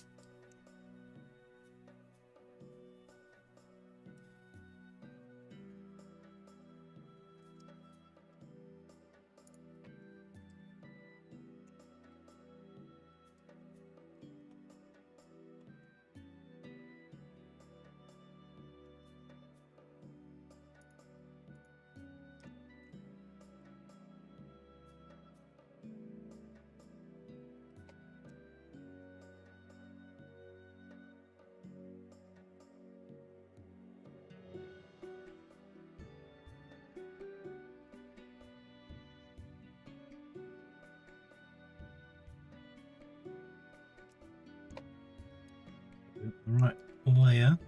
Right, layer.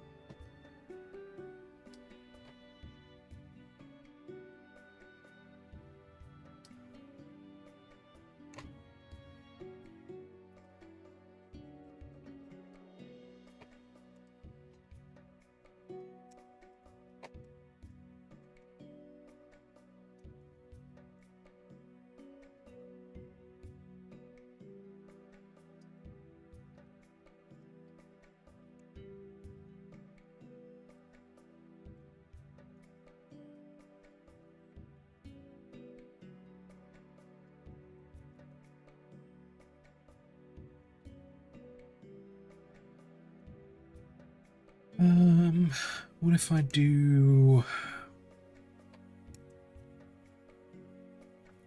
What if I do...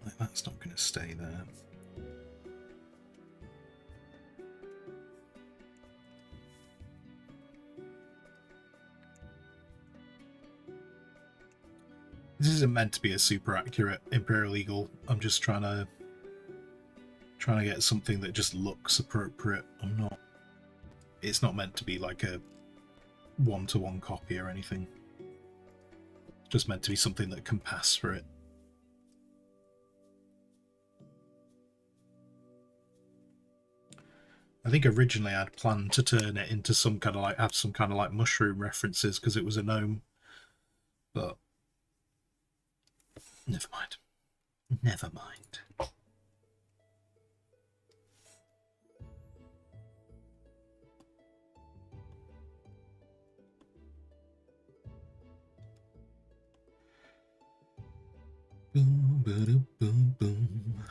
Like, that's not going to stay there. This isn't meant to be a super accurate Imperial Eagle. I'm just trying to get something that just looks appropriate. It's not meant to be like a one-to-one copy or anything. It's just meant to be something that can pass for it. I think originally I'd planned to turn it into some kind of like, have some kind of like mushroom references because it was a gnome, but never mind. Never mind. Boom, boom, boom, boom.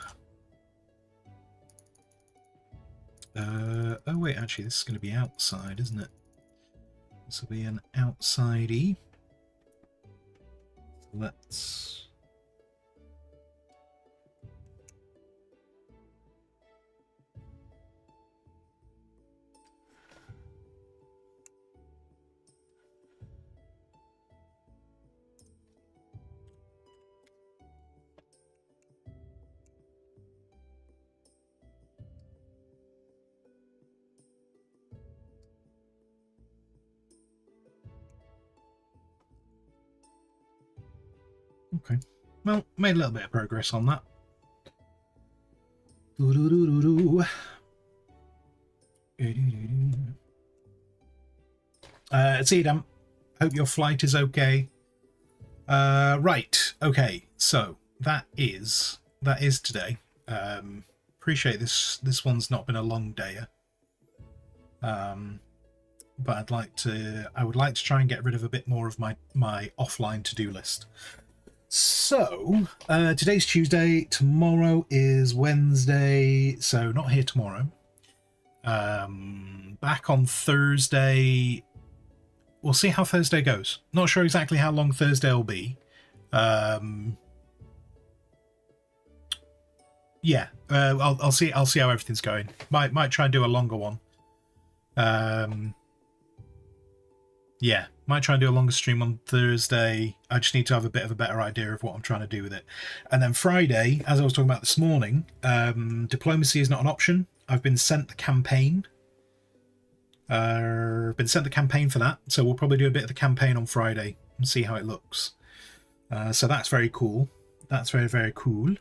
Oh wait, actually this is going to be outside, isn't it? This will be an outside-y. So let's... Okay, well, made a little bit of progress on that. See you, Dan. Hope your flight is okay. Right, okay, so that is today. Appreciate this one's not been a long day. But I would like to try and get rid of a bit more of my offline to-do list. So, today's Tuesday, tomorrow is Wednesday, so not here tomorrow. Back on Thursday. We'll see how Thursday goes. Not sure exactly how long Thursday will be. Yeah, I'll see how everything's going. Might try and do a longer one. Yeah, might try and do a longer stream on Thursday. I just need to have a bit of a better idea of what I'm trying to do with it. And then Friday, as I was talking about this morning, diplomacy is not an option. I've been sent the campaign. For that, so we'll probably do a bit of the campaign on Friday and see how it looks. So that's very cool. That's very, very cool.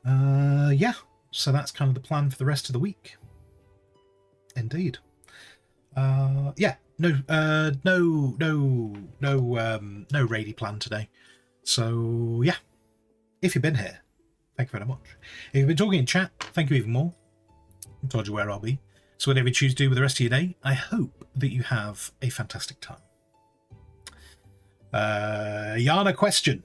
Yeah, so that's kind of the plan for the rest of the week. Indeed. Yeah. No raidy plan today. So yeah, if you've been here, thank you very much. If you've been talking in chat, thank you even more. I told you where I'll be. So whatever you choose to do with the rest of your day, I hope that you have a fantastic time. Yana question.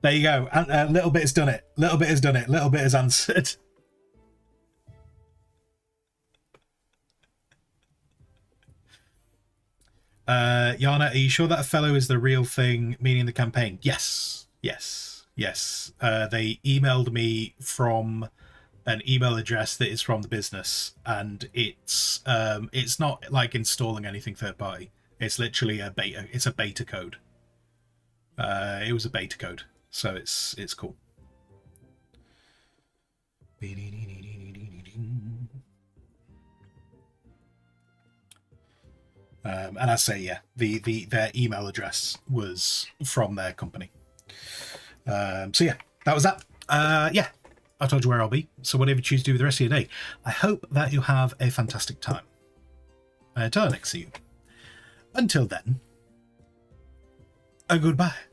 There you go. A little bit has done it. Little bit has answered. Yana, are you sure that a fellow is the real thing, meaning the campaign? Yes. They emailed me from an email address that is from the business, and it's not like installing anything third party. It's literally a beta. It's a beta code. It was a beta code, so it's cool. And I say, yeah, their email address was from their company. So yeah, that was that. Yeah, I've told you where I'll be. So whatever you choose to do with the rest of your day, I hope that you have a fantastic time. Until I next see you. Until then, a goodbye.